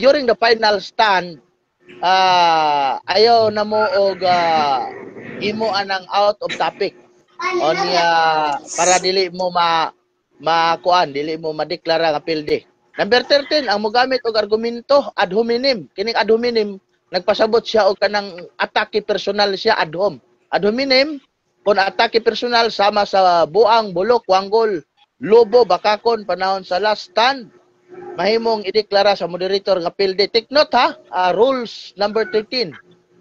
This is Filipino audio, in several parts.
during the final stand, ayaw na mo og imo anang out of topic. O niya, para dili mo makuan, dili mo madeklara nga pilde. Number 13, ang mogamit og argumento ad hominem. Kining ad hominem, nagpasabot siya og kanang atake personal siya ad hom. Ad hominem, kung atake personal sama sa buang, bulok, wanggol, lobo, bakakon, panahon sa last stand, mahimong ideklara sa moderator nga pilde. Take note ha, rules number 13.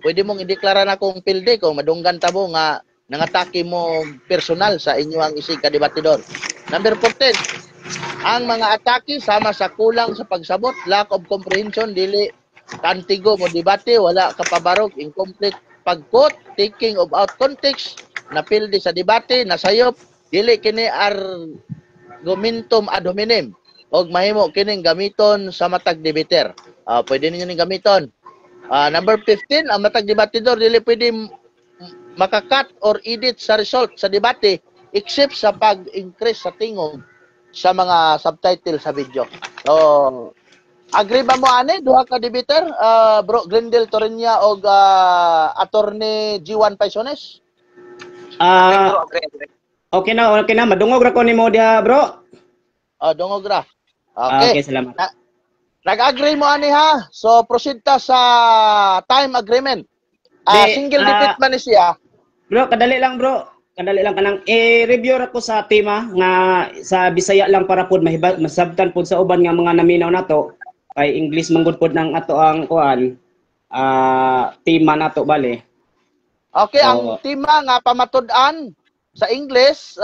Pwede mong ideklara na kung pilde kung madunggan ta mo nga nangatake mo personal sa inyong isig ka debatidor. Number 14, ang mga atake sama sa kulang sa pagsabot, lack of comprehension, dili kantigo mo debate, wala kapabarog, incomplete pagkot, taking of out context, napildi sa debate, nasayop, dili kini argumentum ad hominem, og mahimo kining gamiton sa matag debater. Pwede ninyo ning gamiton. Number 15, ang matag debatidor dili pwede makakat or edit sa result sa debate except sa pag-increase sa tingog sa mga subtitle sa video. So, agree ba mo ani duha ka debater, Bro Glendale Torreña og Attorney G1 Paisones? Okay na, madungog ra ko nimo diha, bro. Dungog ra. Okay. Okay, salamat. Nag-agree mo ani ha. So proceed ta sa time agreement. Single debate man ni siya. Bro, kadali lang bro. Kadali lang kanang i-review ra ko sa tema nga sa Bisaya lang para pud masabtan pud sa uban nga mga naminaw nato. Kay English manggod pud nang ato ang kuan tema nato bale. Okay, ang tema nga pamatud-an sa English,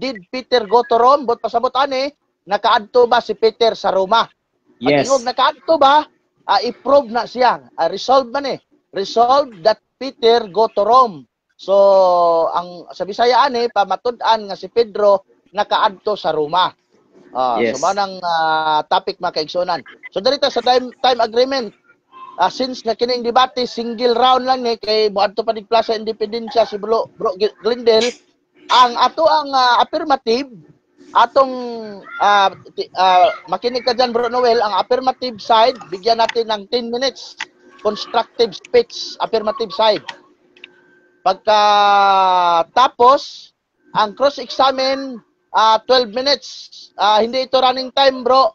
did Peter go to Rome? Bot pasabot ani, nakaadto ba si Peter sa Roma? Yes. Pag nakaadto ba, i-prove na siya. Resolve man eh. Resolve that Peter go to Rome. So, ang sa Bisaya ani, pamatud-an nga si Pedro nakaadto sa Roma. Yes. So, manang topic makaigsunan. So, dito sa time agreement, since na kining debate single round lang ni kay moadto pa dig Plaza Independencia si Bro Glendale, ang ato ang affirmative atong makinig ka dyan Bro Noel, ang affirmative side bigyan natin ng 10 minutes constructive speech, affirmative side. Pagka tapos ang cross-examine 12 minutes, hindi ito running time bro,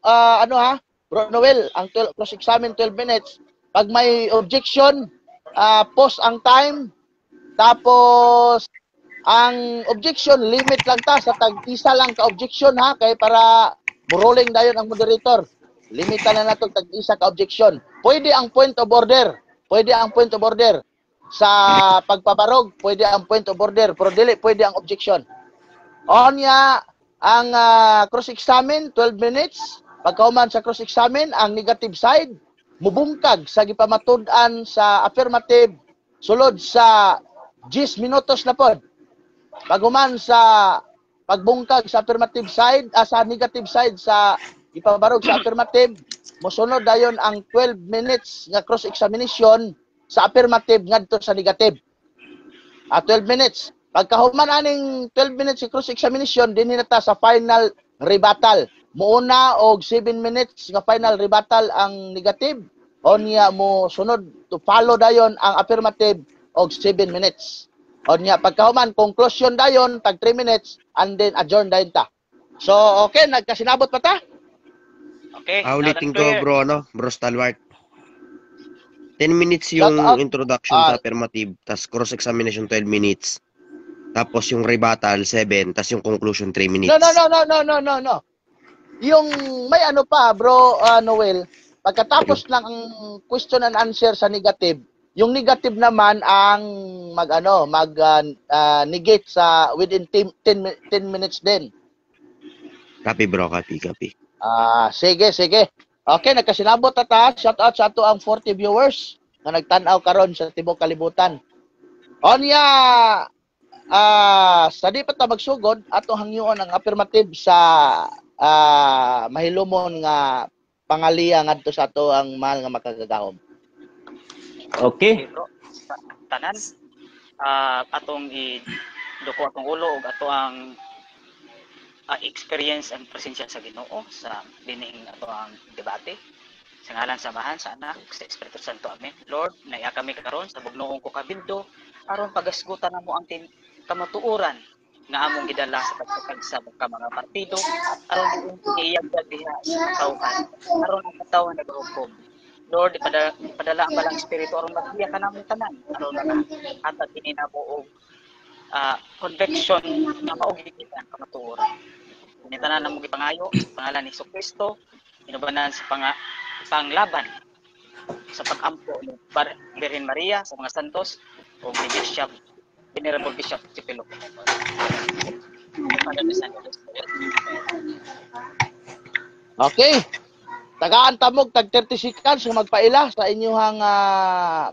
Bro Noel, ang cross-examine 12 minutes. Pag may objection, pause ang time. Tapos, ang objection, limit lang ta sa tag-isa lang ka-objection ha. Kaya para rolling dayon ang moderator. Limitan na nato tag-isa ka-objection. Pwede ang point of order. Pwede ang point of order. Sa pagpaparog, pwede ang point of order. Pero dili, pwede ang objection. Onya, ang cross-examine, 12 minutes. Pagkauman sa cross-examine, ang negative side, mubungkag sa gipamatud-an sa affirmative sulod sa 10 minutos na pod. Paguman sa pagbungkag sa affirmative side, sa negative side sa ipabarog sa affirmative, mosunod dayon ang 12 minutes nga cross-examination sa affirmative ngadto sa negative. 12 minutes. Pagkahuman aning 12 minutes sa cross-examination, dinhi na ta sa final rebuttal. Muuna og 7 minutes nga final rebuttal ang negative o niya mo sunod to follow dayon ang affirmative og 7 minutes. O niya pagkahuman conclusion dayon tag 3 minutes and then adjourn dayon ta. So okay, nagkasinabot pa ta? Okay. Ulitin ko bro, Bro Stalwart. 10 minutes yung introduction sa affirmative, tas cross-examination 12 minutes. Tapos yung rebuttal 7, tas yung conclusion 3 minutes. No. Yung may ano pa, Bro Noel, pagkatapos lang ang question and answer sa negative, yung negative naman ang negate sa within 10 minutes din. Copy bro, copy. Sige. Okay, nagkasinabot ta. Shout out sa ato ang 40 viewers na nagtanaw karon sa tibok kalibutan. Onya, sa di pa ta magsugod, ato hangyoon ang affirmative sa mahilumon nga pangaliya ngadto sa ato ang mahal nga makagagahom. Okay. Bro, tanan atong duko atong ulo ug ato ang experience and presensya sa Ginoo sa dining ato ang debate. Sa ngalan sa Amahan, sa Anak, sa Espiritu Santo. Amen. Lord, naiya kami karon sa bugnoong ko kabildo aron pagasgutan namo ang kamatuoran nga among gidala sa pagkakagsab ka mga partido aron iyag diha sa katawhan aron ang katawhan naghukom. Lord, ipadala ang balang espiritu aron magbiya ka namong tanan aron hatag kini namo og conviction nga maog kita ang kamatuoran. Ini tanan namo gipangayo sa pangalan ni Jesucristo, inubanan sa panglaban sa pag-ampo ni Birhen Maria sa mga santos o ni Bishop Venerable Bishop Chipilo. Okay. Tagaan tamog tag 30 seconds kung magpaila sa inyong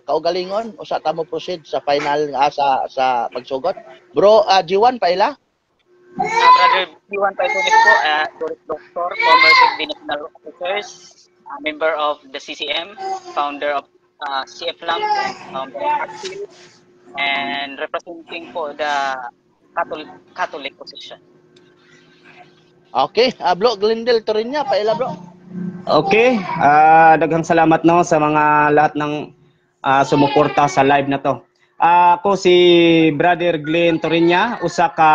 kaugalingon o sa tamo proceed sa final nga sa pagsugot. Bro, G1 paila? Brother G1 Paitunik po, Doctor, former National Officers, member of the CCM, founder of CFLAM, founder of ACTIL, and representing po the Catholic position. Okay, Bro Glendale Torinya, paila bro. Okay, daghang salamat no sa mga lahat ng sumuporta sa live na to. Ako si Brother Glenn Torinya, usa ka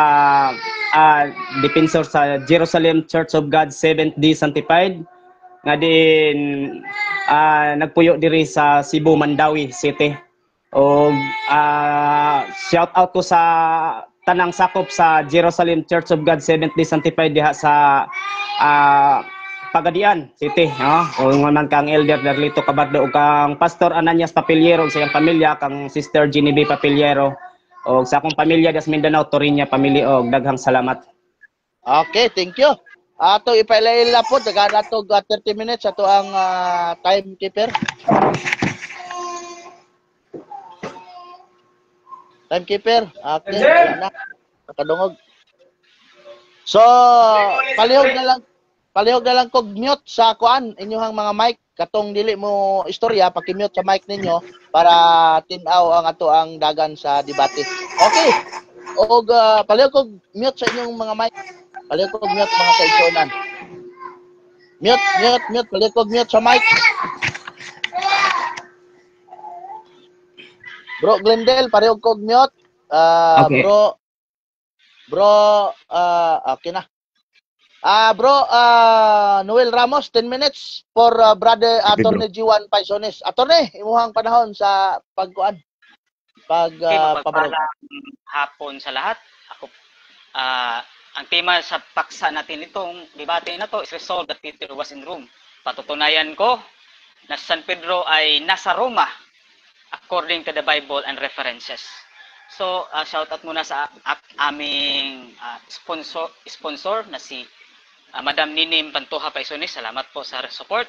defensor sa Jerusalem Church of God Seventh-day Sanctified nga din nagpuyo diri sa Cebu, Mandawi City. O shout out ko sa tanang sakop sa Jerusalem Church of God Seventh-day Sanctified diha sa Pagadian City, no? O man kang Elder Darlito Cabardo o kang Pastor Ananias Papiliero sa iyang pamilya, kang Sister Genevieve Papiliero o sa akong pamilya das Mindanao Torinya pamilya og daghang salamat. Okay, thank you. Ato ipaila po dagan ato 30 minutes ato ang timekeeper. Timekeeper. Okay, na. Nakadungog. So, palihog na lang kog mute sa kuan inyong mga mic katong dili mo istorya paki-mute sa mic ninyo para tin-aw ang ato ang dagan sa debate. Okay. Og palihog kog mute sa inyong mga mic. Palihog kog mute mga kaigsuonan. Mute, palihog kog mute sa mic. Bro Glendale, palihog kog mute. Okay. Bro, okay na. Bro, Noel Ramos, 10 minutes for Brother Attorney G1 Paisones. Attorney, imuhang panahon sa pagkuan. Pagpapalang hapon sa lahat. Ako, ang tema sa paksa natin itong debate na to is resolved that Peter was in Rome. Patutunayan ko na San Pedro ay nasa Roma according to the Bible and references. So, shout out muna sa aming sponsor na si Madam Ninim Pantoja Paisones. Salamat po sa support.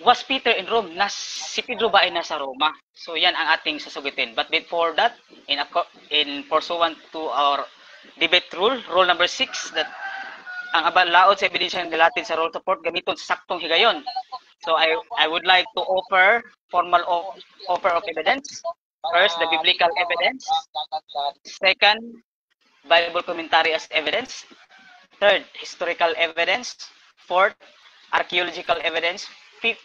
Was Peter in Rome? Si Pedro ba ay nasa Roma? So yan ang ating sasagutin. But before that, in pursuant to our debate rule number 6, that ang laod sa ebidensya ng Latin sa rule support gamiton sa saktong higayon. So I would like to offer formal offer of evidence. First, the biblical evidence. Second, Bible commentary as evidence. Third, historical evidence. Fourth, archaeological evidence. Fifth,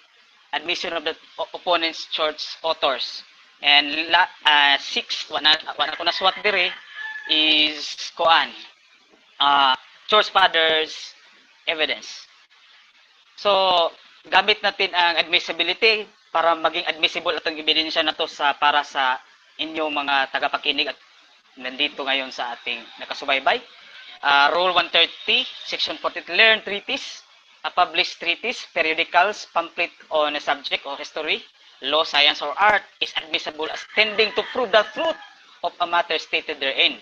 admission of the opponent's church authors. And sixth, wala ko naswat dire, is church fathers evidence. So, gamit natin ang admissibility para maging admissible atong ebidensya na to para sa inyong mga tagapakinig at nandito ngayon sa ating nakasubaybay. Rule 130, Section 40, learn treatise, published treatise, periodicals, pamphlet on a subject or history, law, science, or art is admissible as tending to prove the truth of a matter stated therein.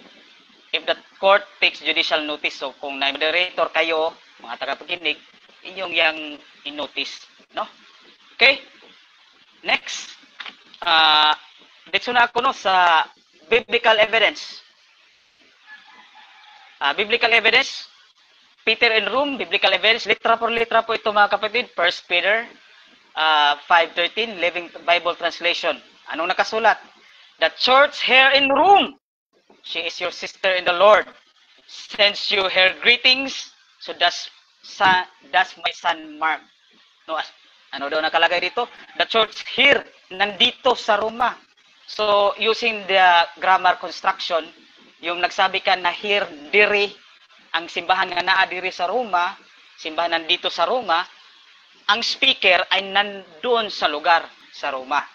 If the court takes judicial notice, so kung na-moderator kayo, mga tagapakinig, inyong yang in-notice, no? Okay? Next. Dito na ako sa biblical evidence. Biblical evidence, Peter in Rome, biblical evidence, litra por ito mga kapatid. 1 Peter 5:13, Living Bible Translation. Anong nakasulat? The church here in Rome, she is your sister in the Lord, sends you her greetings, so does does my son Mark. No, ano daw nakalagay dito? The church here, nandito sa Roma. So, using the grammar construction, yung nagsabi ka na here, diri, ang simbahan nga naa diri sa Roma, simbahan nandito sa Roma, ang speaker ay nandoon sa lugar sa Roma.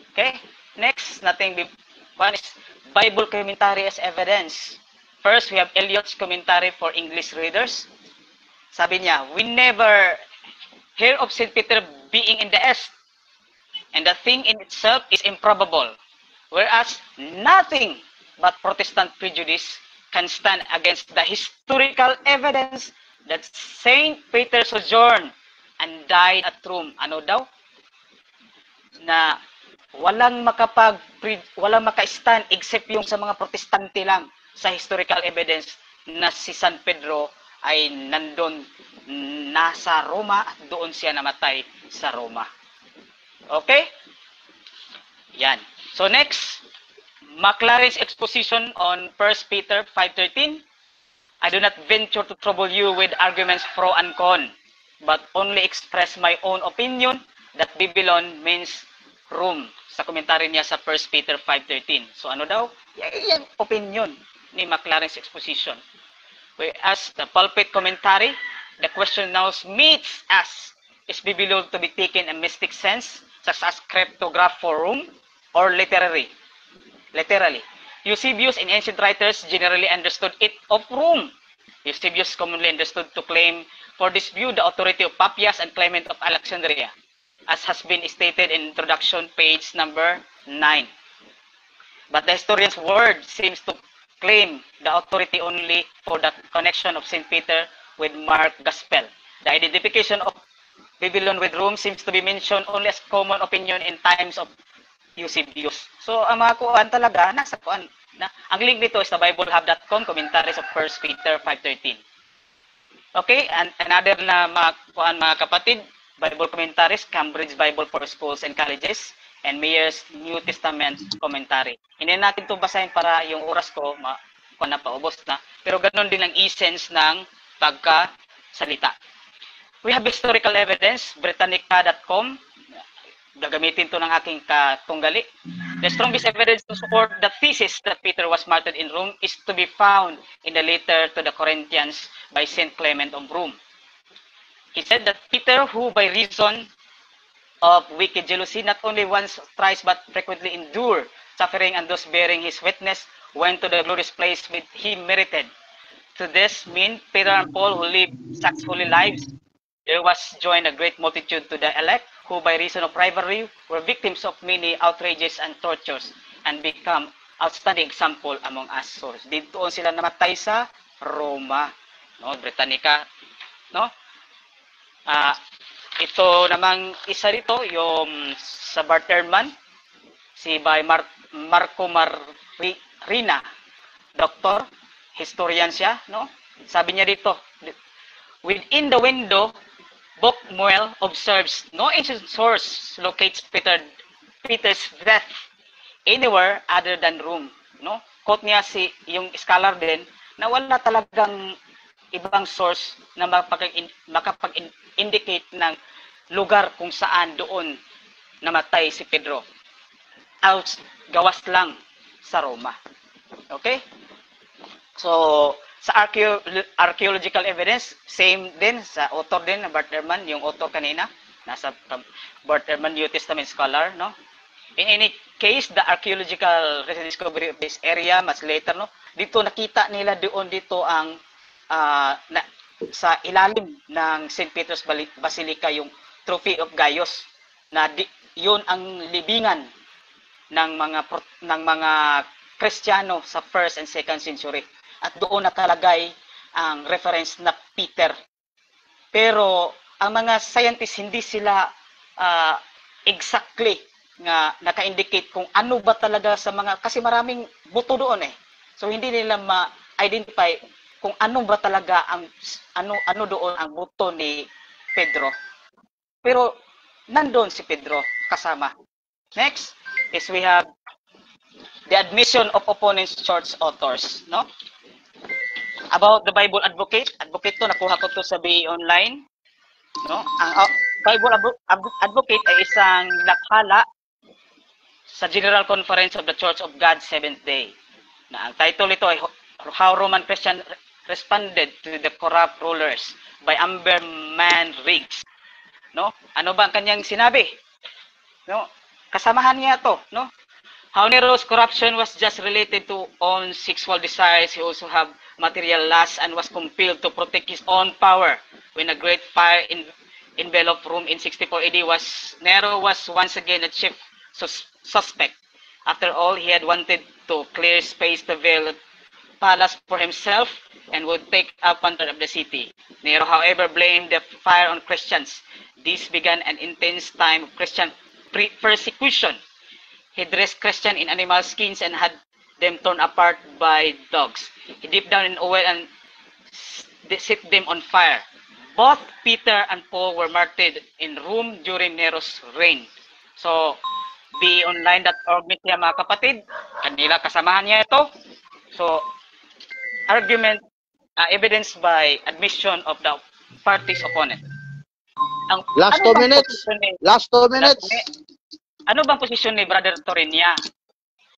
Okay? Next, one is Bible commentary as evidence. First, we have Eliot's commentary for English readers. Sabi niya, we never hear of St. Peter being in the East, and the thing in itself is improbable, whereas nothing but Protestant prejudice can stand against the historical evidence that St. Peter sojourned and died at Rome. Ano daw? Na walang maka-stand except yung sa mga Protestante lang sa historical evidence na si San Pedro ay nandun nasa Roma at doon siya namatay sa Roma. Okay? Yan. So next, Maclaren's exposition on 1 Peter 5:13. I do not venture to trouble you with arguments pro and con, but only express my own opinion that Babylon means Rome. Sa komentaryo niya sa 1 Peter 5:13. So ano daw? Yan opinion ni Maclaren's exposition. Whereas the pulpit commentary, the question now meets us, is Babylon to be taken in a mystic sense, such as cryptograph for Rome, or literally? Eusebius and ancient writers generally understood it of Rome. Eusebius commonly understood to claim for this view the authority of Papias and Clement of Alexandria, as has been stated in introduction, page number 9. But the historian's word seems to claim the authority only for the connection of St. Peter with Mark Gospel. The identification of Babylon with Rome seems to be mentioned only as common opinion in times of Eusebius. So, ang mga kuan talaga, nasa kuan. Ang link dito is the BibleHub.com, commentaries of 1 Peter 5:13. Okay, and another na mga kuan mga kapatid, Bible commentaries, Cambridge Bible for Schools and Colleges, and Mayer's New Testament commentary. Hindi natin ito basahin para yung oras ko na paubos na. Pero ganoon din ang essence ng pagkasalita. We have historical evidence, Britannica.com. Gagamitin to ng aking katunggali. The strongest evidence to support the thesis that Peter was martyred in Rome is to be found in the letter to the Corinthians by St. Clement of Rome. He said that Peter, who by reason of wicked jealousy, not only once, thrice, but frequently endured suffering, and those bearing his witness, went to the glorious place which he merited. To this mean Peter and Paul, who lived such holy lives, there was joined a great multitude to the elect, who by reason of rivalry were victims of many outrages and tortures, and become outstanding example among us. So, dito sila namatay sa Roma, no, Britannica, no? Ito namang isa dito, yung sa Barterman, si by Marco Marina, doctor, historian siya, no? Sabi niya dito, within the window, Bockmuel observes no ancient source locates Peter's death anywhere other than Rome, no? Quote niya yung scholar din na wala talagang ibang source na makapag-indicate ng lugar kung saan doon namatay si Pedro. Gawas lang sa Roma. Okay? So, sa archaeological evidence, same din sa author din na Barterman, yung author kanina, nasa Barterman New Testament scholar, no? In any case, the archaeological discovery of this area much later, no? Dito nakita nila doon dito ang sa ilalim ng St. Peter's Basilica yung Trophy of Gaius na yun ang libingan ng mga Kristiyano sa 1st and 2nd century. At doon nakalagay ang reference na Peter. Pero ang mga scientists hindi sila exactly nga naka-indicate kung ano ba talaga sa mga, kasi maraming buto doon eh. So hindi nila ma-identify kung ano ba talaga ang ano doon ang buto ni Pedro. Pero nandoon si Pedro kasama. Next is we have the admission of opponents church authors, no? about the Bible Advocate. Advocate to, nakuha ko to sa BA Online. No? Ang Bible Advocate ay isang lakhala sa General Conference of the Church of God Seventh Day. Na ang title ito ay How Roman Christian Responded to the Corrupt Rulers by Amberman Riggs. No? Ano ba ang kanyang sinabi? No? Kasamahan niya to, no? How Nero's corruption was just related to own sexual desires. He also have material lust and was compelled to protect his own power. When a great fire enveloped Rome in 64 AD, Nero was once again a chief suspect. After all, he had wanted to clear space to build a palace for himself and would take up control of the city. Nero, however, blamed the fire on Christians. This began an intense time of Christian persecution. He dressed Christian in animal skins and had them torn apart by dogs. He dipped down in oil and set them on fire. Both Peter and Paul were martyred in Rome during Nero's reign. So, beonline.org niya mga kapatid. Kanila kasamahan niya ito. So, argument, evidence by admission of the party's opponent. Last 2 minutes. Last 2 minutes. Ano bang posisyon ni Brother Torinia?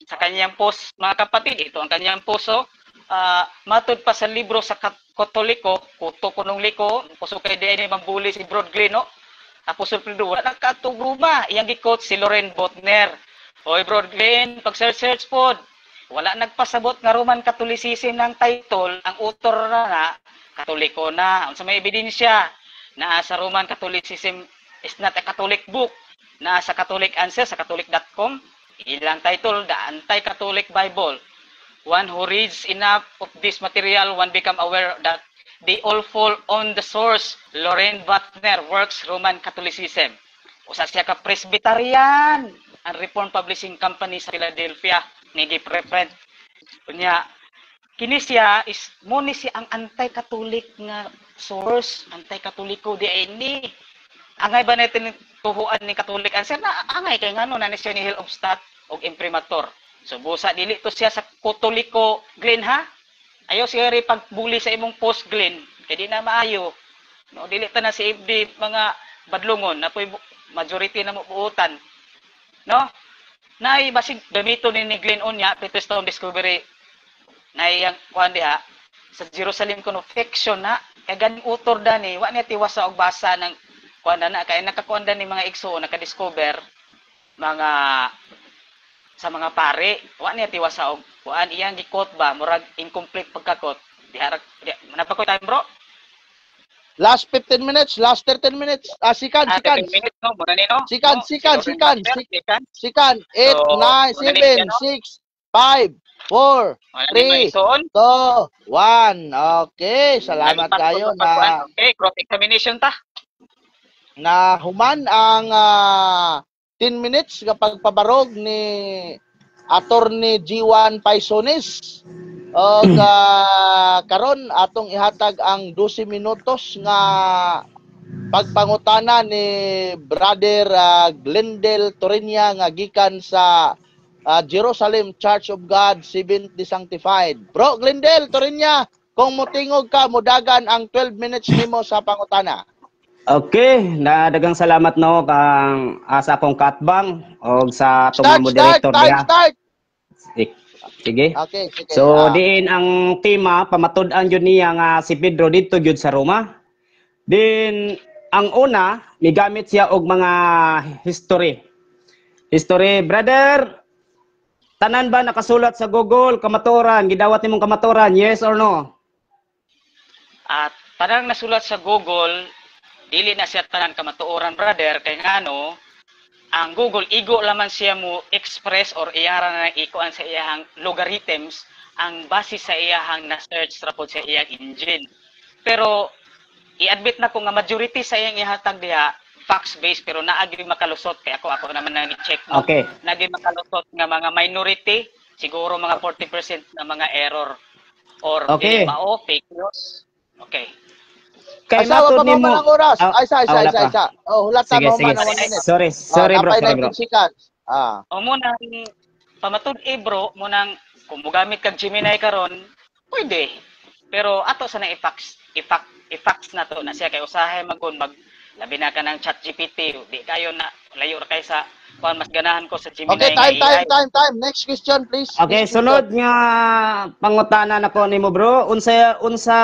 Sa kanyang post, mga kapatid, ito ang kanyang poso. Matod pa sa libro sa Katoliko, kuto kunong liko, puso kay DNA mambuli si Broadglen, no? Apostol Pedro, wala nagkatugruma. Iyang gikot si Loren Botner. Hoy Broadglen, pag-search po, wala nagpasabot nga Roman Catholicism ng title, ang author na Katoliko na. Sa may ebidensya na sa Roman Catholicism is not a Catholic book. Na sa Catholic Answer, sa Catholic.com, ilang title, The Anti-Catholic Bible. One who reads enough of this material, one become aware that they all fall on the source. Loren Butner works Roman Catholicism. Usa siya ka Presbyterian, ang Reformed Publishing Company sa Philadelphia, nigi-preprint. Kunya, kini siya is muni siya ang anti-Catholic nga source, anti-Catholiko di ini. Angay ba natin tuhuan ni Catholic Answer na angay kay ngano na ni siya ni Hillobstadt og imprimatur. So busa dili to siya sa Katoliko Glen ha. Ayo siya ri pagbuli sa imong post Glen kay di na maayo. No dili ta na si FD mga badlungon na poy majority na mo buutan. No? Nay basig gamito ni Glen unya Stone Discovery nay yang kuan diha sa Jerusalem Confection na kay ganing author dani wa niya tiwasa og basa ng kuan na kay nakakuan ni mga igsoon naka-discover mga sa mga pare wa niya tiwasa og kuan iyang gikot ba murag incomplete pagkakot diharag napakoy time bro. Last 15 minutes, last 13 minutes. Sikan. 15 minutes no muna ni no. Sikan. 8 9 7 6 5 4 3 2 1. Okay, salamat kayo na okay, cross examination ta. Na human ang 10 minutes kapag pabarog ni Attorney G1 Paisones o karon atong ihatag ang 12 minutos nga pagpangutana ni Brother Glendale Torinia nga gikan sa Jerusalem Church of God Seventh Sanctified. Bro Glendale Torinia, kung motingog ka modagan ang 12 minutes nimo sa pangutana. Okay, dagang salamat no kang asa akong katbang o sa atong moderator diha. Start. Sige. Okay, sige. So diin ang tema pamatud-an jud niya nga si Pedro didto jud sa Roma. Din ang una migamit siya og mga history. History, brother. Tanan ba nakasulat sa Google kamatuoran, gidawat nimong kamatuoran, yes or no? At tanang nasulat sa Google dili na siya tanan kamatuoran brother kay ngano ang Google igo laman siya mo express or iyara na ikuan sa iyahang logarithms ang base sa iyahang na search ra pod sa iyang engine. Pero i-admit na ko nga majority sa iyang ihatag diha facts based pero naagi makalusot kay ako naman nang i-check no. Okay. Naagi makalusot nga mga minority siguro mga 40% na mga error or okay. mao fake news. Okay. Kay asawa matod pa mo nimo ng oras. Isa. Oh, hulatan mo man ang 1 minute. Sorry bro, sorry bro. O mo nang pamatud bro, mo nang kung mogamit kag Gemini karon, pwede. Pero ato sa nang i-fax na to na siya kay usahay magkon labi na ka ng ChatGPT, di kayo na layo ra kay sa kuan mas ganahan ko sa Gemini Okay, time. Next question, please. Okay, Next sunod nga pangutana nako nimo bro, unsa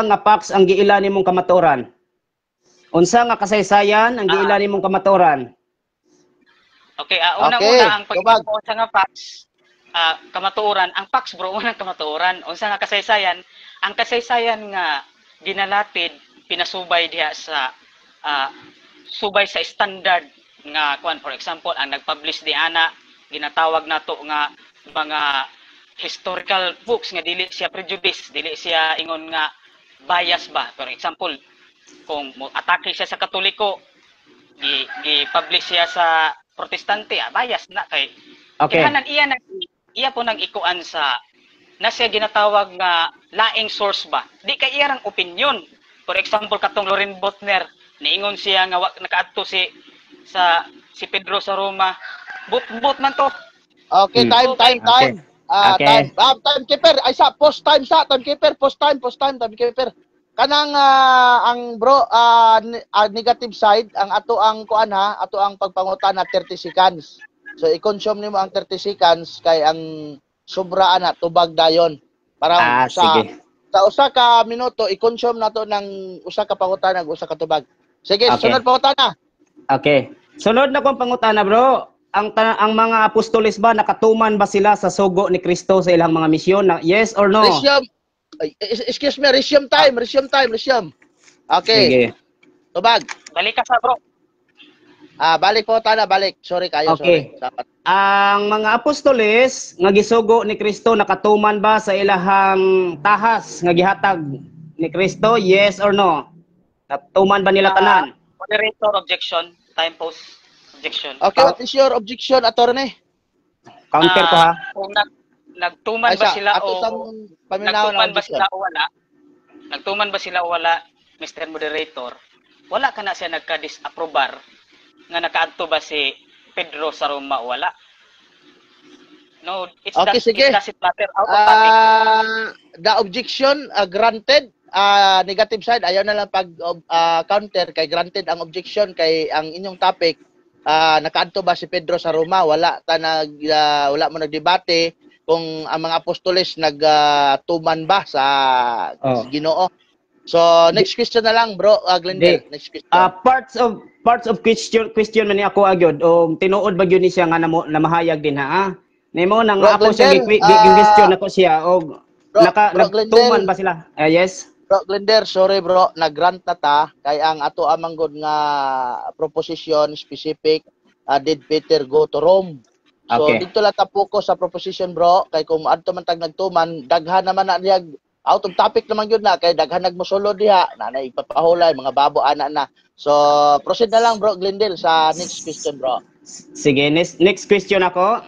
nga facts ang giila nimong kamatuoran? Unsa nga kasaysayan ang giila nimong kamatuoran? Okay, Okay, unang-una ang tubag. pag-unsa nga facts, kamatuoran, ang facts bro, unang kamatuoran, unsa nga kasaysayan, ang kasaysayan nga ginalatid, pinasubay diha sa subay sa standard nga kuan, for example, ang nag-publish di ana ginatawag nato nga mga historical books nga dili siya prejudice, dili siya ingon nga bias ba. For example, kung atake siya sa Katoliko, gi-publish siya sa Protestante, bias na kay Okay. kinahanglan iya po nang ikuan sa na siya ginatawag nga laing source ba. Di kay iyang opinion. For example, katong Loren Botner, niingon siya nga nakaadto si Pedro sa Roma. But man to. Okay, time. Okay. Timekeeper, ay post time, timekeeper. Kanang ang bro, negative side, ang ato ang kuan ha, ato ang pagpangutan na 30 seconds. So i-consume nimo ang 30 seconds kay ang sobra ana tubag dayon. Para sige. sa usa ka minuto i-consume nato ng usa ka pangutana ug usa ka tubag. Sige, Okay. sunod pangutana. Okay. Sunod na kong pangutana bro, ang mga apostoles ba nakatuman ba sila sa sugo ni Kristo sa ilang mga misyon? Yes or no? Excuse me, resume time. Okay. Sige. Tubag. Balik ka sa bro. Balik po tana, balik. Sorry kayo, Okay. sorry. Dapat. Ang mga apostoles nga gisugo ni Kristo nakatuman ba sa ilahang tahas nga gihatag ni Kristo? Yes or no? Nakatuman ba nila tanan? Moderator objection, time post objection. Okay, what is your objection, attorney? Counter ko ha. Kung nagtuman ba sila ato o sang paminaw nagtuman na ba objection. sila o wala? Nagtuman ba sila o wala, Mr. Moderator? Wala ka na siya nagka-disapprobar nga nakaadto ba si Pedro sa Roma o wala? No, it doesn't matter out of topic. The objection granted. Negative side, ayaw na lang pag counter kay granted ang objection kay ang inyong topic. Nakaadto ba si Pedro sa Roma? Wala mo nagdebate kung ang mga apostoles nagtuman ba sa Ginoo. So next question na lang bro, Glendale. Next question. Parts of question man ni ako agyod o tinuod ba gyud ni siya nga namahayag din ha. Nimo nang Bro, ako siya question ako siya o nagtuman ba sila? Yes. Bro Glendale, sorry bro, nagrant na ta kay ang ato amang god nga proposition specific did Peter go to Rome. So dito lang ta focus sa proposition bro kay kung adto man tag nagtuman daghan naman na niya out of topic naman yun na kay daghan nagmosulo diha na ipapahulay mga babo ana na. So proceed na lang bro Glendale sa next question bro. Sige, next question ako.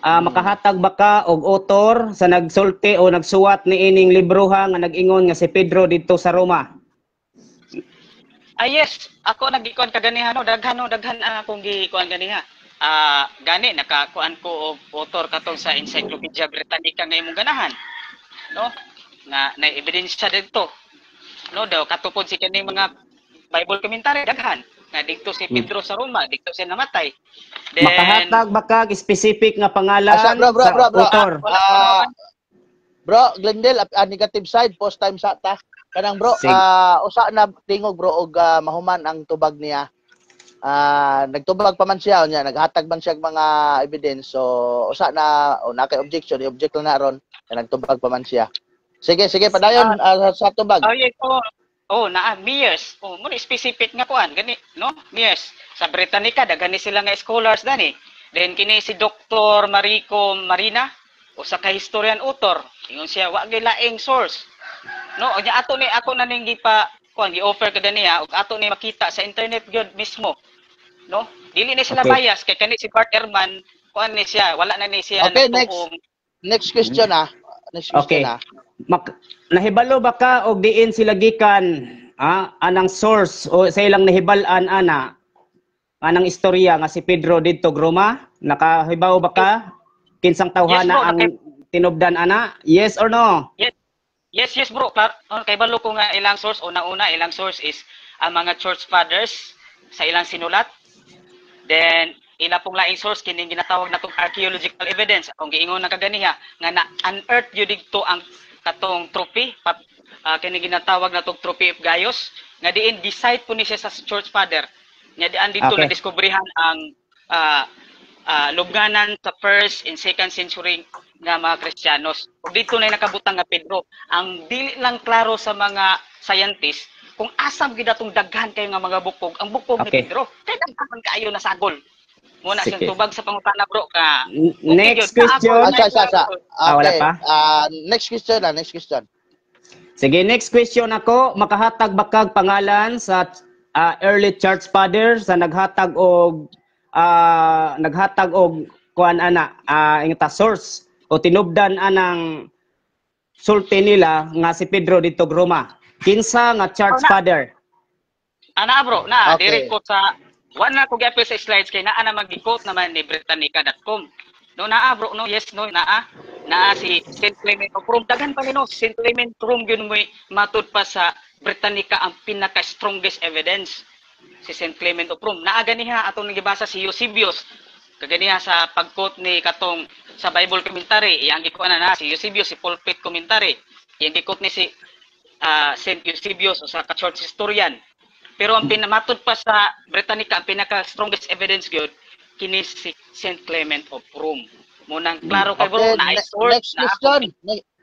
Makahatag ba ka og author sa nagsulti o nagsuwat ni ining libroha nga nag-ingon nga si Pedro dito sa Roma? Yes, ako nagikuan kaganiha no, daghan akong gikuan ganiha. Gani nakakuan ko og author katong sa Encyclopedia Britannica nga imong ganahan. No? Nga na ebidensya dito. No, daw katupod si kani mga Bible commentary daghan nga dito si Pedro sa Roma, dito siya namatay. Then Makahatag ba ka specific nga pangalan sa author? Bro, Glendale, negative side, post time sa ta. Kanang bro, usa na tingog bro og mahuman ang tubag niya. Nagtubag pa man siya nya, naghatag man siya mga evidence. So usa na kay objection, i-object lang na ron, nagtubag pa man siya. Sige, padayon sa tubag. Mears. Mo specific nga kuan gani, no? Mears. Sa Britannica daghan ni sila nga scholars dani. Then kini si Dr. Marico Marina, usa ka historian author. Ingon siya wa gyud laing source. No, nya ato ni ako na ning gi-offer kada niya ug ato ni makita sa internet gyud mismo. No? Dili ni sila bias kay kani si Bart Ehrman, kuan ni siya, wala na ni siya next question Next question Nahibalo ba ka og diin sila gikan anang source o sa ilang nahibal-an anang istorya nga si Pedro didto Roma? Nakahibaw ba ka kinsang tawhana ang tinubdan ana? Yes or no? Yes, yes bro. Kay balo ko nga ilang source, una-una ilang source is ang mga church fathers sa ilang sinulat. Then ila pong laing source kining ginatawag natong archaeological evidence. Akong giingon na kaganiha nga na-unearth yun dito ang katong trophy, kining ginatawag natong trophy of Gaius, nga diin decide po ni siya sa church father. Nga dian dito Okay. nadiskubrihan ang lubnganan sa 1st and 2nd century nga mga Kristiyanos. Ug dito na nakabutang nga Pedro. Ang dili lang klaro sa mga scientist kung asam gid atong daghan kayo nga mga bukog, ang bukog Okay. ni Pedro. Kay daghan kaayo na sagol. Muna Sige. siyang tubag sa pangutana bro ka. Next yun. question. Sa. Wala Okay. pa? Next question na, next question. Sige, next question ako. Makahatag ba kag pangalan sa early church father sa naghatag og kuan ana ingta source o tinubdan anang sulti nila nga si Pedro dito Roma. Kinsa nga church Oh, na. father? Ana bro, na Okay. diri ko sa wala ko gyapil sa slides kay naa na mag-quote naman ni Britannica.com. No naa bro, no yes no naa si St. Clement of Rome. Daghan pa ni no St. Clement of Rome gyud mo matud pa sa Britannica ang pinaka strongest evidence si St. Clement of Rome. Naa ganiha atong nagibasa si Eusebius. Kaganiha sa pag-quote ni katong sa Bible commentary, iyang gikuan na si Eusebius si pulpit commentary. Iyang gikuot ni si St. Eusebius o sa ka-church historian. Pero ang pinamatod pa sa Britannica, ang pinaka-strongest evidence gyud kini si St. Clement of Rome. Munang klaro kay bro Okay, na source next na question.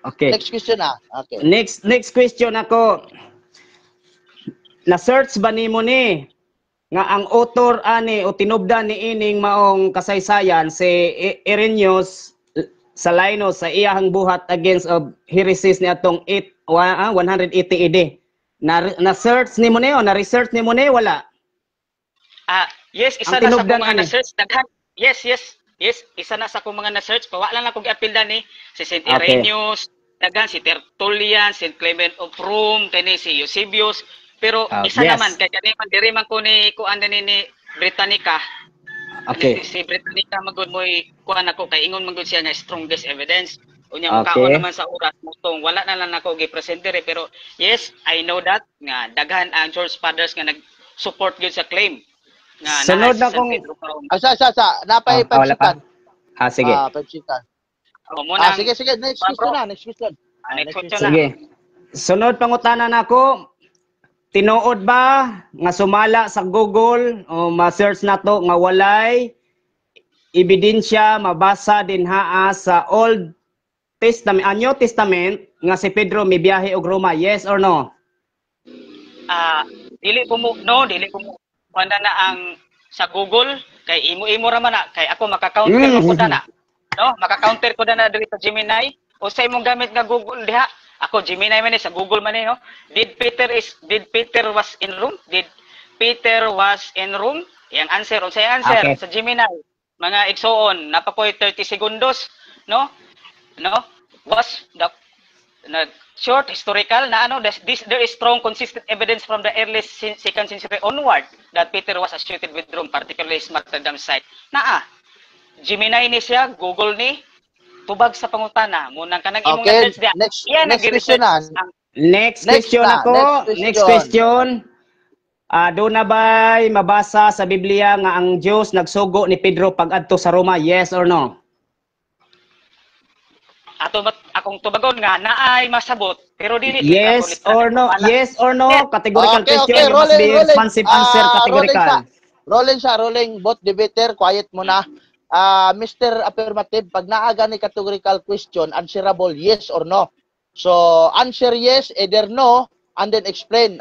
Okay. Next question na. Okay. Next question ako. Na-search ba nimo ni nga ang author ani o tinubdan ni ining maong kasaysayan si Irenaeus Salinus sa iyahang buhat against of heresies ni atong 180 AD. Na-search nimo ni o na-research nimo ni wala? Yes, isa Ang na sa tinubdan akong mga ani. na-search. Daghan. Yes, isa na sa akong mga na-search. Wala lang kong i-appeal ni si St. Okay. Irenaeus, daghan si Tertullian, St. Clement of Rome, kani si Eusebius. Pero isa Yes. naman, kaya kani man diri man ko ni kuan ni Britannica. Okay. Si Britannica magud mo kuan ako kay ingon magud siya nga strongest evidence. Unya Okay. mukaon naman sa oras mutong wala na lang ako gi-present diri pero yes, I know that nga daghan ang church fathers nga nag-support gyud sa claim nga Sunod naa na si San kung- Pedro Rome. Napay Wala pa. pagsitan. Sige. Pagsitan. O muna Sige. Next question na, next question. next question na. Sige. Sunod pangutanan nako. Tinuod ba nga sumala sa Google o ma-search nato nga walay ebidensya mabasa dinhaa sa Old Testament, New Testament nga si Pedro may biyahe og Roma? Yes or no? Dili ko mo kuanda na ang sa Google kay imo ra man na kay ako maka-counter ko na. No, maka-counter ko na diri sa Gemini o sa imong gamit nga Google diha. Ako Gemini man sa Google man no. Did Peter was in Rome? Did Peter was in Rome? Yang answer unsay answer Okay. sa Gemini. Mga igsoon napakoy 30 segundos, no? No? Was the short historical na there is strong consistent evidence from the early 2nd century onward that Peter was associated with Rome, particularly his martyrdom site. Gemini ni siya, Google ni, tubag sa pangutana. Munang kanang imong Okay, research diya. next Nag-research question na. Next question na, ako. next Next question. Doon na ba'y mabasa sa Biblia nga ang Diyos nagsugo ni Pedro pag-adto sa Roma? Yes or no? Akong tubagon nga naay masabot pero dili Yes or no? Yes or no? Categorical question. You must be responsive answer categorical. Rolling. Both debater, quiet muna. Mr. Affirmative, pag naaga ni categorical question, answerable yes or no. So, answer yes, either no, and then explain.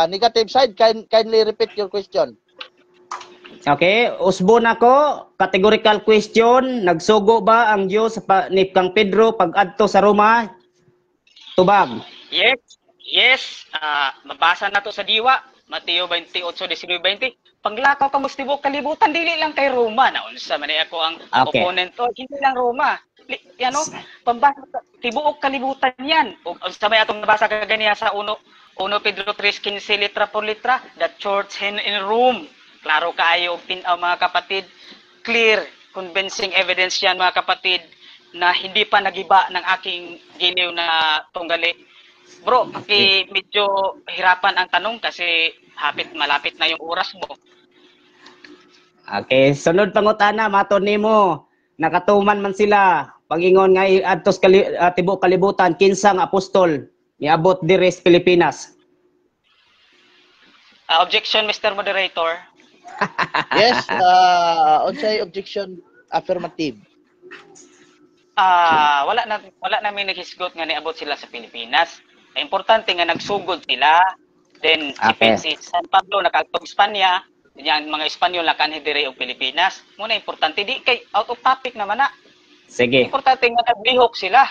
Negative side, kindly repeat your question. Okay, usbon ako. Categorical question. Nagsugo ba ang Diyos ni Kang Pedro pag-adto sa Roma? Tubag. Yes. Mabasa na to sa diwa. Mateo 28:19-20. Paglakaw ka mo sa tibuok kalibutan, dili lang kay Roma. Naunsa man ako ang Okay. opponent to. Hindi lang Roma. Pambasa tibuok kalibutan yan. O sa may atong nabasa kaganiya sa 1 Pedro 3:15 litra por litra, the church in Rome. Klaro kaayo og tin-aw mga kapatid. Clear, convincing evidence yan mga kapatid. na hindi pa nagiba ng aking giliw na tunggali. Bro, medyo hirapan ang tanong kasi malapit na yung oras mo. Okay, sunod pangutana, matod nimo. Nakatuman man sila. Pangingon nga adtos tibuok kalibutan kinsang apostol niabot diri sa Pilipinas. Objection, Mr. Moderator. Yes, unsay objection? Affirmative. Wala namin naghisgot nga niabot sila sa Pilipinas. Importante nga nagsugod sila. Then si San Pablo nakaagtog Espanya, yang mga Espanyol na kanhi diri og Pilipinas. Muna importante di kay out of topic naman na. Sige. Importante nga naglihok sila.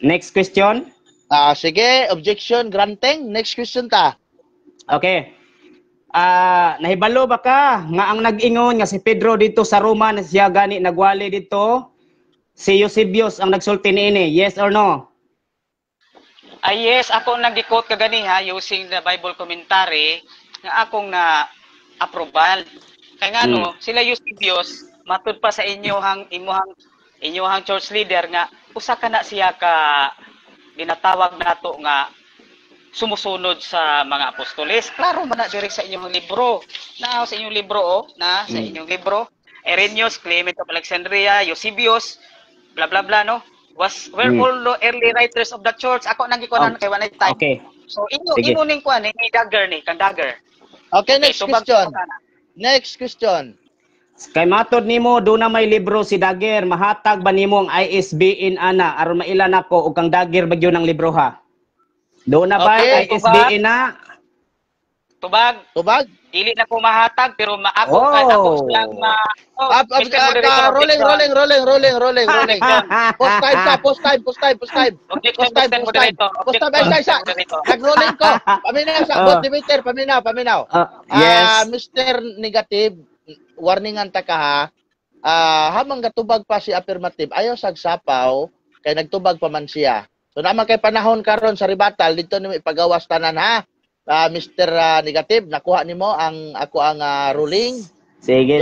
Next question. Sige, objection granting. Next question ta. Okay. Nahibalo ba ka nga ang nag-ingon nga si Pedro dito sa Roma na siya gani nagwali dito? Si Eusebius ang nagsulti niini. Yes or no? Yes, ako nag-quote kagani using the Bible commentary nga akong na approval. Kaya nga sila Eusebius matud pa sa inyong church leader nga usa ka na siya ka ginatawag nato nga sumusunod sa mga apostoles. Klaro man na diri sa inyong libro. Sa inyong libro sa inyong libro, Irenaeus, Clement of Alexandria, Eusebius, bla bla bla were all the early writers of the church. Ako nang gikunan kay one time. Okay. So ino ning kuan ni dagger ni kang dagger. Okay, next question. Next question. Kay matod nimo do na may libro si Dagger, mahatag ba nimo ang ISBN ana aron maila nako og kang Dagger bagyo ng libro ha? Do na ba Okay, ISBN na? Tubag? Dili na ko mahatag pero maabot kahit ako lang rolling. Post time. Nag-rolling ko. Paminaw sa motivator, paminaw. Yes. Mr. Negative, warningan ta ka ha. Hamang gatubag pa si affirmative, ayaw sagsapaw kay nagtubag pa man siya. So naman kay panahon karon sa rebuttal dito nimo ipagawas tanan ha. Mr. Negative, nakuha nimo ang ruling. Sige.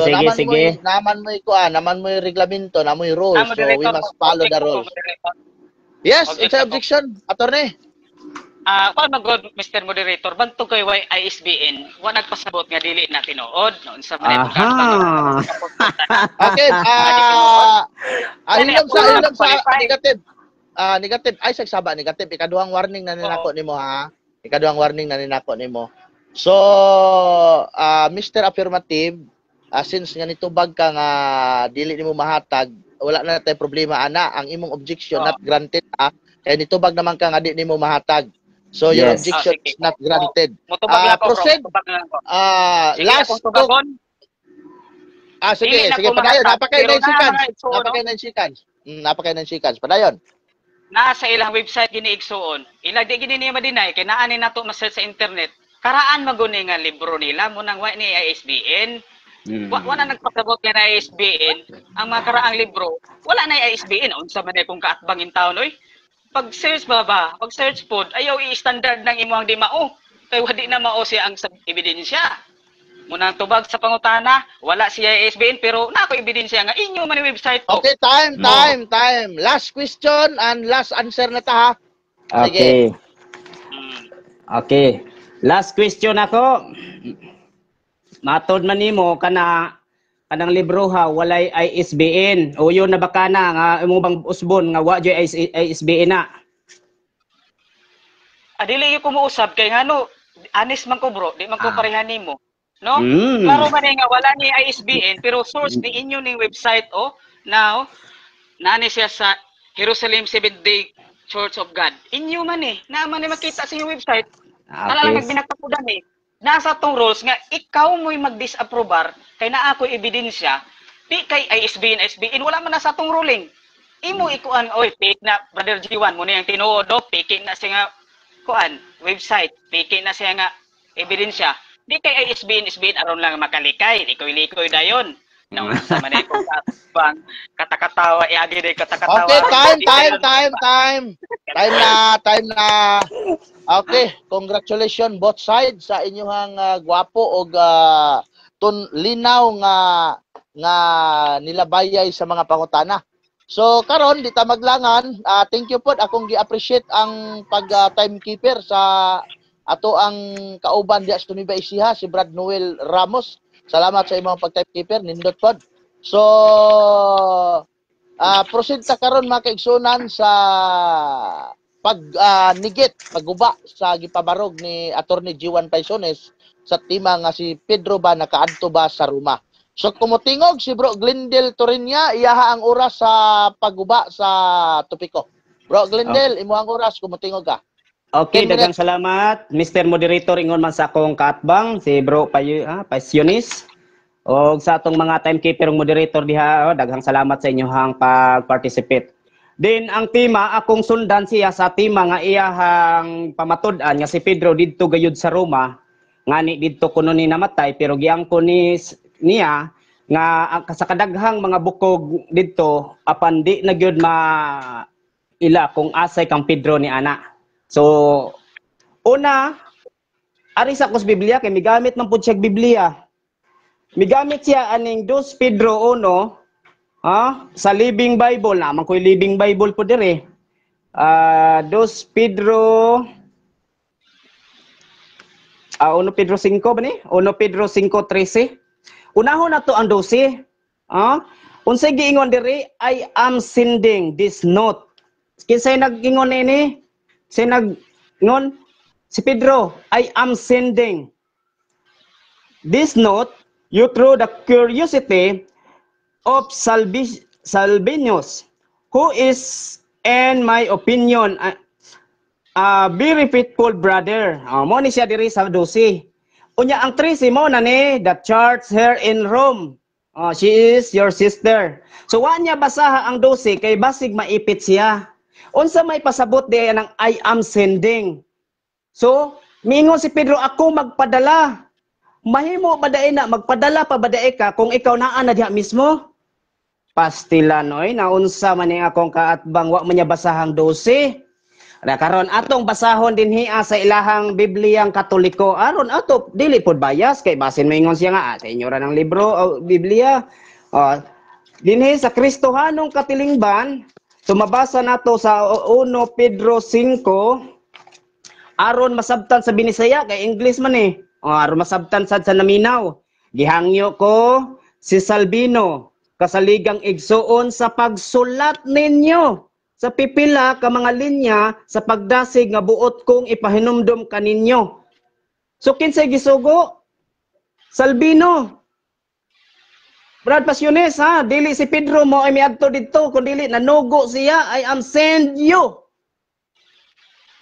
Naman mo yung reglamento, naman mo yung rules. So we must follow the rules. Yes, it's an objection, attorney. Mag-god, Mr. Moderator, bantog kay ISBN, wa nagpasabot nga dili na tinuod noon sa mga Okay, hilom sa negative. Negative ay sagsaba negative ikaduhang warning na ninako nimo ha. Ikaduhang warning na ninako nimo. So, Mr. Affirmative, since nga nitubag ka nga dili nimo mahatag, wala na tay problema ana, ang imong objection not granted kay nitubag naman ka nga di nimo mahatag. So your objection is not granted. Proceed. Last two. Sige, padayon. Napakay 9 seconds. Napakay 9 seconds. Padayon. Nasa ilang website gini igsuon. Ila di gini niya madinay kay naa ni nato ma-search sa internet. Karaan maguni nga libro nila mo nang wa ni ISBN. Wala nagpasabot nga na ISBN. Ang mga karaang libro, wala na ISBN. Unsa man ay kung kaatbangin taon oy. Pag-search pag-search pod, ayaw i-standard ng imong di mao. Kay wadi na mao siya ang ebidensya. Munang tubag sa pangutana, wala siya ISBN pero nako ebidensya nga inyo man website ko. Okay, time. Last question and last answer na ta ha. Okay. Okay. Last question ako. Matod man nimo kanang libro ha walay ISBN o yun na baka na nga imong bang usbon nga wa joy ISBN na. Dili ko mo usab kay ngano honest man ko bro, di man ko parehan nimo. No? Klaro man nga wala ni ISBN pero source ni inyo ning website now nani siya sa Jerusalem Seventh-day Church of God. Inyo man naman ni makita sa inyong website. Ala lang nagbinakapudan nasa tong rules nga ikaw mo'y mag-disapprovar kay naa ako'y ebidensya di kay ISBN wala man na sa tong ruling. Imo ikuan fake na brother G1 mo na yung tinuod fake na siya nga kuan website fake na siya nga ebidensya. Di kay ISBN aron lang makalikay, likoy-likoy dayon. Nang sa manay ko bang katakatawa agi day katakatawa. Okay, time na. Okay, congratulations both sides sa inyong gwapo og linaw nga nilabayay sa mga pangutana. So karon di ta maglangan. Thank you po, akong gi-appreciate ang pag timekeeper sa ato ang kauban diya sa Nueva Ecija, si Brad Noel Ramos. Salamat sa imong pag-timekeeper, nindot pod. So proceed ta karon mga kaigsunan sa nigit, pagguba sa gipabarog ni Attorney G1 Paisones sa tema nga si Pedro ba nakaadto ba sa Roma. So kumutingog si Bro Glendale Torinya, iyaha ang oras sa pagguba sa topiko. Bro Glendale, imo ang oras, kumutingog ka. Okay, daghang salamat. Mr. Moderator, ingon man sa akong kaatbang, si Bro Paisones. O sa atong mga timekeeper moderator diha, daghang salamat sa inyohang pag-participate. Then ang tema, akong sundan siya sa tema nga iyahang pamatud-an nga si Pedro didto gayud sa Roma, ngani didto kuno ni namatay pero giangko niya nga sa kadaghang mga bukog didto apan di na gyud ila kung asay kang Pedro ni ana. So una ari sa kus Biblia kay migamit man pud siya Biblia. Migamit siya aning 2 Pedro 1 sa Living Bible naman ko'y Living Bible po dire. 2 Pedro 1 Pedro 5 ba ni? 1 Pedro 5:13. Unahon na to ang 12. Unsay giingon diri, I am sending this note. Kinsay nag-ingon ini? Say nag-ingon si Pedro, I am sending this note you through the curiosity of Salvinus, who is, in my opinion, a very faithful brother. Mo ni siya diri sa 12. Unya ang 13 mo na ni the church here in Rome. She is your sister. So wa niya basaha ang 12 kay basig maipit siya. Unsa may pasabot diya ng I am sending. So miingon si Pedro, ako magpadala. Mahimo ba dae na magpadala pa ba dae ka kung ikaw naa na diha mismo? Pastilanoy na unsa man ni akong kaatbang wa man niya basahang 12. Ada karon atong basahon dinhi sa ilahang Bibliyang Katoliko. Aron ato dili pod bias kay basin moingon siya nga sa inyo ra ng libro o Biblia. Dinhi sa Kristohanong katilingban, sumabasa nato sa 1 Pedro 5 aron masabtan sa binisaya kay English man eh. Aron masabtan sad sa naminaw. Gihangyo ko si Salvino kasaligang igsuon sa pagsulat ninyo sa pipila ka mga linya sa pagdasig nga buot kong ipahinumdom kaninyo. So kinsay gisugo? Salvino. Brad Pasiones dili si Pedro mo ay miadto didto kun dili nanugo siya, I am send you.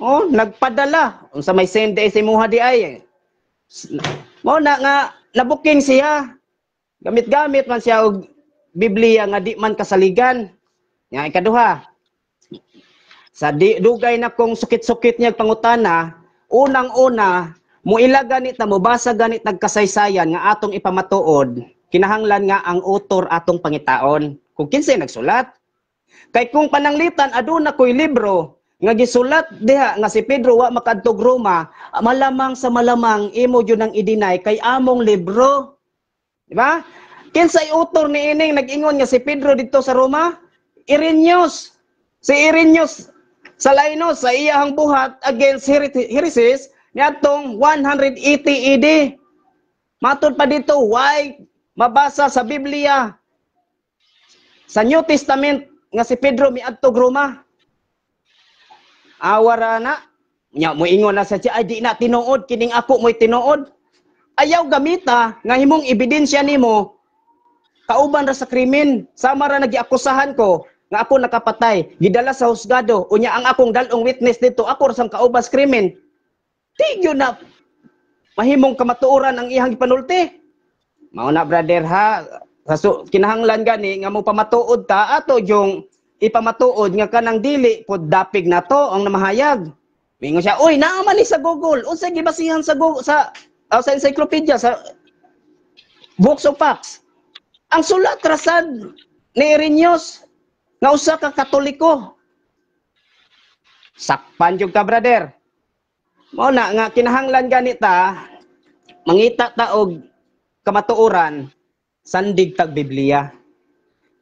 Nagpadala. Unsa may send ay si muha di ay. Mo na nga nabuking siya. Gamit-gamit man siya og Biblia nga di man kasaligan. Nya ikaduha. Sa dugay na kong sukit-sukit niya pangutana, unang-una, muila ganit na mubasa ganit nagkasaysayan nga atong ipamatuod, kinahanglan nga ang author atong pangitaon. Kung kinsay nagsulat. Kay kung pananglitan, aduna ko'y libro, nga gisulat diha nga si Pedro wa makadtog Roma, malamang sa malamang imo yun ang i-deny kay among libro. Di ba? Kinsay author ni ining nag-ingon nga si Pedro dito sa Roma? Irenaeus. Si Irenaeus Salinos sa iyahang buhat against heresies niadtong 180 AD. Matod pa dito, why mabasa sa Biblia sa New Testament nga si Pedro miadtog Roma? Awara na. Nya moingon na sa siya, ay di na tinuod kining ako mo'y tinuod. Ayaw gamita nga himong ebidensya nimo kauban ra sa krimen. Sama ra nagiakusahan ko nga ako nakapatay, gidala sa husgado, unya ang akong dalong witness dito, ako rasang kaubas krimen. Tigyo na mahimong kamatuoran ang iyang ipanulti. Mao na brother kinahanglan gani nga mo pamatuod ta ato yung ipamatuod nga kanang dili pod dapig nato ang namahayag. Mingon siya, "Uy, naa man ni sa Google. Unsa gibasihan sa Google sa encyclopedia sa Books of Facts?" Ang sulat rasad ni Irenaeus nga usa ka Katoliko. Sakpan jud ka brother. Mao na nga kinahanglan ganita mangita ta og kamatuoran sandig tag Biblia.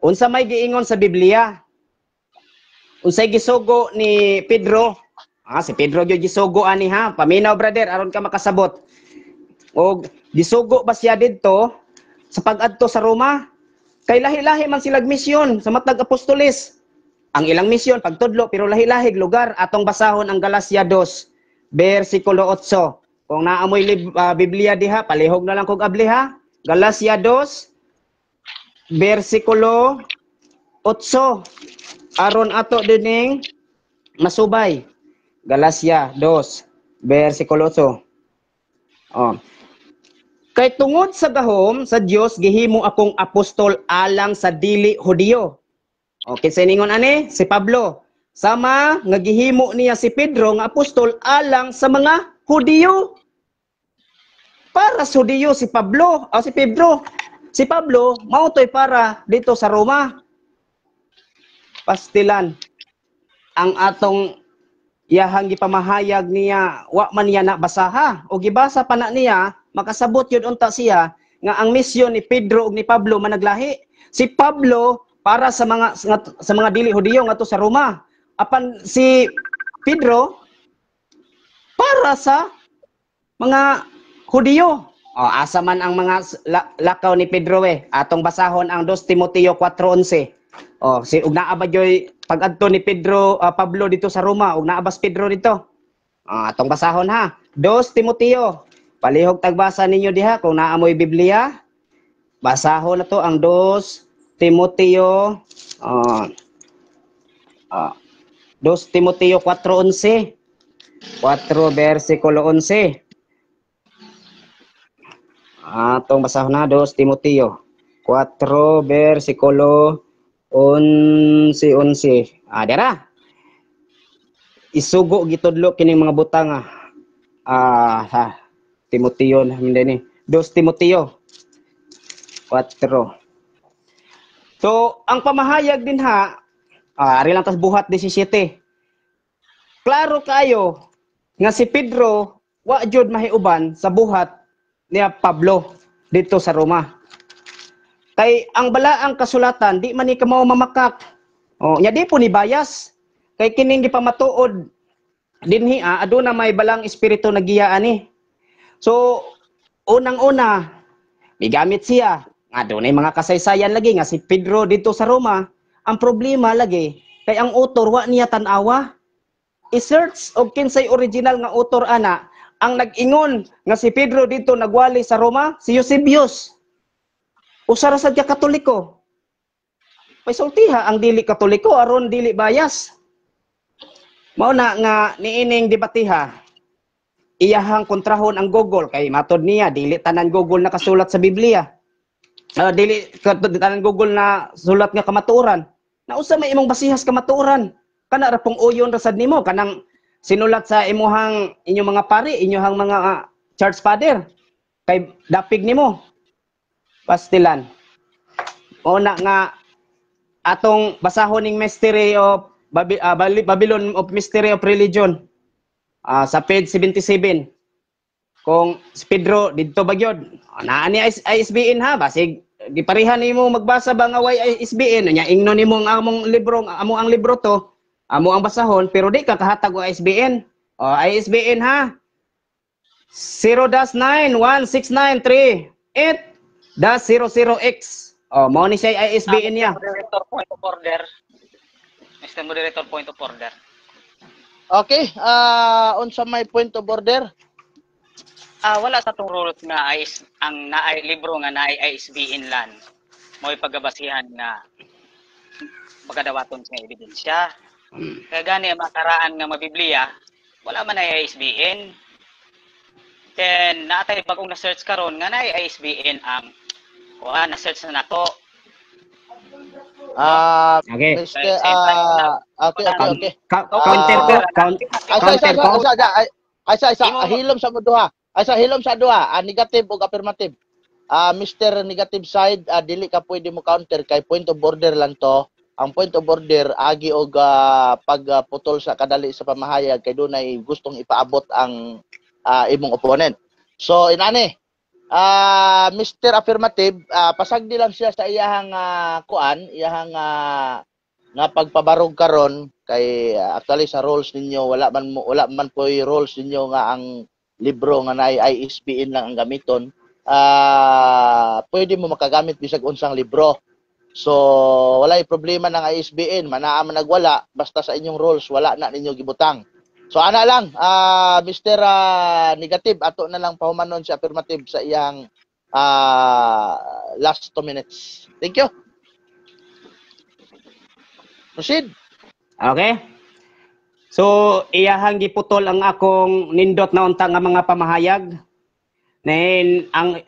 Unsa may giingon sa Biblia? unsay gisugo ni Pedro. Si Pedro gyud gisugo ani ha. Paminaw brother aron ka makasabot. O gisugo ba siya didto sa pag-adto sa Roma? Kay lahi-lahi man silang misyon sa matag apostoles. Ang ilang misyon pagtudlo pero lahi-lahig lugar. Atong basahon ang Galacia 2 versikulo 8. Kung naamoy Biblia diha, palihog na lang kog abli ha. Galacia 2 versikulo 8. Aron ato dining masubay. Galacia 2 versikulo 8. Kay tungod sa gahom sa Dios gihimo akong apostol alang sa dili Hudiyo. Okay, siningon ani si Pablo. Sama nga gihimo niya si Pedro nga apostol alang sa mga Hudiyo. Para sa Hudiyo si Pablo, si Pedro. Si Pablo mautoy para dito sa Roma. Pastilan ang atong iyahang gipamahayag niya wa man niya nabasaha o gibasa pa na niya makasabot yun unta siya nga ang misyon ni Pedro ug ni Pablo managlahi. Si Pablo para sa mga dili Hudiyo ngadto sa Roma. Apan si Pedro para sa mga Hudiyo. Asa man ang mga lakaw ni Pedro atong basahon ang 2 Timoteo 4:11. Si ug naa ba joy pag-adto ni Pedro Pablo dito sa Roma ug naa bas Pedro dito. Atong basahon ha. 2 Timoteo. Palihog tagbasa ninyo diha kung naamoy Biblia. Basahon na to ang 2 Timoteo 2 Timoteo 4:11. 4 versikulo 11. Atong basahon na 2 Timoteo 4 versikulo 11. Dira. Isugo gitudlo kining mga butang Timoteo na ni 2 Timoteo 4. So, ang pamahayag din ari lang tas buhat 17. Klaro kayo nga si Pedro wa jud mahiuban sa buhat niya Pablo dito sa Roma. Kay ang balaang kasulatan di man ni kamao mamakak. Nya di po ni bias. Kay kining gipamatuod dinhi aduna may balang espiritu nagiya ani. So, unang-una, migamit siya. Adunay mga kasaysayan lagi nga si Pedro dito sa Roma. Ang problema lagi, kay ang author wa niya tanawa. I-search og kinsay original nga author ana. Ang nag-ingon nga si Pedro dito nagwali sa Roma, si Eusebius. Usara sa Katoliko. Paisultiha ang dili Katoliko aron dili bias. Mao na nga niining debatiha. Iyahang kontrahon ang Google kay matod niya dili tanan Google nakasulat sa Biblia. Dili tanan Google na sulat nga kamatuoran. Nausa may imong basihas kamatuoran. Kana ra pong uyon ra sad nimo kanang sinulat sa inyong mga pari, inyong mga church father. Kay dapig nimo. Pastilan. Una nga atong basahon ning Mystery of Babylon of Mystery of Religion. Sa page 77. Kung si Pedro didto ba gyud? Naa ni ISBN ha, basig giparihan nimo magbasa ba nga way ISBN nya ingnon nimo ang among libro, amo ang libro to, amo ang basahon pero di ka kahatag og ISBN. ISBN ha. 0-91693-8-00X. Mao ni siya ISBN niya. Moderator, point of order. Mr. Moderator, point of order. Okay, unsa may point of order? Wala sa tong rules nga ang naay libro nga naay ISBN lan. Mo'y paggabasihan nga magadawaton sa ebidensya. Kaya gani ang makaraan nga mabiblia, wala man ay ISBN. Then natay bagong na-search karon nga naay ISBN ang na-search na nato. Okay. Okay. Counter ko. Hilom sa mo duha. Hilom sa duha, negative ug affirmative. Mr. Negative side, dili ka pwede mo counter kay point of order lang to. Ang point of order agi og pagputol sa kadali sa pamahayag kay dunay gustong ipaabot ang imong opponent. So inani, Mr. Affirmative, pasagdi lang siya sa iyahang iyahang nga pagpabarog karon kay actually sa rules ninyo wala man po yung rules ninyo nga ang libro nga naay ISBN lang ang gamiton. Pwede mo makagamit bisag unsang libro. So wala yung problema ng ISBN, manaa man nagwala basta sa inyong rules wala na ninyo gibutang. So ana lang Mr. Negative ato na lang pahumanon si affirmative sa iyang last 2 minutes. Thank you. Proceed. Okay. So, iyahang giputol ang akong nindot na unta nga mga pamahayag. Then ang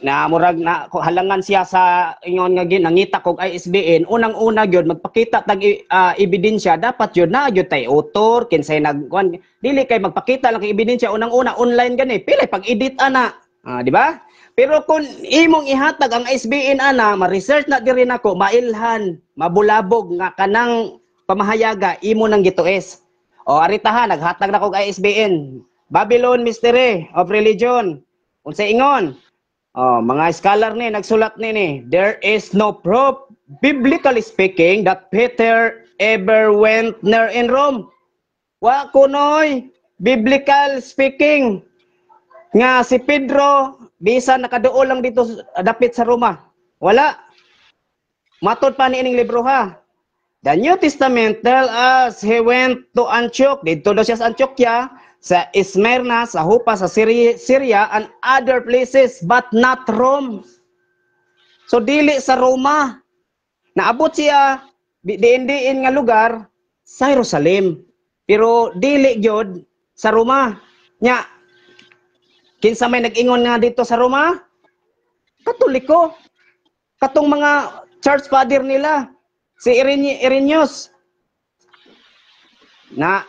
murag na halangan siya sa ingon nga nangita kog ISBN, unang-una gyud magpakita tag ebidensya, dapat gyud na gyud tay author kinsay nagkuan, dili kay magpakita lang kay ebidensya unang-una online gani, pila pag-edit ana. Di ba? Pero kung imong ihatag ang ISBN ana, ma-research na diri nako, mailhan, mabulabog nga kanang pamahayaga imo nang gituis. O aritahan naghatag na kog ISBN. Babylon Mystery of Religion. Unsay ingon? Mga scholar ni nagsulat ni, there is no proof biblically speaking that Peter ever went near in Rome. Wa kunoy biblical speaking nga si Pedro bisan nakaduol lang dito dapit sa Roma. Wala. Matod pa ni ining libro ha. The New Testament tell us he went to Antioch. Dito daw siya sa Antioquia, sa Smyrna, sa Hupa, sa Syria, and other places, but not Rome. So, dili sa Roma. Naabot siya, diin-diin nga lugar, sa Jerusalem. Pero, dili gyud sa Roma. Nya, kinsa may nag-ingon nga dito sa Roma? Katoliko. Katong mga church father nila, si Irenaeus. Na,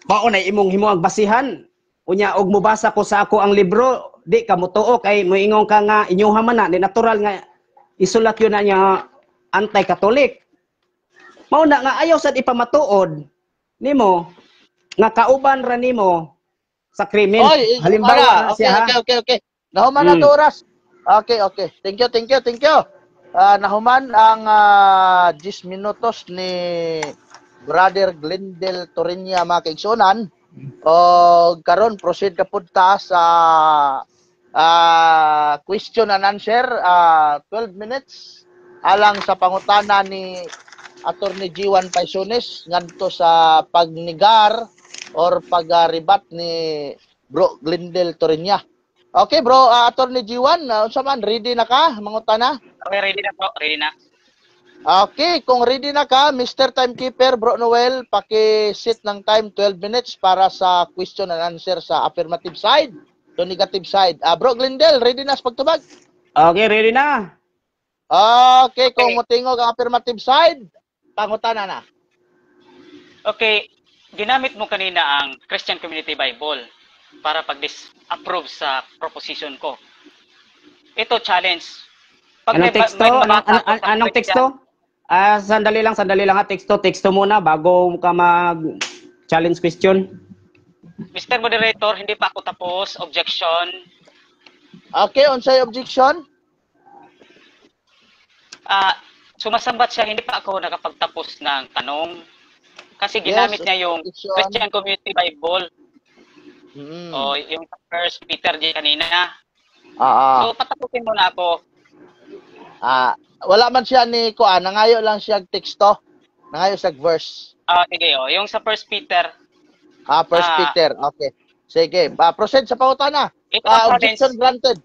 maunay imong himuang basihan. Unya, og mubasa ko sa ako ang libro, di ka mutuo kay moingon ka nga inyuha man na, di natural nga isulat yun na niya anti-Catholic. Mauna nga ayaw sad ipamatuod nimo nga kauban ra nimo sa krimen. Halimbawa siya. Okay. Nahuman na to oras. Okay. Thank you. Nahuman ang 10 minutos ni Brother Glendel Torinya mga kaigsunan. O karon proceed ka punta sa question and answer 12 minutes alang sa pangutana ni Attorney G1 Paisones ngadto sa pagnigar or pagribat ni Bro Glendel Torinya. Okay bro, Attorney G1, unsa man ready na ka mangutana? Okay, ready na po, ready na. Okay, kung ready na ka, Mr. Timekeeper, Bro Noel, paki-set ng time 12 minutes para sa question and answer sa affirmative side to negative side. Bro Glendel, ready na sa pagtubag? Okay, ready na. Okay, kung mutingog ang affirmative side, pangutana na. Okay, ginamit mo kanina ang Christian Community Bible para pag-disapprove sa proposition ko. Ito challenge. Anong teksto? Anong teksto? Sandali lang ha, teksto muna bago ka mag-challenge question. Mr. Moderator, hindi pa ako tapos. Objection. Okay, unsay objection? Sumasambat siya, hindi pa ako nakapagtapos ng tanong. Kasi ginamit niya yung Christian Community Bible. O yung First Peter di kanina. So, patapusin mo na ako. Wala man siya ni Kuan, nangayo lang siya teksto. Nangayo sa verse. Sige, yung sa First Peter. First Peter, okay. Sige, proceed sa pangutana. Objection granted.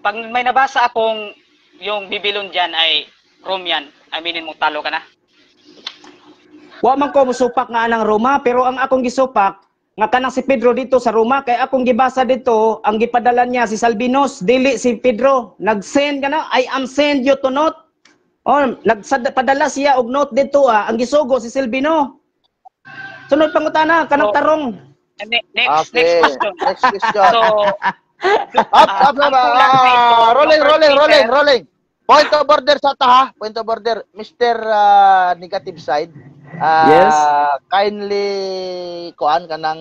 Pag may nabasa akong yung Babylon dyan ay Rome yan, aminin mo talo ka na. Wa man ko musupak nga anang Roma, pero ang akong gisupak nga kanang si Pedro dito sa Roma, kay akong gibasa dito, ang gipadala niya si Salvinos, dili si Pedro. Nag-send ka na, I am send you to note. Nagpadala siya og note dito, ang gisugo si Salvino. Sunod pangutana, kanang tarong. Next question. Next question. So, rolling. Point of order sa taha. Point of order. Mr. Negative side. Yes. Kindly kuan kanang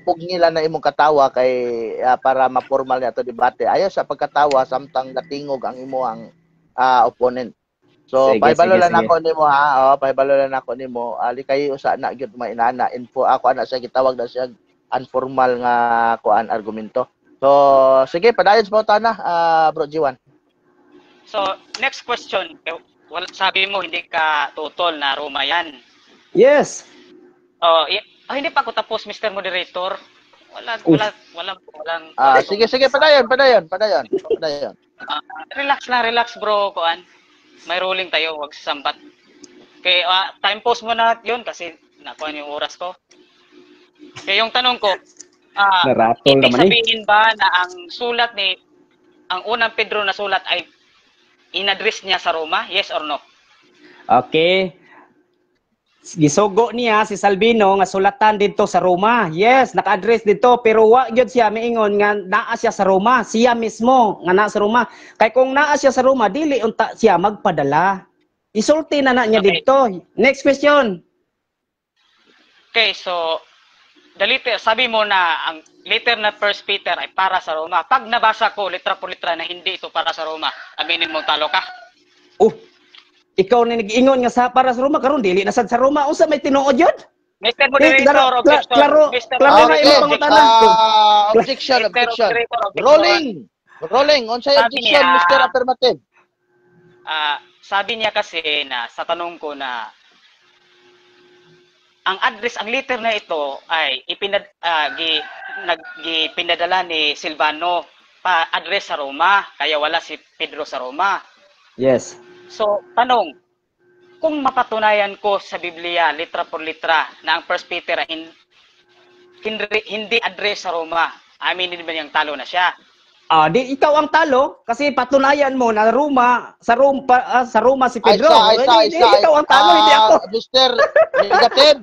pugngila na imong katawa kay para ma-formal na to debate. Ayo sa pagkatawa samtang natingog ang imo ang opponent. So Sige, pahibalo sige, lang sige. ako nimo ha. Pahibalo lang ako nimo. Ali kayo usa na gyud mainana info ako ana siya gitawag na siya informal nga kuan argumento. So sige padayon sa tana Bro G1. So, next question. Sabi mo hindi ka tutol na Roma yan. Yes. Hindi pa ako tapos, Mr. Moderator. Walang Sige padayon. Relax bro, kuan. May ruling tayo, wag sasambat. Okay, time pause mo na 'yun kasi nakuha yung oras ko. Okay, yung tanong ko, Naratol ibig naman sabihin ba na ang unang Pedro na sulat ay in-address niya sa Roma? Yes or no? Okay. Gisugo niya si Salvino nga sulatan dito sa Roma. Yes, naka-address dito pero wa gyud siya miingon nga naa siya sa Roma. Siya mismo nga naa sa Roma. Kay kung naa siya sa Roma, dili unta siya magpadala. Isulti na niya Okay. dito. Next question. Okay, so the letter, sabi mo na ang letter na First Peter ay para sa Roma. Pag nabasa ko litra por litra na hindi ito para sa Roma, aminin mo talo ka. Ikaw na nag-ingon nga sa para sa Roma karon dili na sad sa Roma. Unsa may tinuod yun? Mr. Moderator, objection. klaro Mr. na Okay. imong pangutanan. Objection. Rolling. Unsay Sabi objection, niya- Mr. Affirmative? Sabi niya kasi na sa tanong ko na ang address, ang letter na ito ay ipinadala ni Silvano pa address sa Roma, kaya wala si Pedro sa Roma. Yes. So, tanong, kung mapatunayan ko sa Biblia, litra por litra, na ang First Peter ay hindi address sa Roma, aminin ba niyang talo na siya? Di ikaw ang talo kasi patunayan mo na sa Roma si Pedro. Ikaw ang talo, hindi ako. Mr. Negative.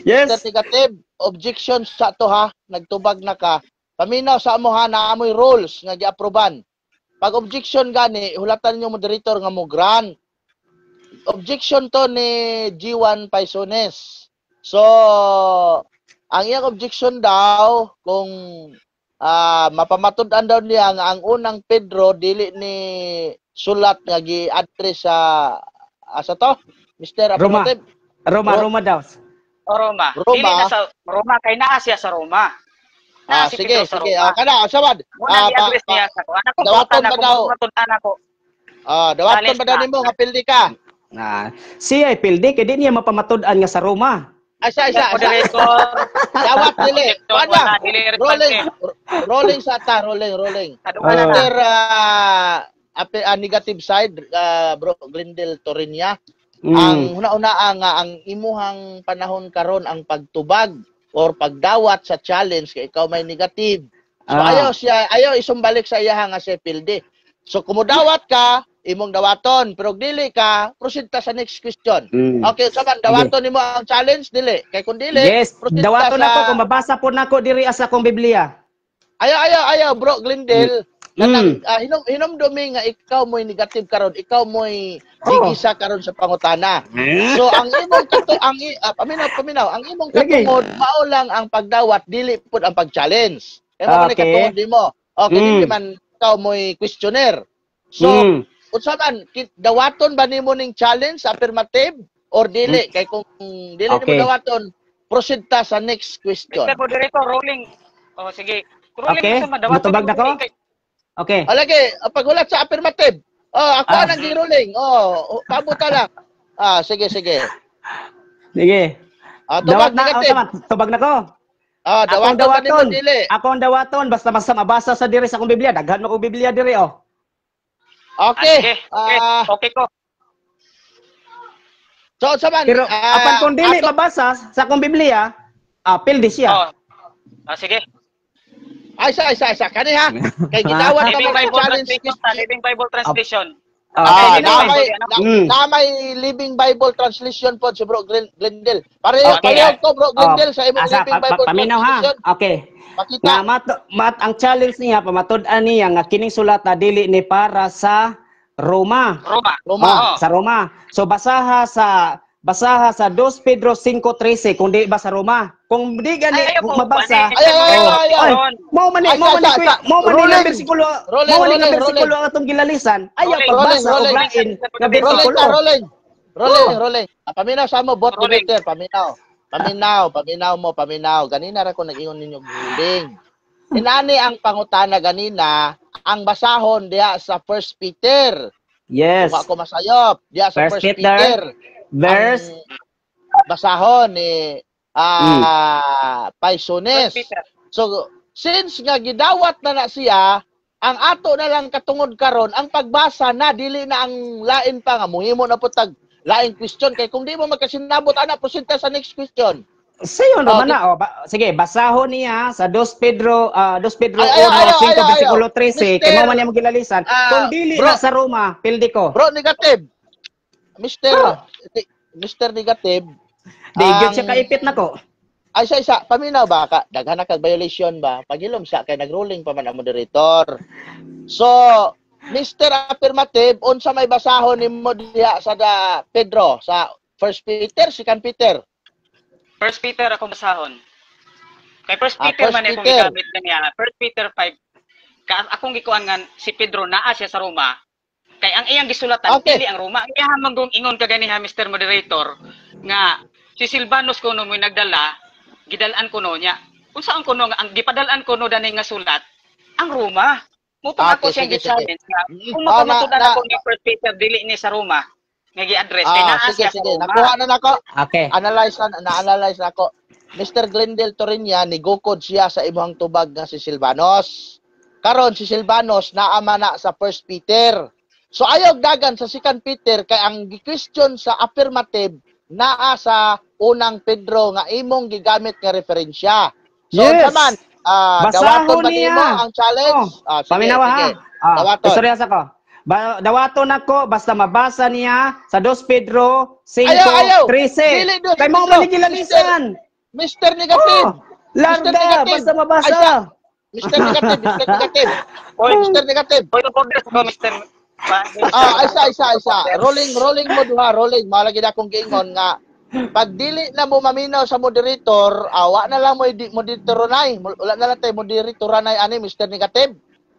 Yes. Mr. Negative. Objection sa to ha. Nagtubag na ka. Paminaw sa amo ha na amoy rules nga giaproban. Pag objection gani, hulatan niyo moderator nga mo grant. Objection to ni G1 Paisones. So, ang iyang objection daw kung mapamatud-an daw niya nga ang unang Pedro dili ni sulat nga gi-address sa to Mr. Roma. Affirmative. Roma daw. O Roma. Roma. Dili na sa Roma, kay naa siya sa Roma. Naa si Sige. Pedro sa Roma. Kana sabad. Muna i-address niya sa anak ko. dawaton ba daw? Matunan ako. Dawaton ba daw nimo nga pildi ka? Siya ay pildi kay di niya mapamatud-an nga sa Roma. Isa. Moderator. Dawat dili. Wala, Wala. dili Rolling sa ta, rolling. Kaduhan na. After negative side, Bro Glendale Torinya. Mm. Ang una-una ang imuhang panahon karon ang pagtubag or pagdawat sa challenge kay ikaw may negative. So ayaw isumbalik sa iya nga si pildi. So kumudawat ka, imong dawaton, pero dili ka, proceed ta sa next question. Okay, saban dawaton nimo ang challenge dili. Kay kun dili, Yes, proceed dawaton ta sa ako kung mabasa po nako diri sa akong Biblia. Ayaw, Bro Glendale. Hinumdumi nga ikaw mo'y negative karon, ikaw mo'y gigisa karon sa pangutana. So ang imong paminaw, ang imong katungod mao lang ang pagdawat, dili pud ang pag-challenge. Kaya mo Okay. katungod nimo. Okay, dili man ikaw mo'y questionnaire. So, unsaman dawaton ba nimo ning challenge affirmative or dili? Kay kung dili Okay. nimo dawaton, proceed ta sa next question. Mr. Moderator, rolling. O, sige. Rolling Okay, sa madawaton matubag na ko? kay- Okay. Alagi, paghulat sa affirmative. Ako nang giruling. Pabuta lang. Sige. Sige. Tubag Dawat na, negative. tubag na ko. Dawaton ba nimo dili? Ako ang dawaton basta mabasa sa diri sa akong Biblia. Daghan mo ko Biblia diri oh. Okay. Okay ko. So, saman. Pero apan kung dili mabasa sa akong Biblia, pildi siya. Sige. Isa. Kani ha? Kay gidawat ka Living mo Bible challenge. Translation. Living Bible Translation. May Living Bible Translation po si Bro Glendale. Pareho ko Bro Glendale sa imong Living Bible paminaw ha. Translation. Okay. Pakita. Ang challenge niya pamatud-an niya nga kining sulat na dili ni para sa Roma. Roma. Sa Roma. So basaha sa 2 Pedro 5:13 kung di ba sa Roma. Kung di gani Ayaw kung po, mabasa, Ay. mo man Ay, ni bersikulo, Rolling, mo man rolling, ni bersikulo atong gilalisan. Ayaw pagbasa og rolling. lain nga Rolling bersikulo. ka, rolling. Paminaw sa mo, bot Rolling. debater, paminaw mo. Ganina ra ko nag-ingon ninyo ruling. Inani ang pangutana ganina, ang basahon diha sa First Peter. Yes. Kung ako masayop, diha sa First First Peter, Peter. verse Ang basahon ni Paisones. First Peter. So, since nga gidawat na siya, ang ato na lang katungod karon ang pagbasa na dili na ang lain pa nga muhimo na putag laing question kay kung di mo magkasinabot ana prosinta sa next question. sayo naman Okay. na. Sige, basahon niya sa 2 Pedro 1, Ayaw, 5 ayaw. versikulo 13. Kay Mister, mo man niya magilalisan. Kung dili bro. na sa Roma, pildi ko. Bro, negative. Mr. Negative. Di gyud siya kaipit nako. Ay isa, paminaw ba ka? Daghan na kag violation ba? Pagilom siya kay nagruling pa man ang moderator. So, Mr. Affirmative, unsa may basahon nimo diha sa Pedro sa First Peter, Second Peter? First Peter akong basahon. Kay First Ah, Peter First man akong Peter. gigamit kaniya. First Peter 5. Akong gikuan nga si Pedro naa siya sa Roma. Kay ang iyang gisulatan Okay. dili ang Roma. Ang iyang manggong ingon ka ganiha Mr. Moderator nga si Silvanus kuno mo nagdala, gidalan kuno niya. Kung saan kuno nga ang gipadalan kuno dani nga sulat ang Roma. Mupang ako Okay, siyang sige, gi-challenge nga kung Oh, makamatudan na- ako ni First Peter dili ni sa Roma nga gi-address kay naa siya sa sige. Roma. Nakuha na nako. Okay. Na-analyze na ako. Mr. Glendale Torinya, nigukod siya sa imong tubag nga si Silvanos. Karon si Silvanos naama na sa First Peter. So ayaw dagan sa Second Peter kay ang gi-question sa affirmative naa sa unang Pedro nga imong gigamit nga referensya. So Yes. unsa man, Basahon dawaton ba niya. nimo ang challenge? Sige, Paminawa ha. sige. Dawaton. Istorya sa ko. Dawaton ako basta mabasa niya sa 2 Pedro 5, Ayaw. 13. Dili, Dos Kay mo Pedro. man ni gilalisan. Mr. Negative. Larga, Negative. basta mabasa. Mr. Negative. Oy, Mr. Negative. Oy, order ko Mr. Isa. Rolling mo duha, rolling. Malagi na akong giingon nga pag dili na mo maminaw sa moderator, awa na lang mo moderator nay. Wala na lang tayo moderator nay ani Mr. Negative.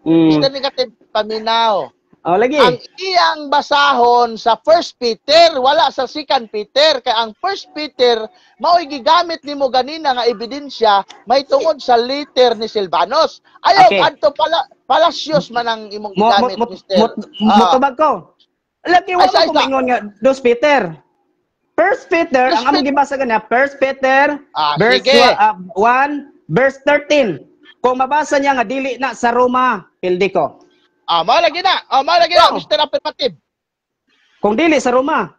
Mr. Negative paminaw. Lagi. Ang iyang basahon sa First Peter, wala sa Second Peter. Kaya ang First Peter, mao'y gigamit nimo ganina nga ebidensya, may tungod sa letter ni Silvanos. Ayaw, Okay. adto palasyos man ang imong gigamit, Mr. Mutubag ko. Lagi Ay, wala ko isa. mingon nga 2 Peter. First Peter, First ang among gibasa kanya, First Peter, verse Sige. 1, verse 13. Kung mabasa niya nga dili na sa Roma, pildi ko. Malagi na, Mr. Affirmative. Kung dili sa Roma,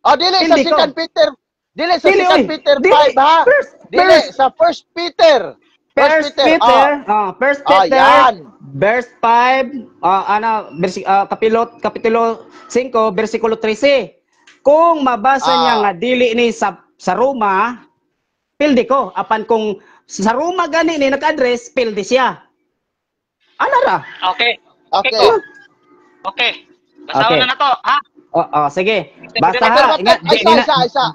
Dili sa Hindi ko. Second Peter. Dili sa Dili, Second oy. Peter Dili. 5, ha? Dili First- sa First Peter. First Peter, First Peter, yan. verse 5, kapitulo 5, versikulo 13. Kung mabasa niya nga dili ni sa Roma, pildi ko. Apan kung sa Roma gani ni nag-address, pildi siya. Ano ra? Okay. Okay. ko. Okay. Basahon Okay. na to, ha? Sige. Basta ha, ingat. Isa.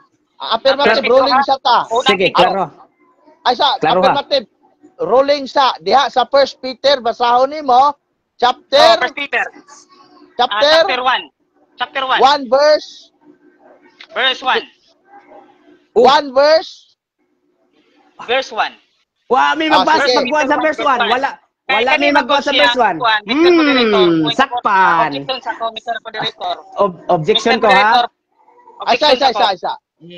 Affirmative Pero- ruling sa ta. Sige, klaro. Isa, Klaro ba? affirmative ruling sa diha sa First Peter basahon nimo chapter First Peter. chapter Chapter 1. Chapter 1. 1 verse Verse 1. 1 verse Verse 1. Wa may magbasa sige. magbuhat sa verse 1. Wala may magbuhat sa verse 1. Sakpan. Objection sa ko, Mr. Moderator. Objection Mr. ko ha. Moderator, objection sa ko. isa. Ato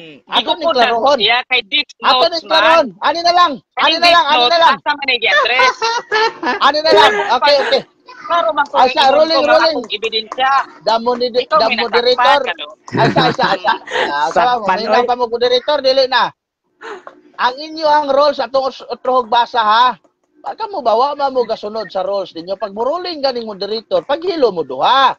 ni Igukod na klarohon. siya kay Dick Ato Notes ni klarohon. Ani na lang. Asa man i-address. Ani na lang. Okay. Klaro man ko Ay, siya, rolling. akong ebidensya. The Ikaw may moderator. nasakpan ka, no? Isa. Sakpan, May oy. pa mo moderator dili na. Ang inyo ang rules atong utrohog basa ha. Pagka mo bawa mo gasunod sa rules ninyo pag muruling ganing moderator, paghilo mo duha.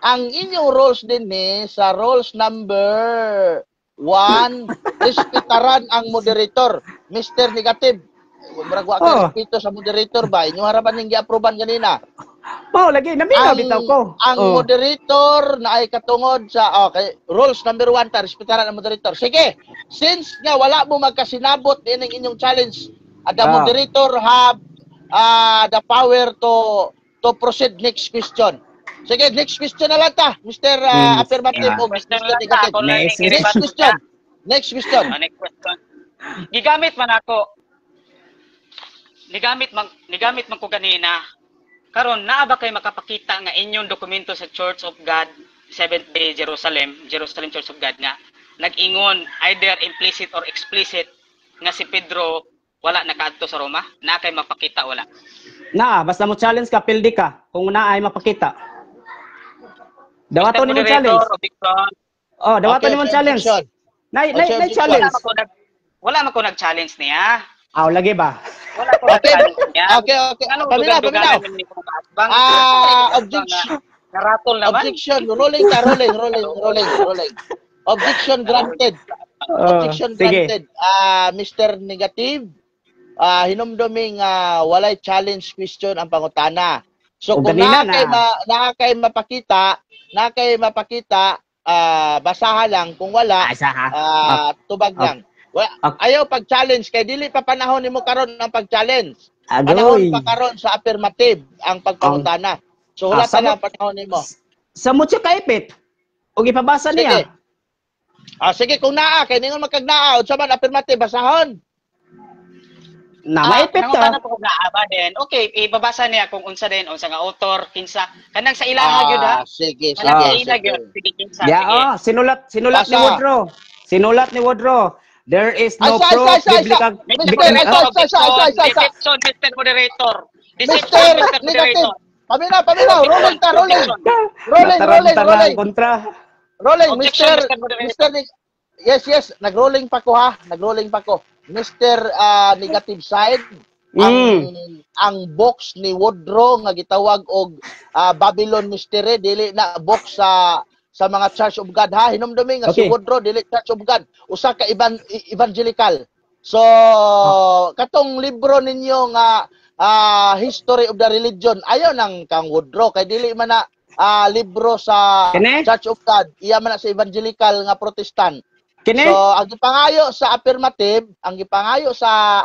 Ang inyong rules din ni sa rules number 1, respetaran ang moderator. Mr. Negative. Murag wa ka respeto sa moderator ba? Inyo harapan ning gi-aproban kanina. Mao lagi naminaw bitaw ko. Ang moderator na ay katungod sa rules number 1 ta respetaran ang moderator. Sige. since nga wala mo magkasinabot din ang inyong challenge, the Ah. moderator have the power to proceed next question. Sige, next question na lang ta, Mr. Affirmative o Mr. Negative. Next Next question. Next question. Next question. Gigamit man ako. Nigamit man ko ganina. Karon naa ba kay makapakita nga inyong dokumento sa Church of God, Seventh Day Jerusalem Church of God nga nag-ingon either implicit or explicit nga si Pedro wala nakaadto sa Roma? Naa kay mapakita wala? Na, basta mo challenge ka, pildi ka. Kung naa ay mapakita. Dawaton ni mo challenge. Oh, dawaton ni mo challenge. Nay challenge. Wala man ko nag-challenge niya. Aw, lagi ba? Wala ko nag-challenge niya. Okay. Paminaw. Objection. Naratol naman. Objection. Rolling. Objection granted. Objection sige. granted. Mr. Negative, hinumduming walay challenge question ang pangutana. So O, kung ganina naa kay mapakita, basaha lang. Kung wala, tubag lang. Ayaw pag-challenge kay dili pa panahon nimo karon ang pag-challenge. Panahon pa karon sa affirmative ang pagpangutana. So wala pa lang panahon nimo. Sa mo siya kaipit. O ipabasa niya. Sige kung naa kay ningon magkagnaa unsa man affirmative basahon. Na maipit ka. Nangutana ko na aba din. Okay, ibabasa niya kung unsa din unsa nga author, kinsa. Kanang sa ilaha gyud ha. Sige. Kanang sa ilaha gyud sige kinsa. Yeah, sinulat Basa. ni Woodrow. Sinulat ni Woodrow. There is no Ay, proof biblical. Deception, Mr. Moderator. Deception, Mr. Moderator. Paminaw. Rolling. Kontra. Rolling, Objection, Mr. Mr. Moderator. Yes. Nag-rolling pa ko. Mr. Negative side, ang box ni Woodrow nga gitawag og Babylon Mystery dili na box sa mga Church of God ha. Hinumdumi nga si Woodrow dili Church of God, usa ka evangelical. So katong libro ninyo nga History of the Religion ayo nang kang Woodrow kay dili man na libro sa Church of God, iya man na sa evangelical nga Protestant. So, ang gipangayo sa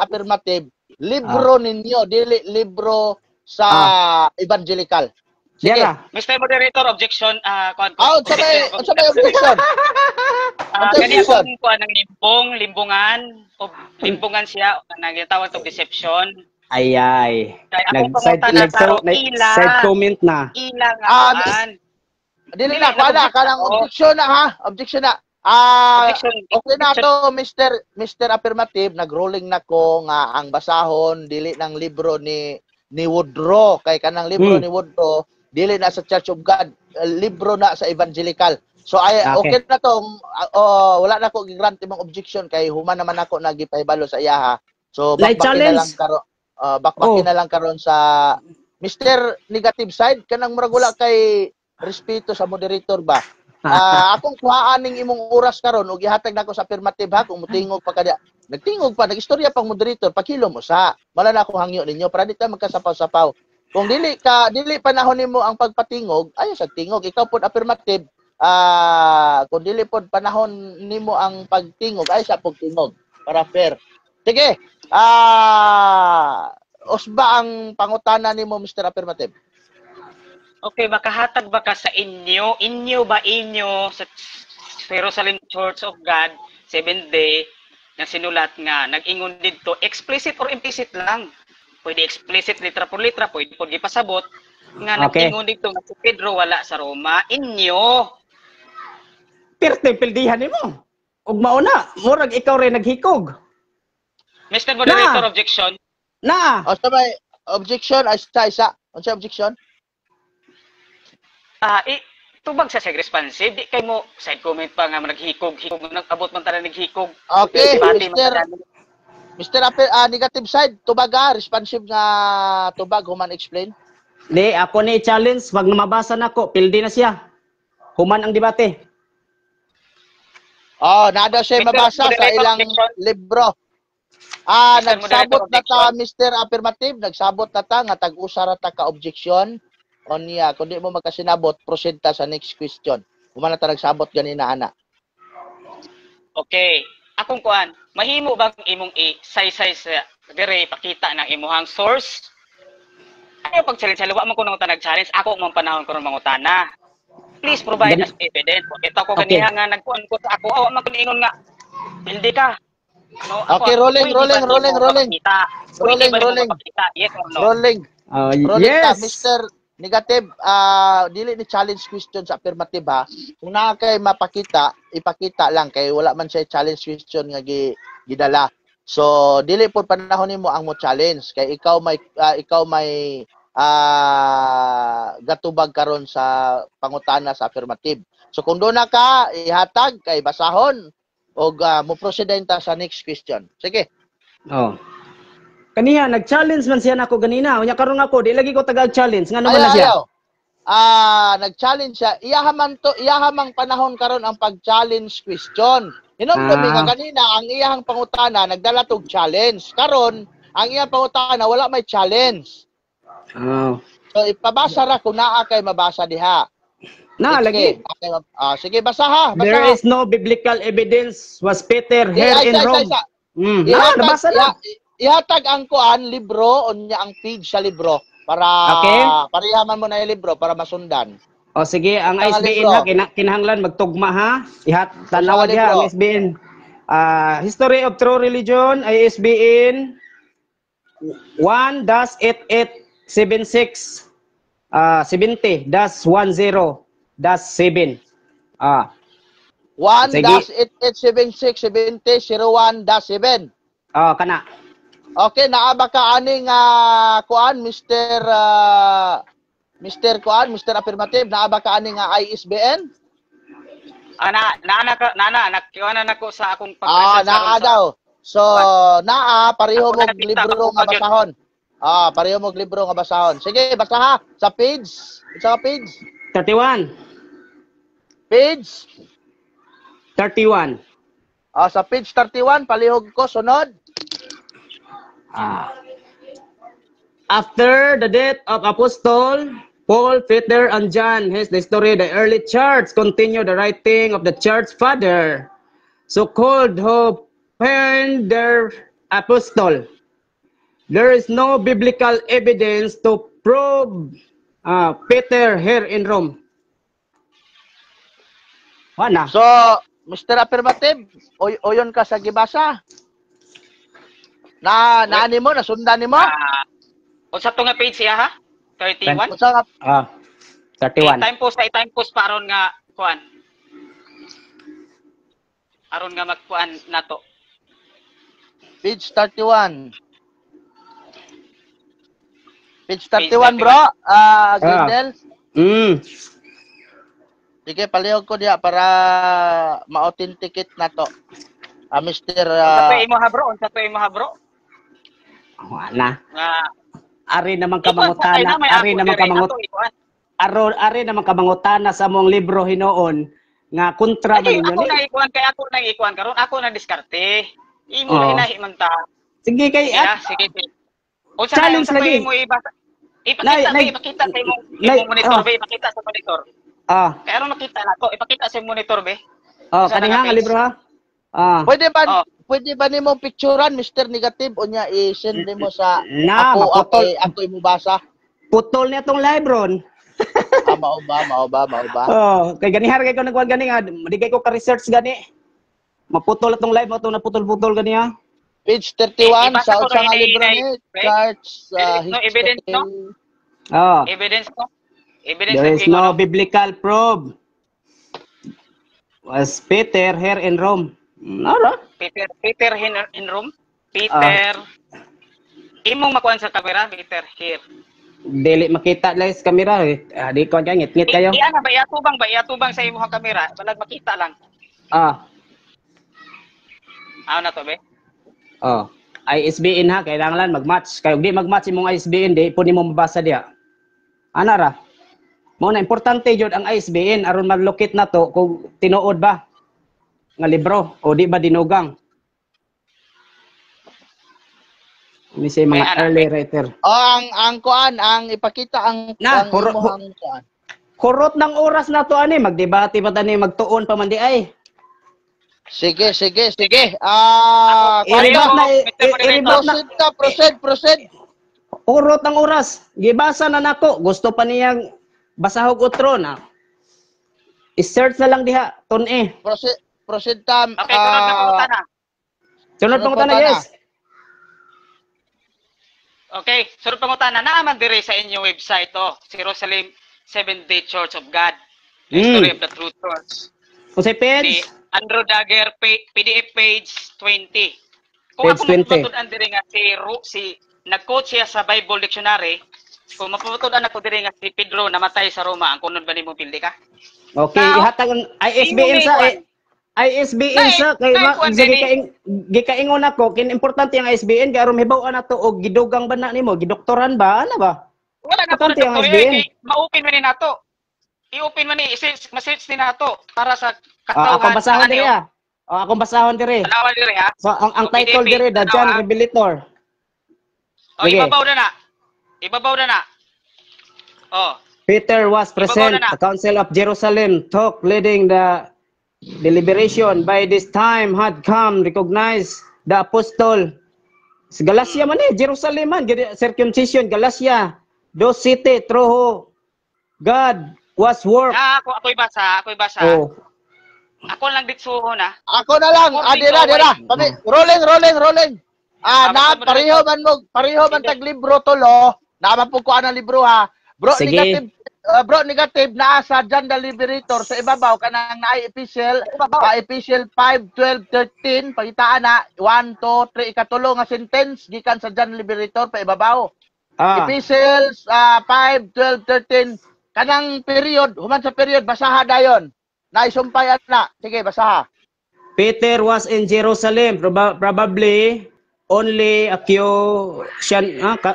affirmative, libro ninyo, dili libro sa evangelical. Sige. Mr. Moderator, objection. Sabay objection. Kani akong kuha ng limbungan siya, nagtawag to deception. Ay. Nag-side comment na. Ila nga. Dili na, kanang objection na. Okay na to, Mr. Affirmative, nag-rolling na ko nga ang basahon dili ng libro ni Woodrow kay kanang libro ni Woodrow dili na sa Church of God, libro na sa evangelical. So okay na to, wala na ko gi-grant imong objection kay human naman ako nagipahibalo sa iyaha. So bakbakin na lang karon sa Mr. Negative side kanang murag wala kay respeto sa moderator ba. Akong kuhaan ning imong oras karon ug ihatag nako sa affirmative ha kung mutingog pa kada. Nagtingog pa, nagistorya pang moderator, pakilo mo sa. Wala na ako hangyo ninyo para di ta magkasapaw-sapaw. Kung dili panahon nimo ang pagpatingog, ayo sa tingog. Ikaw pod affirmative, kung dili pod panahon nimo ang pagtingog, ay sa pagtingog para fair. Sige. Usba ang pangutana nimo Mr. Affirmative. Okay, makahatag ba ka sa inyo? Inyo sa Jerusalem Church of God, 7th Day, na sinulat nga, nag-ingon dito, explicit or implicit lang. Pwede explicit, litra por litra, pwede po gipasabot, nga nag-ingon dito, nga si Pedro wala sa Roma, inyo. Pildihan mo. Ug mauna, murag ikaw rin naghikog. Mr. Moderator, objection. Sabay, objection, isa. Unsa objection? Tubag sa responsive, di kay mo side comment pa nga naghikog, nag-abot man tala naghikog. Okay, Mr. Negative side, tubag responsive nga tubag, human explain. Di, ako ni challenge, wag na mabasa na ko, pildi na siya. Human ang debate. Nada siya mabasa sa ilang libro. Nagsabot na ta, Mr. Affirmative, nagsabot na ta, nga tag-usara ta ka objection. Niya, kung di mo magkasinabot, proceed ta sa next question. Humana ta nagsabot ganina, ana. Okay. akong kuan, mahimo bang imong i-say-say sa dire pakita ng imuhang source? Ano pag challenge wa man ko nang nag-challenge, ako man panahon ko mangutana. Please provide us evidence. Ito ko Okay. ganiha nga nagkuan ko sa ako, awa man ko niingon nga. Hindi ka. Ano, Okay, rolling. Rolling. Rolling. Yes or no? Rolling. Rolling Yes. ka, Mr. Negative, dili ni challenge question sa affirmative ha. Kung naa kay mapakita, ipakita lang kay wala man siya challenge question nga gidala. So dili po panahon nimo ang mo challenge kay ikaw may gatubag karon sa pangutana sa affirmative. So kung doon na ka ihatag kay basahon og mo prosedenta sa next question. Sige. Oh. Kaniya nag-challenge man siya nako ganina. Unya karon ako di lagi ko taga-challenge nga naman na siya. Nag-challenge siya. Iyahamang panahon karon ang pag-challenge question. Hinomdumi nga kanina ang iyahang pangutana nagdala tog challenge. Karon ang iyang pangutana wala may challenge. Oh. So ipabasa ra kung naa kay mabasa diha. Na lagi. Sige basa ha. There is no biblical evidence was Peter here in Rome. Nabasa na. Ihatag ang kuan libro unya ang page sa libro para parehaman mo na yung libro para masundan. O sige, ang Ang ISBN libro. ha kinahanglan magtugma ha. Tanawa diha ang ISBN. History of True Religion ISBN 1-8876 70-10-7. 1-8876-70-01-7. Kana. Okay, naaba ka aning kuan Mr. Affirmative, naaba ka aning ISBN? Nakiwana na ko sa akong pag-present. Naa daw. So, pareho mo libro nga basahon. Pareho mo libro nga basahon. Sige, basa ha. Sa page. Sa page. 31. Page. 31. Sa page 31, palihog ko, sunod. After the death of Apostle Paul, Peter, and John, here's the story. The early church continued the writing of the church father, so-called who penned their apostle. There is no biblical evidence to prove Peter here in Rome. Wala. So, Mr. Affirmative, oyon ka sa gibasa. Naani mo, nasundan ni mo? Unsa to nga page siya ha? 31? Unsa nga 31. I-time post pa aron nga kuan. Aron nga magkuan nato. page 31. Page 31, bro. Grindel. Sige, palihog ko diya para ma-authenticate na to. Mr. Unsa to imo ha bro? Unsa to imo ha bro? Wala. Nga Ari naman kamangutana, ari naman kamangutana sa mong libro hinoon nga kontra man ninyo ni. Ako na ikuan karon, ako na diskarte. Imo na hinahi man ta. Sige kay sige. Unsa challenge lagi mo ibasa? Ipakita sa imong monitor be, ipakita sa monitor. Kaya aron makita nako, ipakita sa monitor be. Kaniha nga libro ha. Pwede ba nimo picturean Mr. Negative unya i-send nimo sa ako imo basa? Putol niya tong live ron. Mao ba? Kay ganihar kay ko nagwan gani nga, madigay ko ka research gani. Maputol atong live mo to na putol-putol gani ha. Page 31 sa usa nga libro ni Church no evidence no? Evidence no? Evidence there is no biblical proof. Was Peter here in Rome? Nara. Peter in Rome. Peter. Imong makuan sa camera, Peter here. Dili makita lang sa camera eh. Di ko kaya ngit kayo. Iya na ba iatubang sa imong camera, balag makita lang. Na to be. ISBN ha, kailangan mag-match. Kaya di mag-match imong ISBN, di po nimo mabasa diha. Anara. Mo na importante jud ang ISBN aron mag-locate na to kung tinuod ba nga libro o di ba dinugang. Ini say mga early writer. Ang kuan, ang ipakita ang kuan. Kurot ng oras na to ani, magdebate pa tani magtuon pa man di ay. Sige. I-rebut na, i-rebut na. Proceed. Urot ang oras. Gibasa na nako. Gusto pa niyang basahog utro na. I-search na lang diha. Tun-e. Proceed tam. Okay, sunod na pumunta na. Sunod pang utana, yes. Okay, sunod pangutan na naaman dire sa inyong website Jerusalem Seventh-day Church of God. History of the True Church. Kung sa Si page, Andrew Dagger PDF page 20. Kung Page ako 20. mapapatudan dire nga si nag-quote siya sa Bible Dictionary, kung mapapatudan ako dire nga si Pedro namatay sa Roma, ang kunod ba nimo pildi ka? okay, Now, ihatag ang ISBN sa ISBN sa kay gikaingon ako kin importante ang ISBN kay aron hibaw-an nato og gidugang ba na nimo gidoktoran ba ana ba Wala na po importante ang doktor ISBN. ma-open man ni nato. I-open man ni ma-search ni nato para sa akong katawhan. basahon dire akong basahon dire Tanawan dire ha. so ang So, title PDP, dire The John tanawa. Revelator. Oh, Sige. Ibabaw na na. Oh, Peter was present Ibabaw na na. the Council of Jerusalem talk leading the deliberation by this time had come recognize the apostle sa Galacia man Jerusalem man circumcision Galacia those city through God was work. ako'y basa. Oh. Ako lang ditsuho na. Ako na lang. Dira. Rolling. Pareho man tag libro tolo. Naman po ko ang libro ha. Bro, Sige. negative naa sa John the Liberator sa ibabaw kanang naay epistle 5, 12, 13 pagitaan na 1, 2, 3 ikatulo nga sentence gikan sa John Liberator pa ibabaw. Epistles 5, 12, 13 kanang period, human sa period basaha dayon. Naisumpayan na. Sige, basaha. Peter was in Jerusalem probably only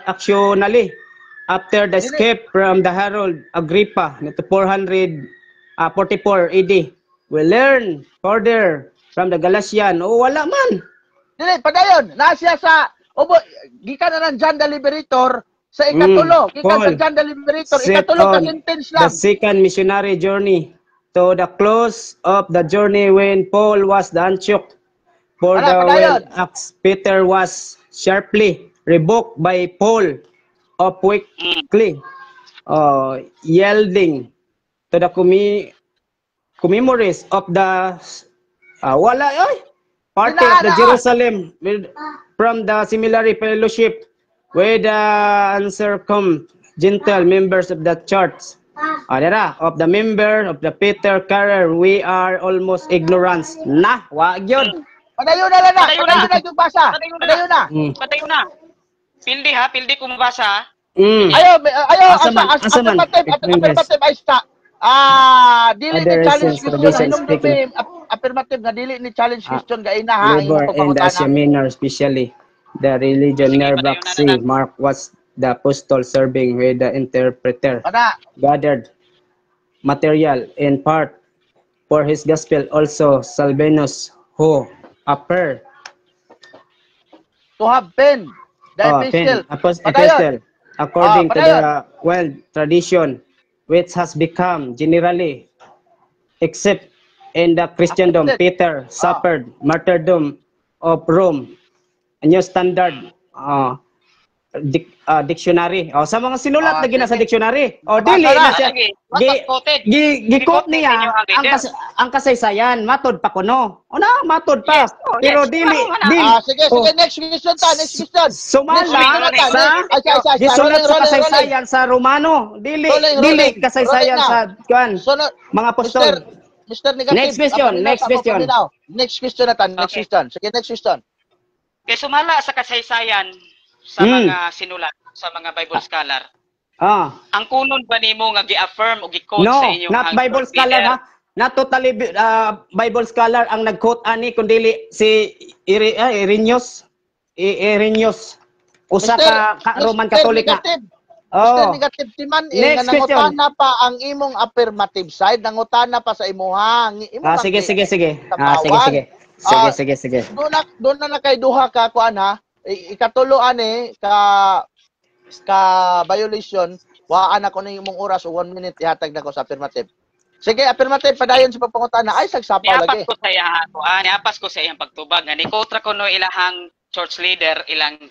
actionally after the escape from the Herald Agrippa nito 444 AD. We learn further from the Galatian. Wala man. Dili, padayon. Nasya sa, gikan na ng John the Liberator sa ikatulo. Gikan sa John the Liberator. Set Ikatulo ka on sentence the lang. second missionary journey to the close of the journey when Paul was the Antioch. For Ano, the padayon. Acts, Peter was sharply rebuked by Paul of weakly yielding to the commemories of the party of the Jerusalem from the similarly fellowship with the uncircum Gentile members of the church. Of the member of the Peter Carrer, we are almost ignorance. Wag yun. Padayon na lang na. Padayon na yung basa. Padayon na. Patayo na. Pildi kung mabasa. Ayaw, Asa man? affirmative ay sa dili Other ni challenge reasons, question traditions hinumdum speaking. affirmative nga dili ni challenge question ga ina ha Labor and Asia Minor, especially the religion Sige, near patayo Black na Sea. lang. Mark was the apostle serving with the interpreter. Ana, Gathered material in part for his gospel. Also, Salvanus, who appeared to have pen the epistle. epistle according to padayon. the well tradition, which has become generally accepted in the Christendom. Accepted. Peter suffered martyrdom of Rome. A new standard dictionary. Sa mga sinulat na gina sa dictionary. Dili na siya. Sige. What's quoted? Gi-quote niya ninyo ang leader. ang kasaysayan. Matod pa kuno. Matod pa. Yes. Pero Yes. dili. Sige, next question ta, next question. Sumala Sa gisulat sa kasaysayan sa Romano. Dili kasaysayan sa kuan mga apostol. Mr. Negative. Next question. Next question na ta, next Okay. question. Sige, next question. Kaya sumala sa kasaysayan sa mga sinulat, sa mga Bible scholar. Ang kunon ba nimo nga gi-affirm o gi-quote No, sa inyong not Bible scholar ha. Not totally Bible scholar ang nag-quote ani kundi si Irenaeus. Usa ka Roman Catholic na. Mr. Negative Timan, Next nangutana pa ang imong affirmative side, nangutana pa sa imuha. Sige. Sige. Doon na kay duha ka kuan ha. Ikatulo ani ka violation, waan ako ning imong oras o 1 minute ihatag nako sa affirmative. Sige, affirmative padayon sa pagpangutana. Ay, sagsapaw lagi. Niapas ko sa iyang pagtubag nga nikotra ko no ilahang church leader, ilang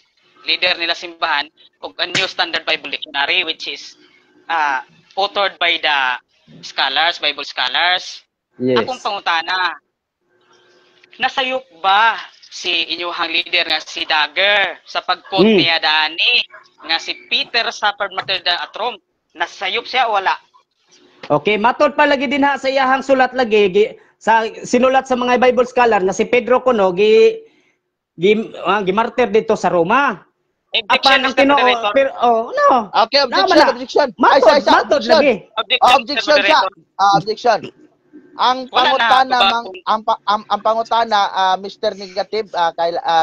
leader nila simbahan ug a New Standard Bible Dictionary which is authored by the scholars, Bible scholars. Yes. Akong pangutana, nasayop ba si inyuhang leader nga si Dagger sa pag-quote niya dani nga si Peter suffered martyrdom at Rome? Nasayop siya o wala? Okay, matod pa lagi din ha sa iyahang sulat lagi sa sinulat sa mga Bible scholar na si Pedro kuno gimartir dito sa Roma. Objection, Apan ang Mr. Tinoo, Moderator. pero no. Okay, objection, Naman na. objection. Matod lagi. Objection siya. Objection. Ang Wala pangutana na, ang pangutana Mr. Negative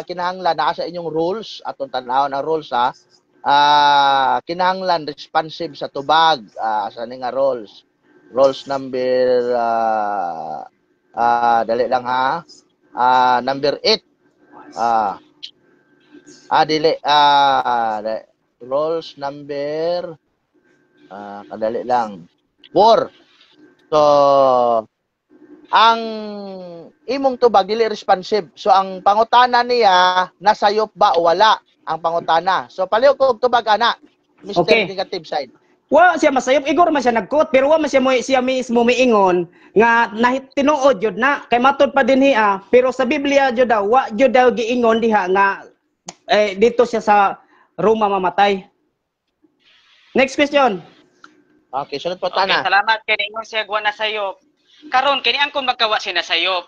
kinahanglan naa sa inyong rules atong tan-aw ng rules ha. Kinahanglan responsive sa tubag sa ning nga rules. Rules number dali lang ha. Number 8. Dili rules number kadali lang 4. So ang imong tubag dili responsive. So ang pangutana niya nasayop ba o wala ang pangutana. So palihog ko og tubag ana Mr. Okay. Negative side. Wa siya masayop, igor man siya nagkot, pero wa man siya mismo miingon nga tinuod jud na kay matod pa din hiya, pero sa Biblia jud daw wa jud daw giingon diha nga dito siya sa Roma mamatay. Next question. Okay, sunod po Okay, tana. salamat kay ninyo siya gwa na sayop. Karon kini ang kun magkawa sinasayop.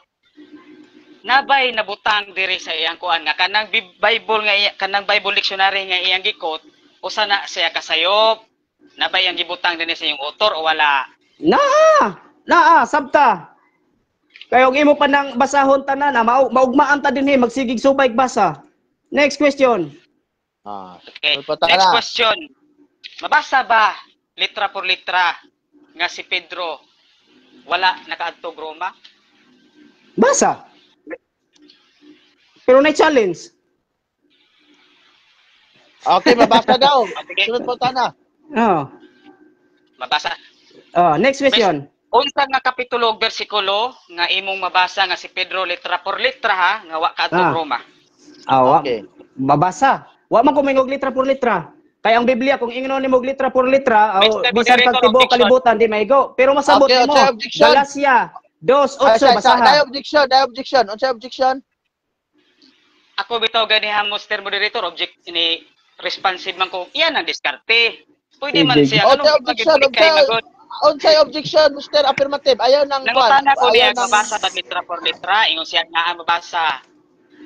Nabay nabutang diri sa iyang kuan nga kanang Bible nga kanang Bible dictionary nga iyang gikot usa na siya kasayop. Nabay ang gibutang dinhi sa iyong author o wala? Naa, sabta. Kaya imo pa nang basahon tanan na maugmaan ta dinhi magsigig subay basa. Next question. Okay. Sunod po Next tana. question. Mabasa ba litra por litra nga si Pedro wala nakaadtog Roma? Basa. Pero na challenge. Okay, mabasa daw. Sunod po tana. Oh. Mabasa. Next question. Unsa nga kapitulo ug bersikulo nga imong mabasa nga si Pedro litra por litra ha nga wa kaadtog Roma? Okay. Mabasa. Wa man ko mingog litra por litra. Kay ang Biblia kung ingnon nimo litra por litra, Mr. bisan Moderator, pag tibuok objection. kalibutan di maigo. Pero masabot Okay, nimo. unsay objection? Galacia 2:8 basaha. Day objection. Unsay objection? Ako bitaw ganiha Mr. Moderator object ni responsive man ko. Iyan ang diskarte. Pwede man siya Unsay objection? Unsay objection, Mr. Affirmative? Ayaw nang Nangutana ko niya nang- mabasa pag litra por litra, ingon siya nga mabasa.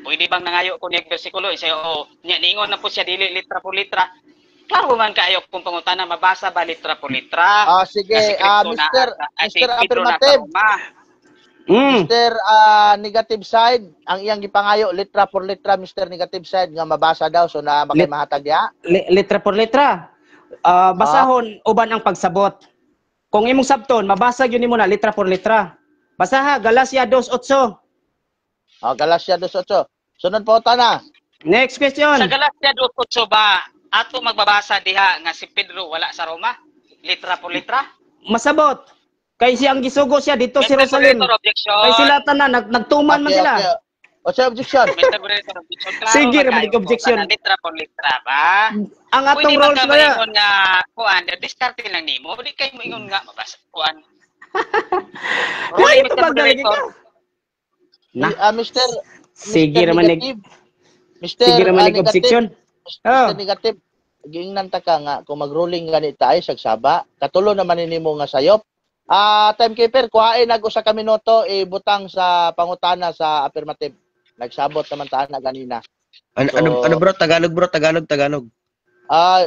Pwede bang nangayo ko niya bersikulo? Siya niya niingon na po siya dili litra por litra. Klaro man kayo kung pangutana mabasa ba litra por litra. Sige, Kasi Kristo na- Mr. si Mr. Pedro nasa Affirmative. Roma. Mr. Negative side, ang iyang gipangayo litra por litra Mr. Negative side nga mabasa daw so na makimahatag ya. Litra por litra. Basahon uban ang pagsabot. Kung imong sabton, mabasa gyud nimo na litra por litra. Basaha Galacia 2:8. Galacia 2:8. Sunod po tana. Next question. Sa Galacia 2:8 ba ato magbabasa diha nga si Pedro wala sa Roma? Litra por litra? Masabot. Kay siyang gisugo siya dito sa Mr. Jerusalem. Moderator, objection. Kay sila tanan nagtuman man sila. Unsay objection? Mr. Moderator, objection. Klaro Sige, man Ramon, kayo objection. kung litra por litra ba? Ang atong Pwede rules man ka kaya. maingon nga kuan, diskarte lang nimo. Di kayo maingon nga mabasa kuan. Kaya Mr. pa bagay Moderator. ka. Na. Mr. Sige Mr. raman Negative. Mr. Sige raman Negative. objection. Mr. Negative. Giingnan ta ka nga kung mag-ruling ganit tayo sagsaba. Katulo naman nimo nga sayop. Timekeeper, kuhain nag usa ka minuto ibutang sa pangutana sa affirmative. Nagsabot naman ta na ganina. Ano bro? Tagalog bro? Tagalog.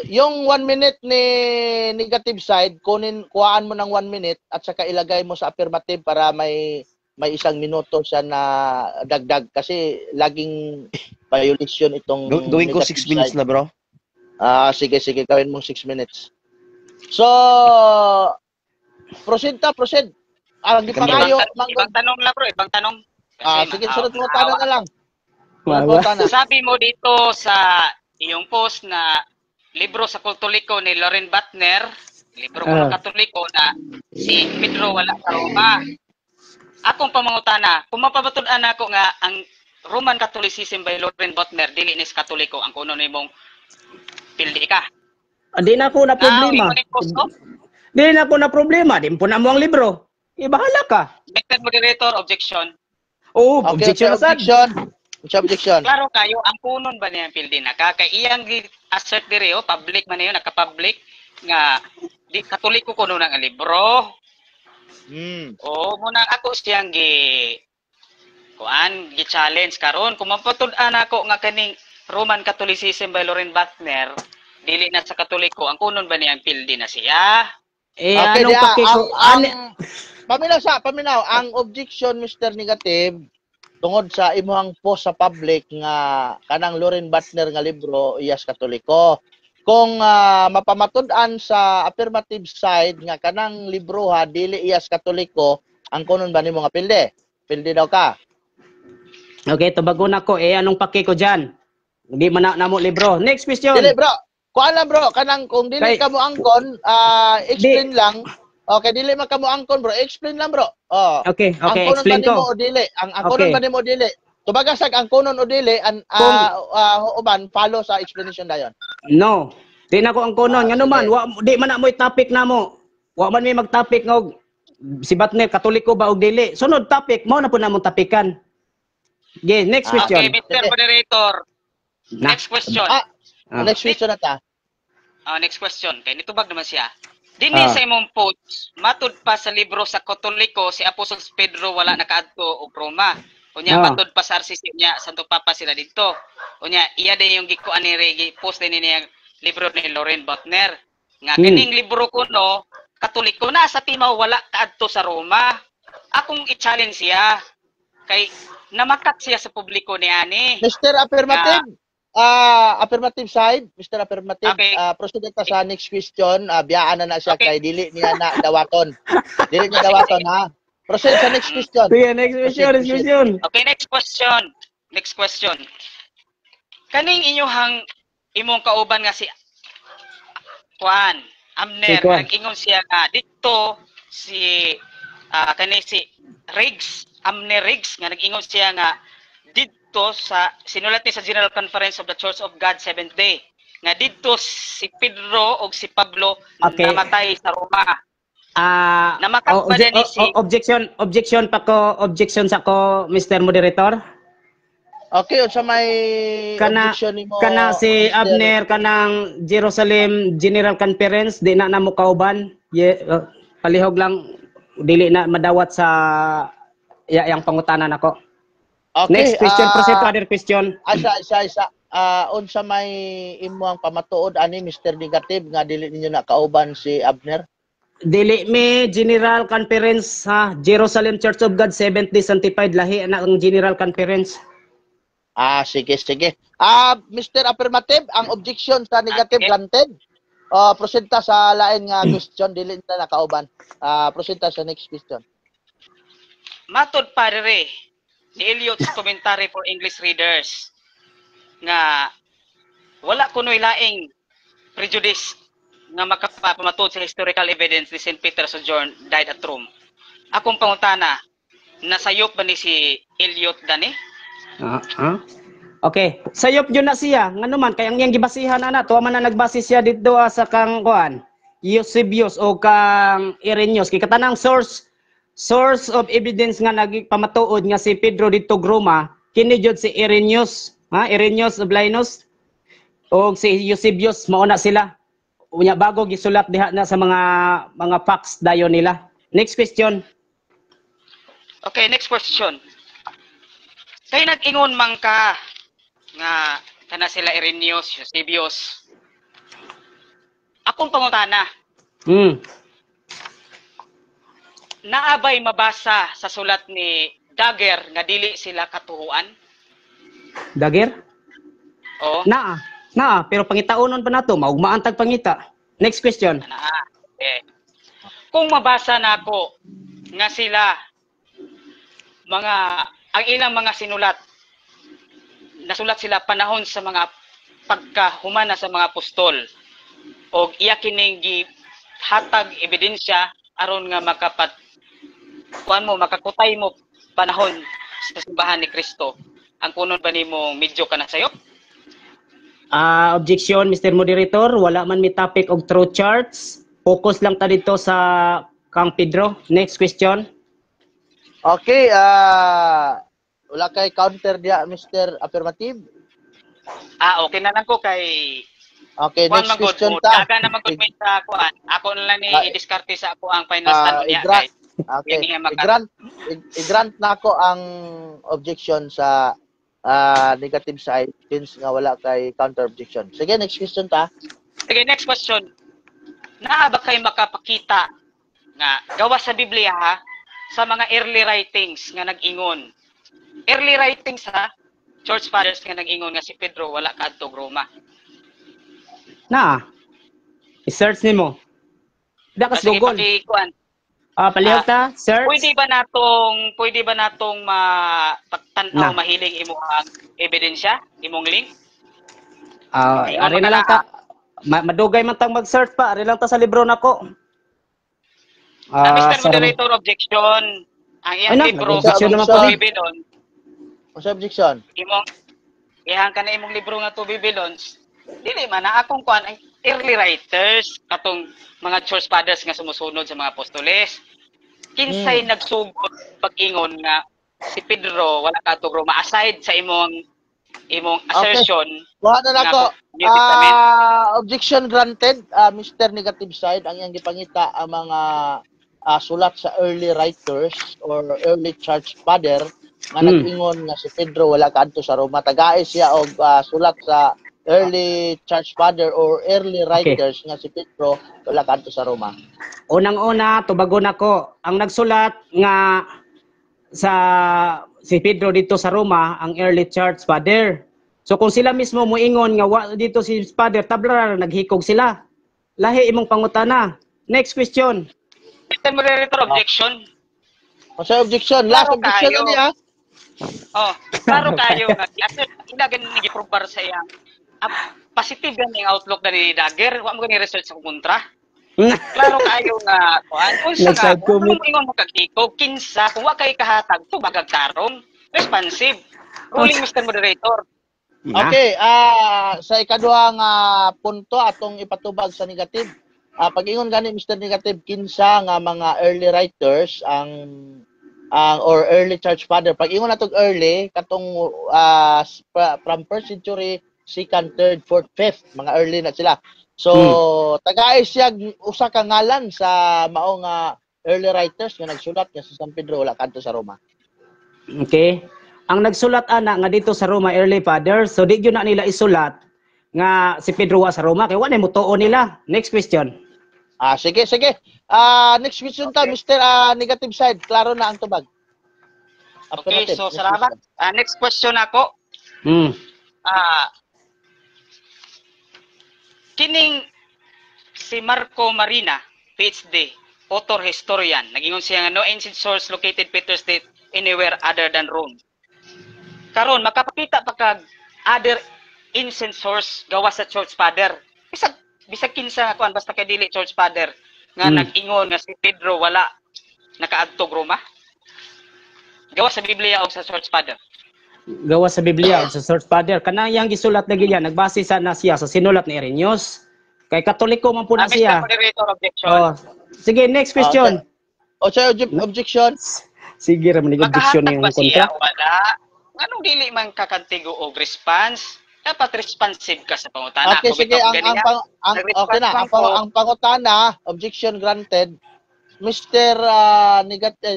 Yung 1 minute ni negative side, kuhaan mo ng 1 minute at saka ilagay mo sa affirmative para may isang minuto siya na dagdag kasi laging violation itong Gawin ko negative 6 minutes side. na bro. Sige, gawin mo 6 minutes. So, proceed. Ang gipangayo, Ibang tanong lang bro, ibang tanong. Kasi sige, sunod mo tanong na lang. Wawa. Sabi mo dito sa iyong post na libro sa Kultuliko ni Loren Butner, libro kuno Katoliko na si Pedro wala sa Roma. Akong pamangutana, kung mapabatud-an ako nga ang Roman Catholicism by Loren Botner dili ni Katoliko ang kuno nimong pildi ka. Di na ko na problema. Di na ko na problema. Di po na mo ang libro. Bahala ka. Mr. Moderator, objection. Oh, Okay, objection na sad. Objection. Klaro kayo, ang kunon ba niya ang pildi na ka? Kay iyang assert diri, public man yun, naka-public, nga, di Katoliko kuno ng libro. Muna ako siyang gi-challenge karon kung mapatud-an ako nga kaning Roman Catholicism by Loren Botner, dili na sa Katoliko, ang kunon ba niya ang pildi na siya? Okay, anong pakiko? Paminaw, ang objection, Mr. Negative, tungod sa imuhang post sa public nga kanang Loren Botner nga libro iyas Katoliko. Kung mapamatud-an sa affirmative side nga kanang libro dili iyas Katoliko, ang kunon ba nimo nga pildi? Pildi daw ka. Okay, tubago na ko. Anong pakiko dyan? Hindi man na mo libro. Next question. Dili bro. Kuan lang bro, kanang kung dili ka mo angkon, explain lang. Okay, dili man ka mo angkon bro, explain lang bro. Okay, Ang explain kunon ba ko. nimo o dili? Ang kunon ba nimo o dili? Tubagasag ang kunon o dili uban follow sa explanation dayon. No. Di na ko ang kunon. Nga naman, di man na mo'y topic na mo. Wa man may mag-topic nga si Botner, Katoliko ba o dili. Sunod topic, mo na po na mong topikan. Okay, next question. Okay, Mr. Moderator. Next question. Next question na ta. Next question. Kay nitubag naman siya. Dini sa imong post, matud pa sa libro sa Katoliko, si Apostol Pedro wala nakaadto og Roma. Unya matud pa sa RCC niya, Santo Papa sila dito. Unya iya din yung gikuan ni Regi, post din niya libro ni Loren Botner. Nga kining libro ko no, Katoliko na sa Timaw wala kaadto sa Roma. Akong i-challenge siya kay namakat siya sa publiko ni ani. Mr. Affirmative, affirmative side, Mr. Affirmative, Okay. proceed ta sa next question. Biyaan na siya kay dili niya na dawaton. Dili niya dawaton ha. Proceed sa next question. Sige, next question. Okay, next question. Kaning imong kauban nga si Juan Amner, Si Juan. nag-ingon siya nga dito si Amner Riggs nga nag-ingon siya nga dito sa sinulat ni sa General Conference of the Church of God Seventh Day nga dito si Pedro o si Pablo namatay sa Roma. Namakat ba din si Objection sa ko, Mr. Moderator. Okay, unsa may objection nimo? Kana si Mr. Abner kanang Jerusalem General Conference di na namo kauban. Palihog lang dili na madawat sa yang pangutanan ako. Okay, Next question, proceed to other question. Isa. Unsa may imuang pamatuod ani Mr. Negative nga dili ninyo na kauban si Abner? Dili mi General Conference Jerusalem Church of God Seventh Day Sanctified lahi na ang General Conference. Sige. Mr. Affirmative, ang objection sa negative granted. Proceed ta sa lain nga question dili na nakauban. Proceed ta sa next question. matod pa rin ni Eliot's commentary for English readers nga wala kuno'y laing prejudice nga makapamatod sa historical evidence ni St. Peter Sojourn died at Rome. Akong pangutana, nasayop ba ni si Eliot dani? Okay, sayop yun na siya. Nga naman, kaya ang iyang gibasihan na tuwa man na nagbase siya dito sa kang kuan, Eusebius o kang Irenaeus. Kaya katanang source of evidence nga nagpamatuod nga si Pedro dito Roma, kini jud si Irenaeus, Irenaeus of Lyons o si Eusebius, mauna sila. Unya bago gisulat diha na sa mga facts dayon nila. Next question. Okay, next question. Kay nag-ingon man ka nga kana sila Irenaeus, Eusebius. Akong pangutana. Naabay mabasa sa sulat ni Daguerre nga dili sila katuhuan? Daguerre? Oo. Na, pero pangitaonon pa nato, maugmaan tag pangita. Next question. Okay. Kung mabasa na ako nga sila ang ilang mga sinulat, nasulat sila panahon sa mga pagkahumana sa mga apostol, o iya kining hatag ebidensya aron nga makakutay mo panahon sa simbahan ni Kristo. Ang kunon ba nimo medyo ka na sayop? Objection, Mr. Moderator. Wala man may topic og truth charts. Focus lang ta dito sa Kang Pedro. Next question. Okay, wala kay counter dia, Mr. Affirmative. Okay na lang ko kay Okay, kuan next man gud question mo. ta. Daga na mag-comment sa kuan. Ako na lang ni i-diskarte sa ako ang final stand niya i-grant, guys. okay. Yan niya I-grant na ako ang objection sa negative side since nga wala kay counter objection. Sige, next question ta. Sige, next question. Naa ba kayo makapakita nga gawa sa Biblia ha sa mga early writings nga nag-ingon? Early writings ha, Church Fathers nga nag-ingon nga si Pedro wala kaadtog Roma. I-search nimo. Dakas Sige, Google. pakikuan. Palihog ta, search. Pwede ba natong mapagtanaw mahiling imong ebidensya, imong link? Ari na lang ta. Madugay man tang mag-search pa. Ari lang ta sa libro nako. Mr. Moderator, objection. Ang iyang libro objection naman po. Babylon. What's objection? Ihang ka na imong libro nga to Babylon. Dili man na akong kuan ang early writers katong mga church fathers nga sumusunod sa mga apostoles. Kinsay nagsugod pag-ingon nga si Pedro wala kaadtog Roma aside sa imong assertion. Kuha na nako. New Testament. Objection granted, Mr. Negative Side, ang iyang gipangita ang mga sulat sa early writers or early church father nga nag-ingon nga si Pedro wala kaadto sa Roma. Tagaay siya og sulat sa early church father or early writers nga si Pedro wala kaadto sa Roma. Unang-una, tubagon ako. Ang nagsulat nga sa si Pedro dito sa Roma, ang early church father. So kung sila mismo moingon nga dito si father, tabla naghikog sila. Lahi imong pangutana. Next question. Mr. Moderator, objection. Sa objection, last Klaro objection kayo. ani ha. Klaro kayo nga ilagan ni giprobar sa iyang positive ganing outlook na ni Dagger, wa mo gani research sa kontra. Klaro kayo nga kuan. Unsa nga kung ingon mo kagtikog kinsa kung wa kay kahatag to bagag tarong responsive. Ruling Mr. Moderator. Okay, sa ikaduha nga punto atong ipatubag sa negative. Pag-ingon gani Mr. Negative kinsa nga mga early writers ang or early church father. Pag-ingon natong early katong from 1st century, 2nd, 3rd, 4th, 5th, mga early na sila. So, tagaay siya usa ka ngalan sa mao nga early writers nga nagsulat nga sa San Pedro wala kadto sa Roma. Okay. Ang nagsulat ana nga dito sa Roma early fathers, so di gyud na nila isulat nga si Pedro wa sa Roma kay wa na mo tuo nila. Next question. Sige. Next question ta, Mr. Negative Side. Klaro na ang tubag. Okay, so salamat. Next question ako. Kining si Marco Marina, PhD, author historian, nagingon siya nga no ancient source located Peter's date anywhere other than Rome. Karon makapakita pa kag other ancient source gawa sa church father. Bisag kinsa kuan basta kay dili church father nga nag-ingon nga si Pedro wala nakaadtog Roma. Gawa sa Biblia o sa church father. Gawa sa Biblia o sa church father kanang yang gisulat na gilya nagbase sa na siya sa sinulat ni Irenaeus. Kay Katoliko man po na siya. Sige, next question. Sa objection. Sige ra man objection yung kontra. Wala. Anong dili man kakantigo og response? Dapat responsive ka sa pangutana. Okay, sige. Ang pangutana, objection granted. Mr.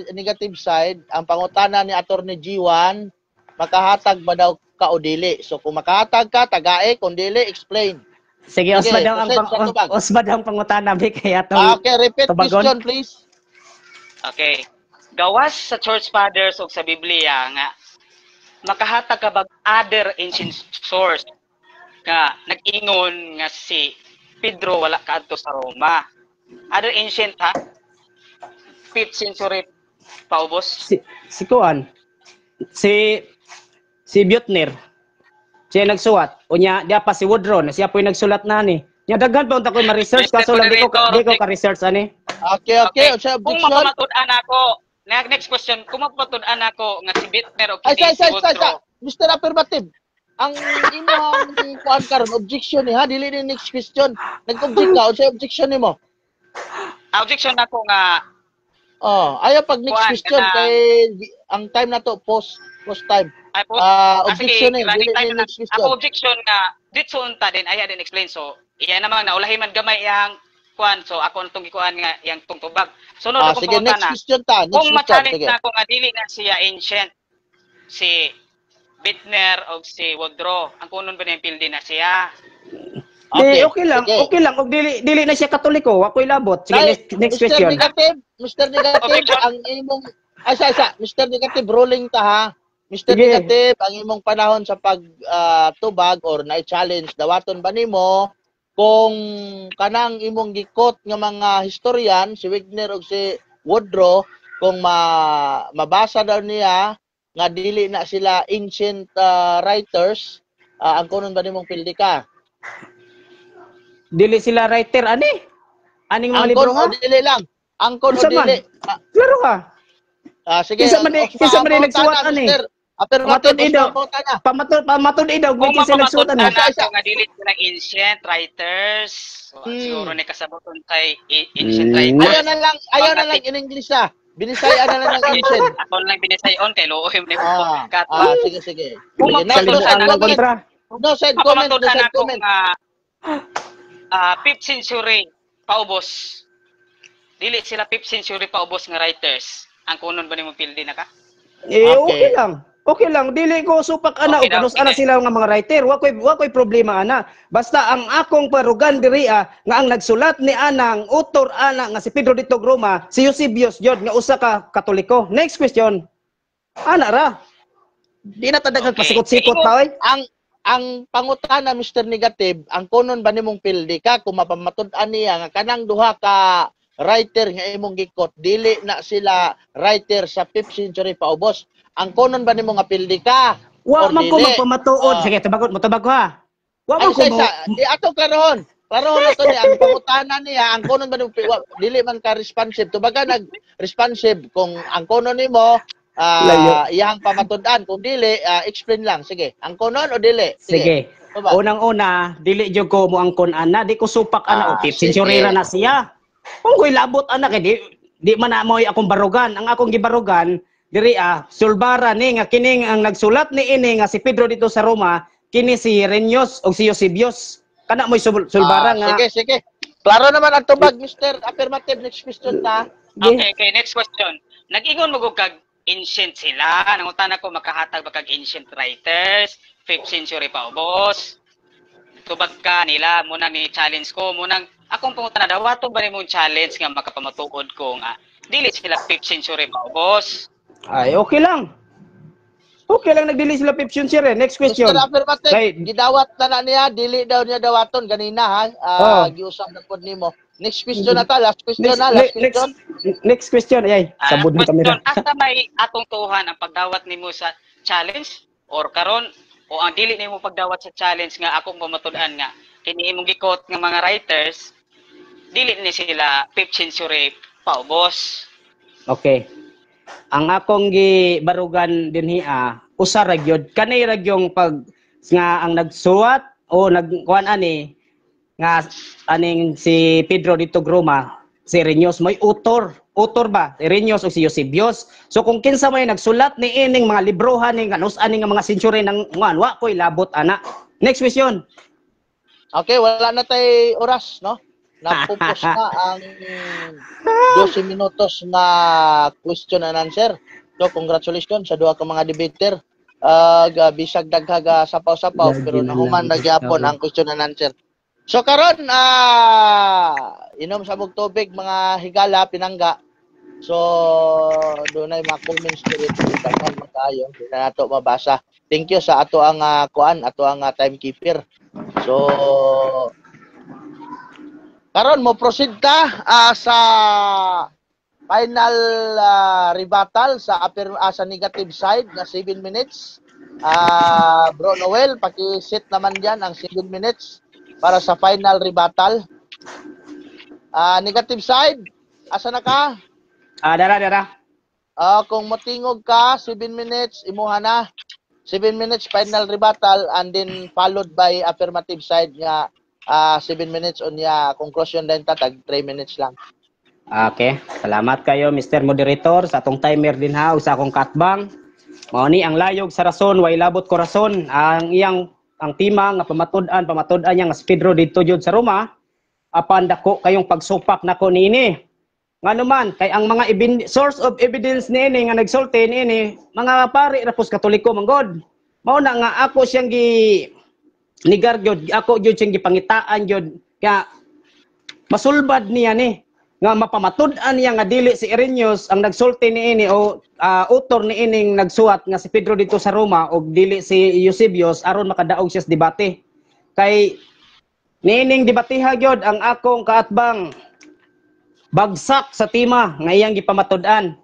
Negative Side, ang pangutana ni Attorney G1, makahatag ba daw ka o dili? So, kung makahatag ka, tagae. Kung dili, explain. Sige, osbad ang pangutana. Kaya okay, repeat question, please. Okay. Gawas sa Church Fathers o sa Biblia nga, makahatag ka ba other ancient source nga nag-ingon nga si Pedro wala kaadto sa Roma. Other ancient ha? 5th century paubos. Si Kuan. Si Butner. Siya nagsuwat. Unya, diya pa si Woodron. Siya po yung nagsulat na ni. Nya daghan pa unta ko ma-research Mr. kaso lang di ko Moderator, ka-research ani. Okay. Sa Kung objection. mapamatud-an ako, next question, kung mapamatud-an ako nga si Bitner o Ay, kini si sa. Woodrow, Mr. Affirmative. Ang imong kuan karon objection ni ha dili ni next question. Nag-object ka unsa objection nimo? objection ako nga Ayaw pag next Kuan, question kana- kay ang time na to post time. ay po, Objection ni running dili time ni na, next question. ako objection nga dito unta din aya din explain so iya namang naulahi man gamay yang kuan so ako nitong gikuan nga yang tungtubag sunod ako Sige, pumunta next na question ta. Next kung question. ma-challenge Sige. na ako nga dili na siya ancient si Bitner o si Woodrow ang kunon ba niyang pildi na siya Okay lang, sige. okay lang. Og dili na siya Katoliko, ako'y labot. Sige, Dahil, next Mr. question. Mr. Negative, Objection. ang imong Mr. Negative ruling ta ha. Mr. Sige. Negative, ang imong panahon sa pagtubag or na-challenge dawaton ba nimo kung kanang imong gikot nga mga historian si Wigner ug si Woodrow kung mabasa daw niya nga dili na sila ancient writers ang kunon ba nimong pildi ka? Dili sila writer ani? Aning mga libro ha? Angkon o dili lang. Angkon o Unsa man? dili. Klaro ka. Sige. Kinsa man ni nagsuwat ani? Affirmative Pamatod idaw. na. Pamatod idaw kung kung sila nagsuwat ani. mapamatud-an ako nga dili sila ancient writers so, siguro ni kasabuton kay ancient writers Ayaw na lang in English ah. Binisaya na lang ng ancient. ako lang binisayon kay loohim ni Sige. Kung Sige, mapamatud-an Kalimutan ako, ng kontra. No side comment, no mapamatud-an side ako comment. nga 5th century paubos dili sila 5th century paubos nga writers ang kunon ba nimo pildi na ka Okay lang. Okay lang, dili ko supak ana Okay o daw, kanus ana sige. sila nga mga writer. Wa ko'y problema ana. Basta ang akong parugan diri nga ang nagsulat ni ana, ang author ana nga si Pedro de Togroma, si Eusebius jud nga usa ka Katoliko. Next question. Ana ra. Di na tadagang Okay. pasikot-sikot pa oy. Ang pangutana Mr. Negative, ang kunon ba nimong pildi ka kung mapamatud-an niya nga kanang duha ka writer nga imong gikot dili na sila writer sa 5th century paubos. Ang kunon ba nimo nga pildi ka? Wa or man ko dili? magpamatuod. Sige, tabagot mo tabag ko ha. Wa Ay, man ko isa, di ato karon. Karon na to ni ang pangutana niya, ang kunon ba nimo dili man ka responsive. Tubaga nag-responsive kung ang kunon nimo Layo. iyang pamatud-an kung dili explain lang. Sige. Ang kunon o dili? Sige. Tuba. Unang-una, dili jud ko mo angkon ana, di ko supak ana o 5th Sige. century ra na siya. Kung ko'y labot ana kay di man na mo'y akong barugan. Ang akong gibarugan diri sulbara ni nga kining ang nagsulat ni ini nga si Pedro dito sa Roma, kini si Irenaeus o si Eusebius. Kana mo'y sulbara nga. Sige. Klaro naman ang tubag, Mr. Affirmative. Next question ta. okay next question nag-ingon mo kag ancient sila nangutan ako makahatag ba kag ancient writers 5th century paubos tubag ka nila muna ni challenge ko munang akong pangutana daw wato ba nimong challenge nga makapamatuod ko nga dili sila 5th century paubos Ay, okay lang. Okay lang nagdili sila 5th century. Next question. Mr. Affirmative, Kay- gidawat na niya, dili daw niya dawaton ganina ha. Giusap na pod nimo. Next question na ta, last question na, last question. Next question. Ay, sabod ng kamera. question asa may atong tuhan ang pagdawat nimo sa challenge or karon o ang dili nimo pagdawat sa challenge nga akong pamatud-an nga kini imong gikot nga mga writers dili ni sila 5th century paubos Okay. Ang akong gibarugan dinhi usa ra gyud kanay ra gyung pag nga ang nagsuwat o nagkuan ani nga aning si Pedro dito Groma si Irenaeus may author ba Irenaeus o si Eusebius so kung kinsa may nagsulat ni ining mga librohan ni kanus ani nga mga century nang wa koy labot ana. Next question. Okay, wala na tay oras, no? Napupos na ang 12 minutos na question and answer. So, congratulations sa duha ka mga debater. Bisag daghaga sapaw-sapaw pero nahuman na gyapon ang question and answer. So karon inom sa bug tubig mga higala pinangga. So dunay mga comments dito daghan man kaayo, di na nato mabasa. Thank you sa ato ang ato ang timekeeper. So karon mo proceed ta sa final rebuttal sa sa negative side na 7 minutes. Bro Noel, paki-set naman diyan ang 7 minutes. para sa final rebuttal. Negative side, asa na ka? Dara. Kung motingog ka, 7 minutes, imuha na. 7 minutes final rebuttal and then followed by affirmative side nga 7 minutes unya conclusion din tag 3 minutes lang. Okay, salamat kayo Mr. Moderator sa atong timer din ha usa akong katbang. Mao ni ang layog sa rason way labot ko rason ang tema nga pamatud-an niya nga si Pedro didto jud sa Roma apan dako kayong pagsupak nako niini. Ngano man kay ang mga source of evidence niini nga nagsulti niini mga pari ra pus Katoliko manggod. Mao na nga ako siyang nigar jud ako jud siyang gipangitaan jud kaya masulbad niya ni nga mapamatud-an niya nga dili si Irenaeus ang nagsulti niini o author niining nagsuwat nga si Pedro dito sa Roma o dili si Eusebius aron makadaog siya sa debate. Kay niining debateha gyud ang akong kaatbang bagsak sa tema nga iyang gipamatud-an.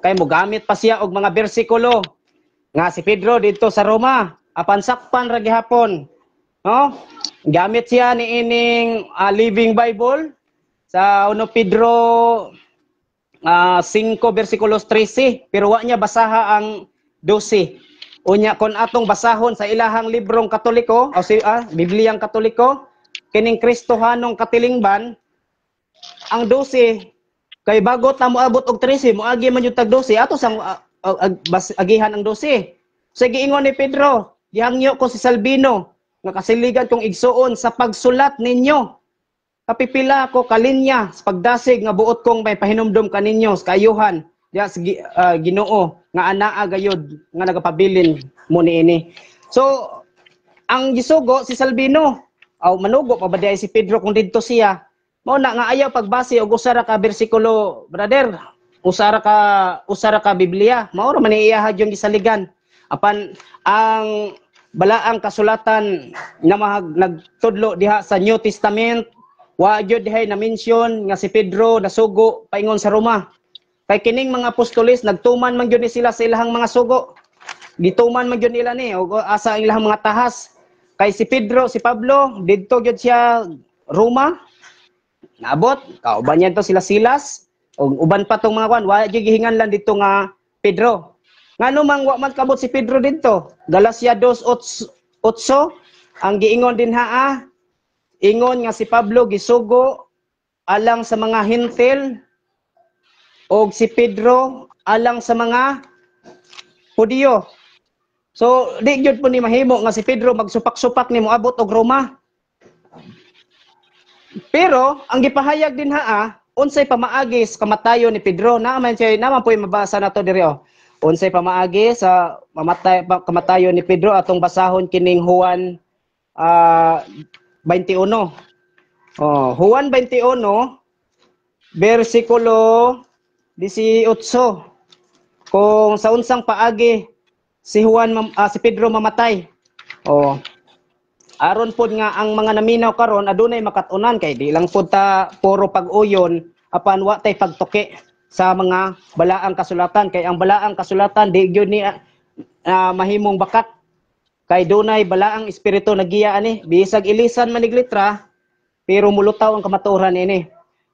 Kay mogamit pa siya og mga bersikulo nga si Pedro dito sa Roma apan sakpan ra gihapon. No? Gamit siya niining Living Bible sa 1 Pedro 5 versikulos 13 pero wa niya basaha ang 12. Unya kon atong basahon sa ilahang librong Katoliko o Bibliyang Katoliko kining Kristohanong katilingban ang 12 kay bago ta moabot og 13 moagi man yung tag 12 ato sang agihan ang 12. So giingon ni Pedro, gihangyo ko si Salvino nga kasiligan kong igsuon sa pagsulat ninyo. Kapipila ko kalinya sa pagdasig nga buot kong may pahinumdom kaninyo sa kayuhan diya sa Ginoo nga anaa gayud nga nagapabilin mo niini. So ang gisugo si Salvino aw manugo pa ba diay si Pedro kung didto siya mao na nga ayaw pagbase og usa ra ka bersikulo brother usa ra ka Biblia mao ra man iyaha yung gisaligan apan ang balaang kasulatan nga nagtudlo diha sa New Testament wa gyud dihay na mention nga si Pedro nasugo paingon sa Roma. Kay kining mga apostoles nagtuman man gyud ni sila sa ilahang mga sugo. Gituman man gyud nila ni og asa ang ilahang mga tahas. Kay si Pedro, si Pablo didto gyud siya Roma. Naabot kauban niya to sila Silas og uban pa tong mga kwan wa gyud gihinganlan didto nga Pedro. Ngano man wa man kabot si Pedro didto. Galacia 2:8 ang giingon din ingon nga si Pablo gisugo alang sa mga Hintil og si Pedro alang sa mga Hudiyo. So di gyud po ni mahimo nga si Pedro magsupak-supak ni moabot og Roma. Pero ang gipahayag din unsay pamaagi sa kamatayon ni Pedro naman po mabasa nato diri unsay pamaagi sa kamatayon ni Pedro atong basahon kining Juan 21. Juan 21 versikulo 18. Kung sa unsang paagi si Pedro mamatay. Aron pod nga ang mga naminaw karon adunay makatunan kay di lang pod ta puro pag-uyon apan wa tay pagtuki sa mga balaang kasulatan kay ang balaang kasulatan di gyud ni mahimong bakat. Kay dunay balaang espiritu nagiya ani bisag ilisan manig litra pero mulutaw ang kamaturan ini.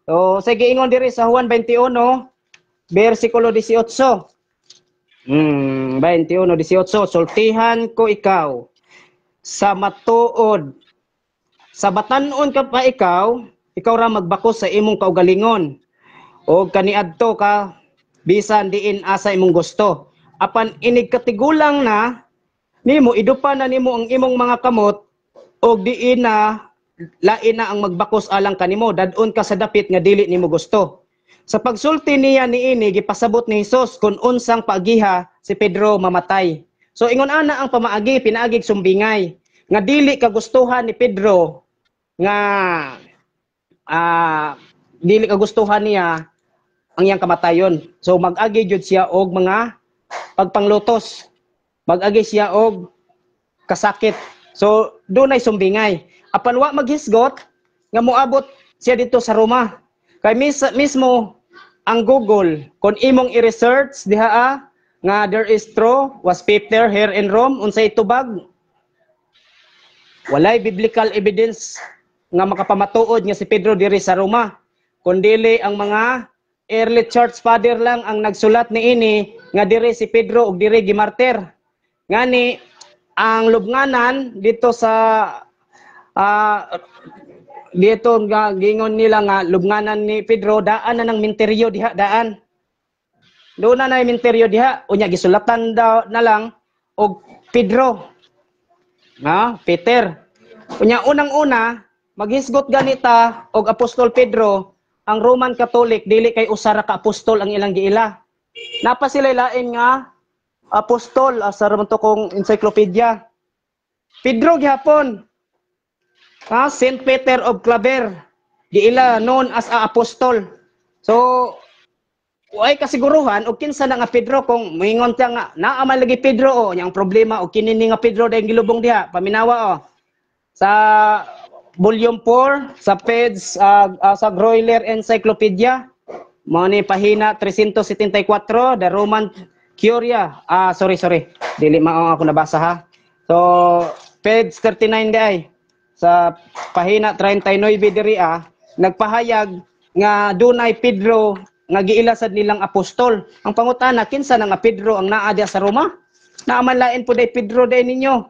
So sige ingon diri sa Juan 21 versikulo 18. 21:18 sultihan ko ikaw sa matuod sa batan-on ka pa ikaw ra magbakos sa imong kaugalingon o kaniadto ka bisan diin asa imong gusto apan inig katigulang na nimo idupa na nimo ang imong mga kamot og diin na lain na ang magbakos alang kanimo dadon ka sa dapit nga dili nimo gusto. Sa pagsulti niya niini gipasabot ni Hesus kun unsang paagiha si Pedro mamatay. So ingon ana ang pamaagi pinaagig sumbingay nga dili kagustuhan ni Pedro nga dili kagustuhan niya ang iyang kamatayon. So mag-agi jud siya og mga pagpanglutos. Mag-agi siya og kasakit. So dunay sumbingay. Apan wa maghisgot nga moabot siya dito sa Roma. Kay mismo ang Google kon imong i-research diha nga there is true was Peter here in Rome unsay tubag walay biblical evidence nga makapamatuod nga si Pedro diri sa Roma, kundili ang mga early church father lang ang nagsulat niini nga diri si Pedro ug diri gimartir. Ngani ang lubnganan dito sa dito nga gingon nila nga lubnganan ni Pedro daan na ng minteryo diha daan. Doon na minteryo diha unya gisulatan daw na lang og Pedro. Peter. Unya unang-una maghisgot ganita og Apostol Pedro, ang Roman Catholic dili kay usa ra ka apostol ang ilang giila. Napa sila lain nga apostol sa raman to kong encyclopedia. Pedro gihapon. Saint Peter of Claver giila known as a apostol. So way kasiguruhan og kinsa na nga Pedro kung moingon ta nga naa man lagi Pedro yang problema og kinini nga Pedro dayong gilubong diha paminawa sa volume 4 sa page sa Groyler Encyclopedia mo ni pahina 374 the Roman Curia sorry dili mao ako nabasa ha. So page 39 day sa pahina 39 diri nagpahayag nga dunay Pedro nga giilasad nilang apostol. Ang pangutana kinsa na nga Pedro ang naa diha sa Roma? Naa man lain po day Pedro day ninyo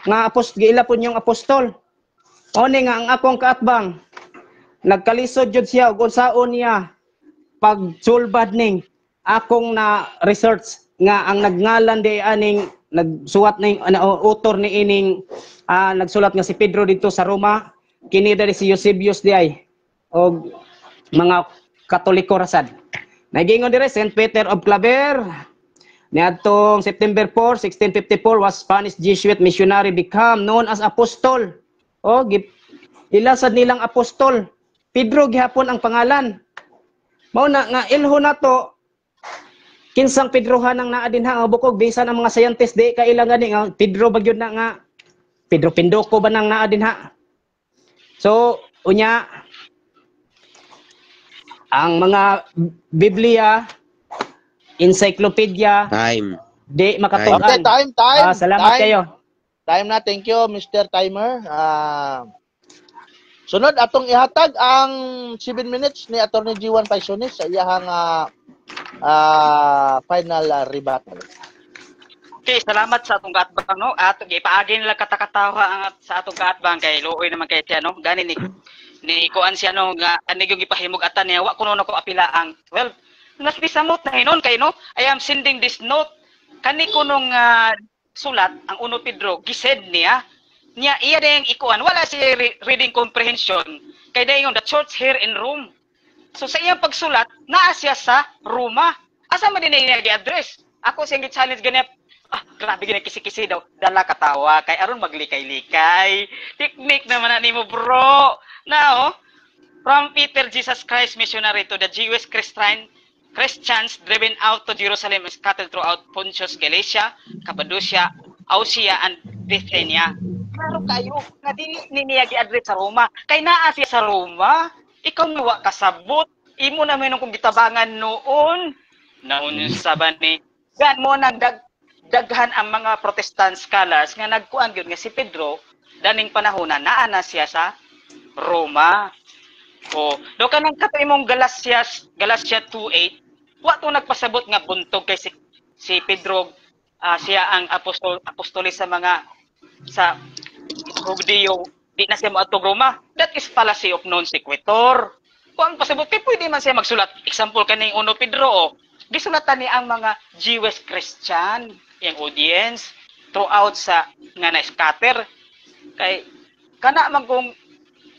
nga giila po niyong apostol. Oni nga ang akong kaatbang nagkalisod jud siya ug unsaon niya pagsulbad ning akong na research nga ang nagngalan day aning nagsuwat ning author ni ining nagsulat nga si Pedro dito sa Roma kini diri si Eusebius di ay og mga Katoliko rasad. Nagingon dire Saint Peter of Claver niadtong September 4, 1654 was Spanish Jesuit missionary become known as apostle. Ilasad nilang apostol. Pedro gihapon ang pangalan. Mao na nga ilho nato kinsang Pedrohan ang naa dinha bukog bisan ang mga scientist di ka ilang gani nga Pedro bagyod na nga Pedro Pindoco ba nang naa dinha. So unya ang mga Biblia, encyclopedia, di makatuan. Okay, time. Salamat kayo. Time na, thank you, Mr. Timer. Sunod, atong ihatag ang 7 minutes ni Attorney G1 Paisonis sa iyahang final rebuttal. Okay, salamat sa atong kaatbang, no? Ato gipaagi nila katakatawa sa atong kaatbang kay luoy naman kay siya, no? Gani ni kuan siya no nga ani gyud gipahimog atan niya wa kuno nako apila ang naspisamot na hinon kay no I am sending this note kani kunong sulat ang 1 Pedro gisend niya iya dayang ikuan wala si reading comprehension kay dayon the church here in Rome so sa iyang pagsulat naa siya sa Roma asa man din niya gi-address ako siyang gi-challenge ganyan grabe gina kisi-kisi daw dala katawa kay aron maglikay-likay technique naman na nimo bro. Now, from Peter Jesus Christ missionary to the Jewish Christians driven out to Jerusalem and scattered throughout Pontus, Galatia, Cappadocia, Asia, and Bithynia. Klaro kayo, nga dili niya gi-address sa Roma. Kay naa siya sa Roma, ikaw nawa kasabot, imo na menon kung gitabangan noon. Naon sa bani, gan mo nang daghan ang mga Protestant scholars nga nagkuan gyud nga si Pedro daning panahon na naa na siya sa Roma. Do kanang kato imong Galatia 2:8, wa to nagpasabot nga buntog kay si Pedro siya ang apostolis sa mga sa Judeo, di na siya moadtog Roma. That is fallacy of non sequitur. Kung pasabot kay pwede man siya magsulat. Example kaning 1 Pedro gisulatan ni ang mga Jewish Christian, yung audience throughout sa nga na-scatter kay kana man kung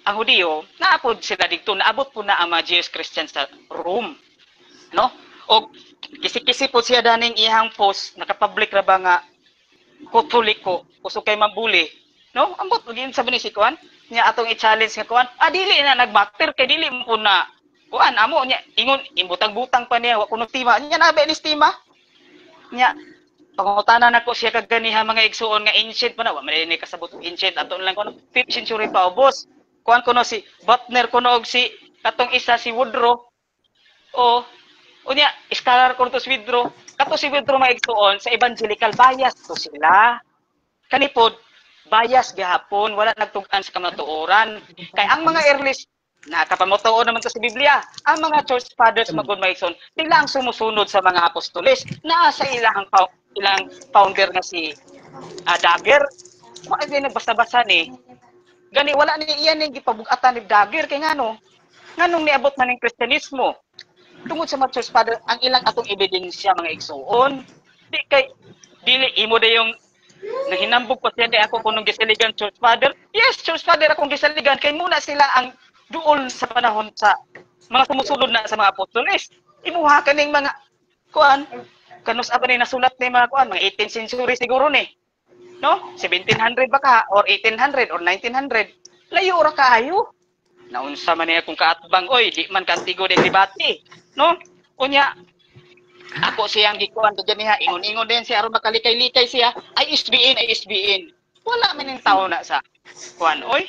ang Hudiyo, naapod sila dito, naabot po na ang mga Jewish Christians sa Rome. No? O kisi-kisi po siya daning ihang post, nakapublic ra ba nga Katoliko, kuso kay mabuli. No? Ambot, magiging sabi ni si Kuan, niya atong i-challenge nga Kuan, dili na nagmatter, kay dili mo po na, Kuan, amo, niya, ingon, imbutang-butang pa niya, wakunong tima, niya nabe ni tima. Niya, pangutanan nako siya kaganiha mga igsuon nga ancient pa na, marinig kasabot ancient, ato lang ko 5th century pa, ubos. Kuan kuno si Butner kuno og si katong isa si Woodrow unya scholar kuno to si Woodrow kato si Woodrow maigsuon sa evangelical bias to sila kanipod bias gihapon, wala nagtug-an sa kamatuoran. Kay ang mga earlies nakapamutuo naman to sa Biblia. Ang mga church fathers magud maigsoon, sila ang sumusunod sa mga apostoles. Naa sa ilang founder nga si Dagger. Wa gyud nagbasa-basa ni. Gani wala ni iyan ning gipabug-atan ni Dagger kay ngano? Nganong niabot man ning Kristiyanismo? Tungod sa mga church father, ang ilang atong ebidensya mga igsuon, di kay dili imo da yung nahinambog pa siya di ako kunong gisaligan church father. Yes, church father akong gisaligan kay muna sila ang duol sa panahon sa mga sumusunod na sa mga apostoles. Imuha kaning mga kuan kanus aba ni nasulat ni mga kuan mga 18th century siguro ni. No? 1700 ba ka or 1800 or 1900. Layo ra kaayo. Naunsa man niya kung kaatbang oy di man kantigo de debate. No? Unya ako siyang gikuan diyan niya ingon-ingon din siya aron makalikay-likay siya ay SBN. Wala man ning tawo na sa kuan oy.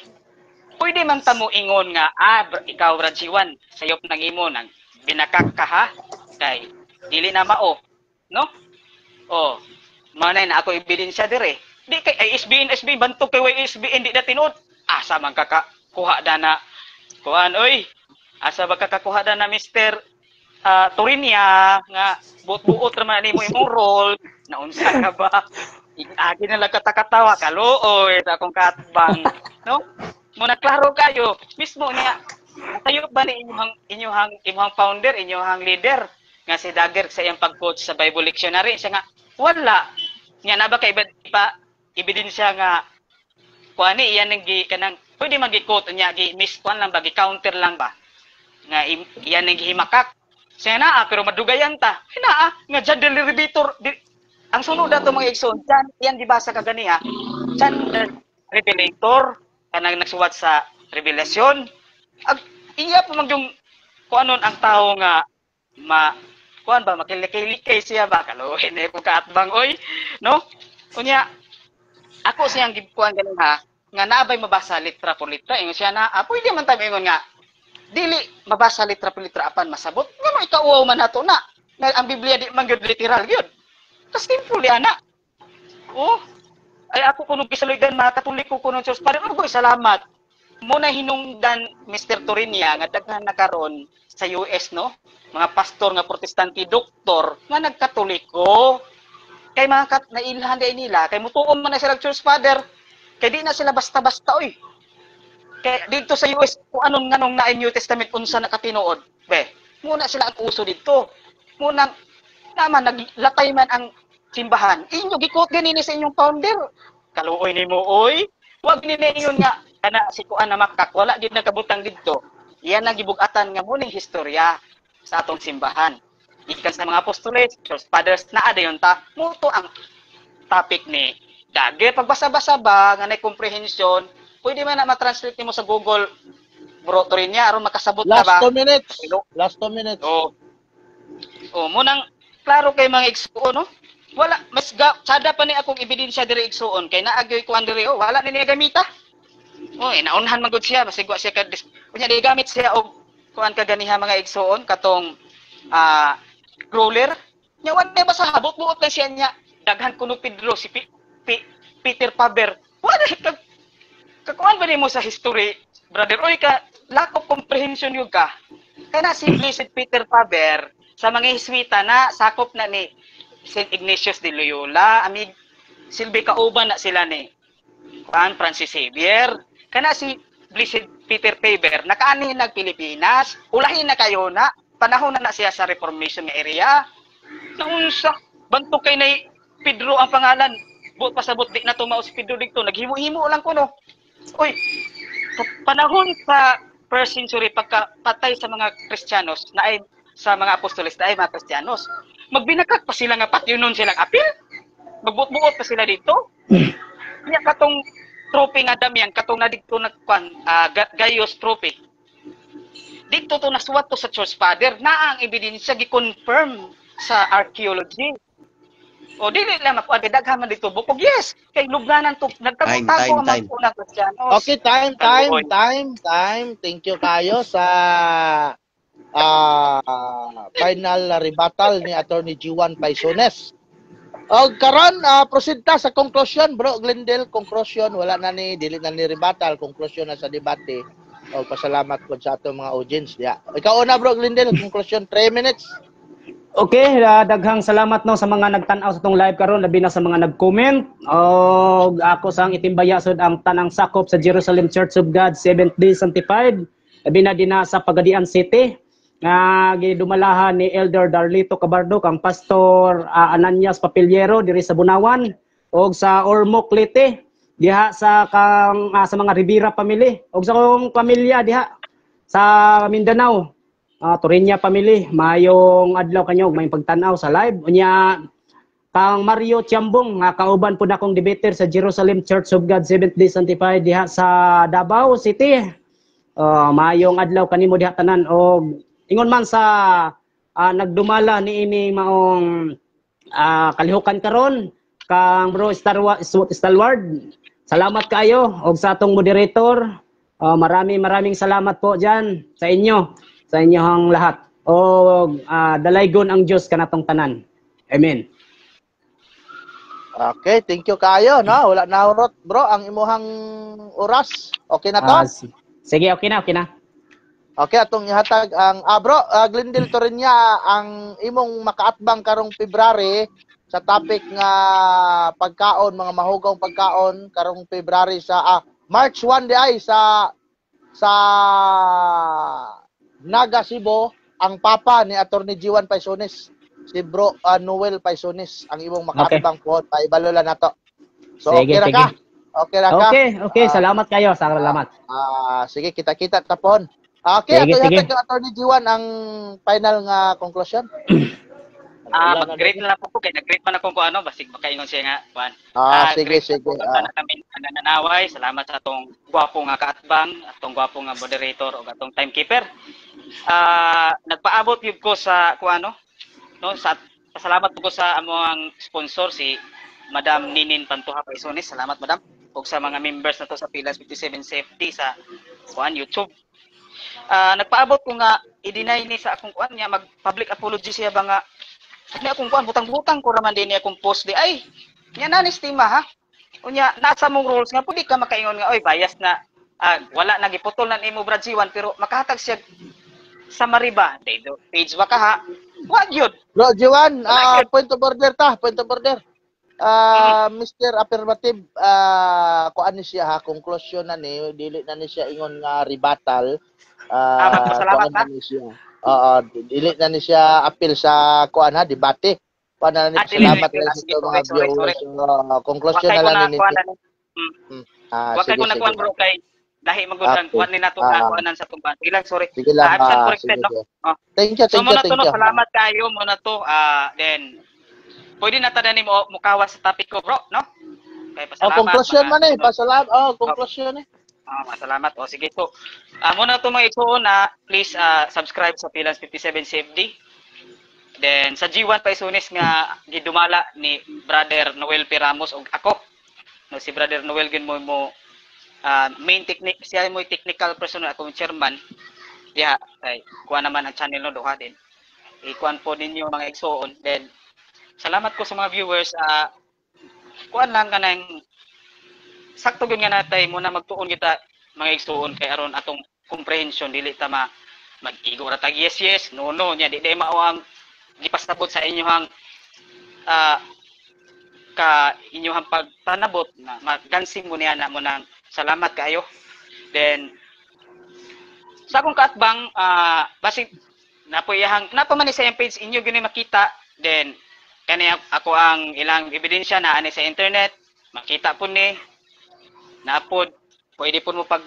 Pwede man tamo ingon nga, ikaw Rajiwan, sayop nang imo nang binakak ka ha, kay dili na mao, no? O, manay na ako ebidensya dire. Di kay ay SBN, bantok kay way SBN, di na tinuod. Asa man kakakuha da na, kuhan, oy, asa ba kakakuha da na Mr. Torinia, nga buot-buot naman ni mo imong role, naunsa ka ba? Agi na lang katakatawa, kalooy, sa akong katbang, no? Muna klaro kayo, mismo niya, tayo ba ni inyong founder, inyong leader, nga si Dagger sa iyang pag-coach sa Bible Lectionary, siya nga, wala. Nga na ba kay ebidensya nga, kuha ni, iyan kanang, pwede mag-quote niya, miss-kuhan lang ba, counter lang ba, nga iyan ang himakak. Siya na, pero madugayan ta. Nga dyan, delivetor, ang sunod na ito mga igsoon, dyan, iyan di ba sa kaganiha, dyan, revelator, kanang nagsuwat sa revelasyon. Iya pa man yung kuanon ang tao nga kuan ba makilikay-likay siya ba kaluhin eh kung kaatbang oy, no? Unya ako siyang gikuan ganin ha nga naabay mabasa litra por litra ingon siya na pwede man tayo ingon nga dili mabasa litra por litra apan masabot ngano ikauwaw man nato na ang Biblia di man gyud literal gyud. Tas simple ana. Oh, ay ako kuno gisaligan mga Katoliko kuno Diyos padre ko salamat muna hinungdan Mr. Torinia nga daghan na karon sa US no mga pastor nga protestante doktor nga nagkatoliko kay mga nailhan day nila kay mutuon man na sila church father kay di na sila basta-basta oy kay dito sa US kung anong nganong na New Testament unsa nakatinuod be muna sila ang uso dito muna naman naglatay man ang simbahan. Inyo gikot ganini sa inyong founder. Kaluoy nimo oy. Wag ni ingon nga kana si kuan na makak wala gid nakabutang didto. Iyan ang gibug-atan nga muning historya sa atong simbahan. Ikan sa mga apostoles, church fathers na adayon ta muto ang topic ni Dagger pagbasa-basa ba nga nay comprehension, pwede man na ma-translate nimo sa Google bro to rin niya aron makasabot ka ba? Last 2 minutes. Oh, munang klaro kay mga igsuon no? Wala mas sada pa ni akong ebidensya diri igsuon kay naagyoy ko andiri wala ni niya gamita. Oy, naunhan man gud siya basigwa siya ka kunya di gamit siya og kuan kaganiha mga igsuon katong crawler. Nya wala ba sa habot-buot na siya niya daghan kuno Pedro si Peter Faber. Wala kakuan ba nimo sa history brother oy ka lack of comprehension yun ka. Kaya na si Blessed Peter Faber sa mga Hiswita na sakop na ni St. Ignatius de Loyola, amig silbi kauban na sila ni Juan Francis Xavier. Kana si Blessed Peter Faber, nakaanihin nag Pilipinas, ulahin na kayo na, panahon na siya sa Reformation nga area. Naunsa, bantok kay na Pedro ang pangalan, buot pasabot di na tumao si Pedro dito, naghimo-himo lang kuno. Uy, sa panahon sa first century, pagkapatay sa mga Kristiyanos, na ay sa mga apostoles na ay mga Kristiyanos, magbinakak pa sila nga patyunon silang apil. Magbuot-buot pa sila dito. Kaya katong trophy nga damian, katong na dito nagkuan, Gaius trophy. Dito to nasuwat to sa church father na ang ebidensya gi-confirm sa archaeology. O dili lang makuha daghan man dito bukog yes kay lubnanan to nagtago-tago ang mga unang Kristiyanos. Okay, time. Thank you kayo sa final rebuttal ni Attorney G1 Paisones. O karon proceed ta sa conclusion bro Glendale, conclusion wala na ni dili na ni rebuttal, conclusion na sa debate. O pasalamat ko sa atong mga audience diya. Ikaw una bro Glendale, conclusion 3 minutes. Okay, daghang salamat no sa mga nagtan-aw sa tong live karon, labi na sa mga nag-comment. Og ako sang itimbaya sud ang tanang sakop sa Jerusalem Church of God Seventh-day Sanctified. Labi na din sa Pagadian City nga gidumalahan ni Elder Darlito Cabardo kang Pastor Ananias Papiliero diri sa Bunawan og sa Ormoc Leyte diha sa sa mga Rivera family og sa kong pamilya diha sa Mindanao. Torinya family, mayong adlaw kanyo may pagtan-aw sa live. Unya kang Mario Tiambong nga kauban pud akong debater sa Jerusalem Church of God Seventh-day Sanctified diha sa Davao City. Mayong adlaw kanimo diha tanan og ingon man sa nagdumala niini maong kalihukan karon kang bro Stalward. Salamat kayo og sa atong moderator. Maraming salamat po diyan sa inyo. Sa inyong lahat. O dalaygon ang Diyos kanatong tanan. Amen. Okay, thank you kayo no. Wala na urot bro ang imuhang oras. Okay na to? Sige, okay na. Okay, atong ihatag ang bro Glendale Torinya ang imong makaatbang karong February sa topic nga pagkaon, mga mahugong pagkaon karong February sa March 1 di ay sa Naga Cebu, ang papa ni Attorney G1 Paisones, si Bro Noel Paisones, ang imong makaatbang po. Paibalo lang nato. So, sige, okay ra ka? Okay ra ka? Okay. Salamat kayo. Salamat. Sige, kita-kita tapon. Okay, sige, ato yatag ang Attorney G1 ang final nga conclusion. Mag-grade na lang po kay nag-grade man ako kung ano basig makaingon siya nga kuan. Sige. Namin nananaway. Salamat sa atong gwapo nga kaatbang, atong gwapo nga moderator ug atong timekeeper. Nagpaabot yun ko sa kuano no sa pasalamat ko sa among sponsor si Madam Ninin Pantuha Paisones. Salamat Madam ug sa mga members nato sa Pilas 57 Safety sa kuan YouTube. Nagpaabot ko nga i-deny ni sa akong kuan niya mag public apology siya ba nga ni akong kuan butang-butang ko raman din ni akong post di ay nya na estima ha. Unya nasa mong rules nga pudi ka makaingon nga oy bias na wala nang giputol na nimo Brad G1 pero makahatag siya sa Mariba dito page ba ka ha wag yun Bro G1 point of order Mr. Affirmative kuan ni siya ha conclusion na ni dili na ni siya ingon nga rebuttal magpasalamat na ni siya dili na ni siya appeal sa kuan ha debate kuan na ni salamat sa mga viewers conclusion na lang ni Wakay ko nagkuhan bro kay lahi magudang kuan ni nato na kuanan sa tumban. Sige lang, sorry. Sige lang. Corrected, no? Thank you. So muna to, salamat kayo muna to. Then pwede na tada ni mo mukawas sa topic ko, bro, no? Kay pasalamat. Conclusion man eh, pasalamat. Conclusion eh. Masalamat. Sige to. Muna to mga isuon na please subscribe sa Pilas 57 Safety. Then sa G1 Paisones nga gidumala ni Brother Noel P. Ramos ug ako. No, si Brother Noel gin mo main technique siya mo technical person ako chairman. Diha kay kuha naman ang channel no duha din. Ikuan po ninyo mga igsoon. Then salamat ko sa mga viewers kuan lang kanang sakto gyud nga natay muna magtuon kita mga igsoon kay aron atong comprehension dili ta mag-igo ra tag yes no nya di mao ang gipasabot sa inyohang ka inyohang pagtanabot na magansing mo niya na mo nang salamat kayo. Then sa akong kaatbang basig napuyahang napaman sa page inyo gyud makita. Then kani ako ang ilang ebidensya na ani sa internet makita po ni naapod pwede po mo pag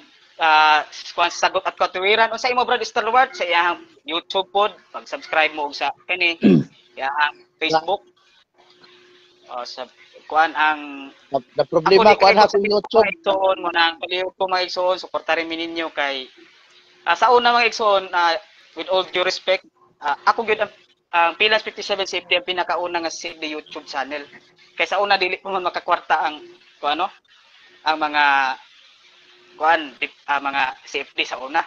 sagot at katuwiran unsa imo brad Stalwart sa iyang YouTube pod pag-subscribe mo og sa kani iyang Facebook sa kuan ang na problema kuan ha sa YouTube igsoon mo nang paliw ko mga igsoon suportahan mi ninyo kay sa una mga igsoon with all due respect ako gyud ang Pilas 57 Safety ang pinakauna nga safety YouTube channel kay sa una dili po man makakwarta ang kuano ang mga kuan mga safety sa una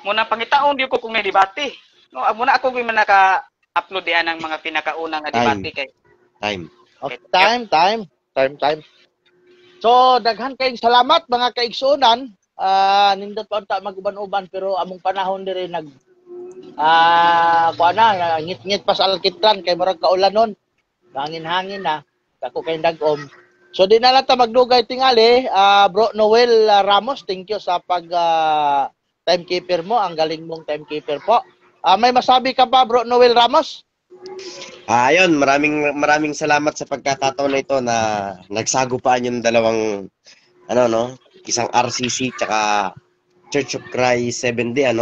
muna pangitaon di ko kung may debate no muna ako gyud man naka-upload diyan ang mga pinakauna nga debate kay time Okay, time. So, daghan kayong salamat mga kaigsunan. Nindot pa unta mag-uban-uban pero among panahon diri nag kuha na, ngit-ngit pa sa alkitran kay murag kaulanon. Hangin-hangin na. Ako kay dagom. So, di na lang ta magdugay tingali. Bro Noel Ramos, thank you sa pag timekeeper mo. Ang galing mong timekeeper po. May masabi ka ba, Bro Noel Ramos? Ayun, maraming salamat sa pagkakataon na ito na nagsagupaan yung dalawang isang RCC tsaka Church of Christ 7D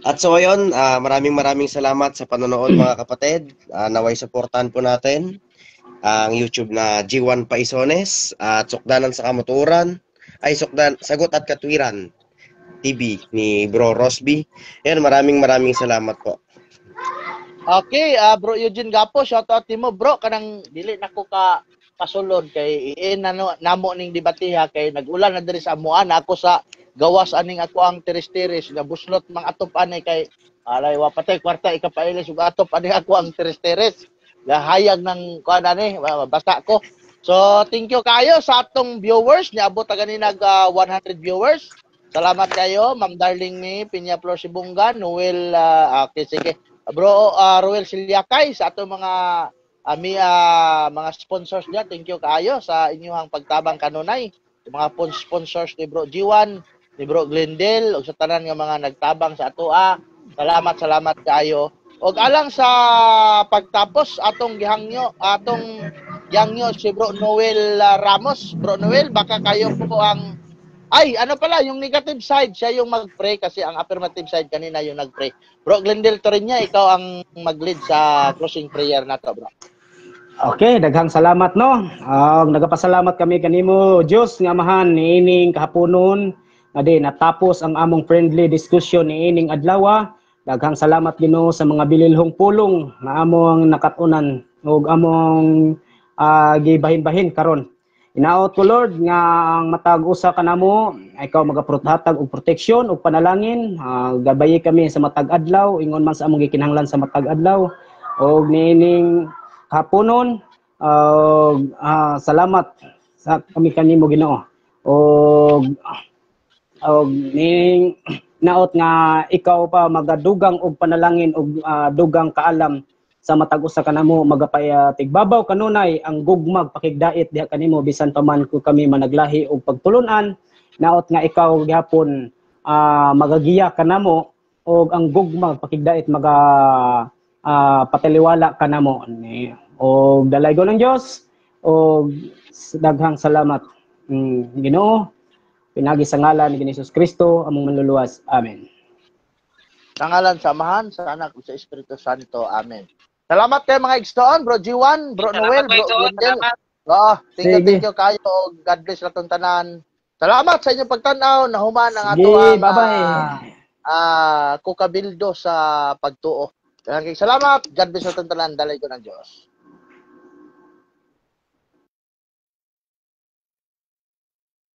At so ayun, maraming salamat sa panonood mga kapatid. Naway suportahan po natin ang YouTube na G1 Paisones at Sukdanan sa Kamuturan Sagot at Katwiran TV ni Bro Rosby. Ayun, maraming salamat po. Okay, Bro Eugene Gapo, shout out mo bro, kanang dili nako ka pasulod kay namo ning debatiha kay nagulan na diri sa amuan ako sa gawas aning ako ang tiris-tiris nga buslot mang atop ani kay alay wa patay kwarta ikapailis ug atop ani ako ang tiris-tiris. Gahayag ng kuan ani basta ko. So thank you kayo sa atong viewers niabot ta ganina 100 viewers. Salamat kayo Ma'am Darling ni Pinya Flor Sibungan, Noel okay sige. Bro Roel Silyakay sa ato mga mga sponsors diyan. Thank you kaayo sa inyong pagtabang kanunay. Yung mga sponsors ni Bro G1, ni Bro Glendale ug sa tanan nga mga nagtabang sa ato. Salamat kaayo. Og alang sa pagtapos atong gihangyo si Bro Noel Ramos. Bro Noel, baka kayo po ang yung negative side, siya yung mag-pray kasi ang affirmative side kanina yung nag-pray. Bro Glendale Torinya, ikaw ang mag-lead sa closing prayer nato, bro. Okay, daghang salamat no. Nagapasalamat kami kanimo Dios nga amahan niining kahaponon nga di natapos ang among friendly discussion niining adlaw. Daghang salamat Ginoo sa mga bililhong pulong nga among nakatunan ug among gibahin-bahin karon. Inaot ko Lord nga ang matag usa kanamo ikaw magaprothatag og proteksyon ug panalangin. Gabayi kami sa matag adlaw ingon man sa among gikinahanglan sa matag adlaw og niining kapunon. Salamat sa kami kanimo Ginoo og ning naot nga ikaw pa magadugang og panalangin og dugang kaalam sa matag usa kanamo magapay tigbabaw kanunay ang gugmag pakigdait diha kanimo bisan pa man ko kami managlahi og pagtulunan naot nga ikaw gihapon magagiya kanamo og ang gugmag pakigdait pataliwala kanamo og dalaygo ng Dios og daghang salamat Ginoo pinagi sa ngalan ni Jesus Kristo among manluluwas amen. Sa ngalan sa Amahan, sa Anak ug sa Espiritu Santo amen. Salamat kayo mga igsoon, Bro G1, Bro Noel, Bro Glendale. Thank you kayo. God bless natong tanan. Salamat sa inyong pagtanaw. Nahuman ang ato ang kukabildo sa pagtuo. Salamat. God bless natong tanan. Dalay ko ng Diyos.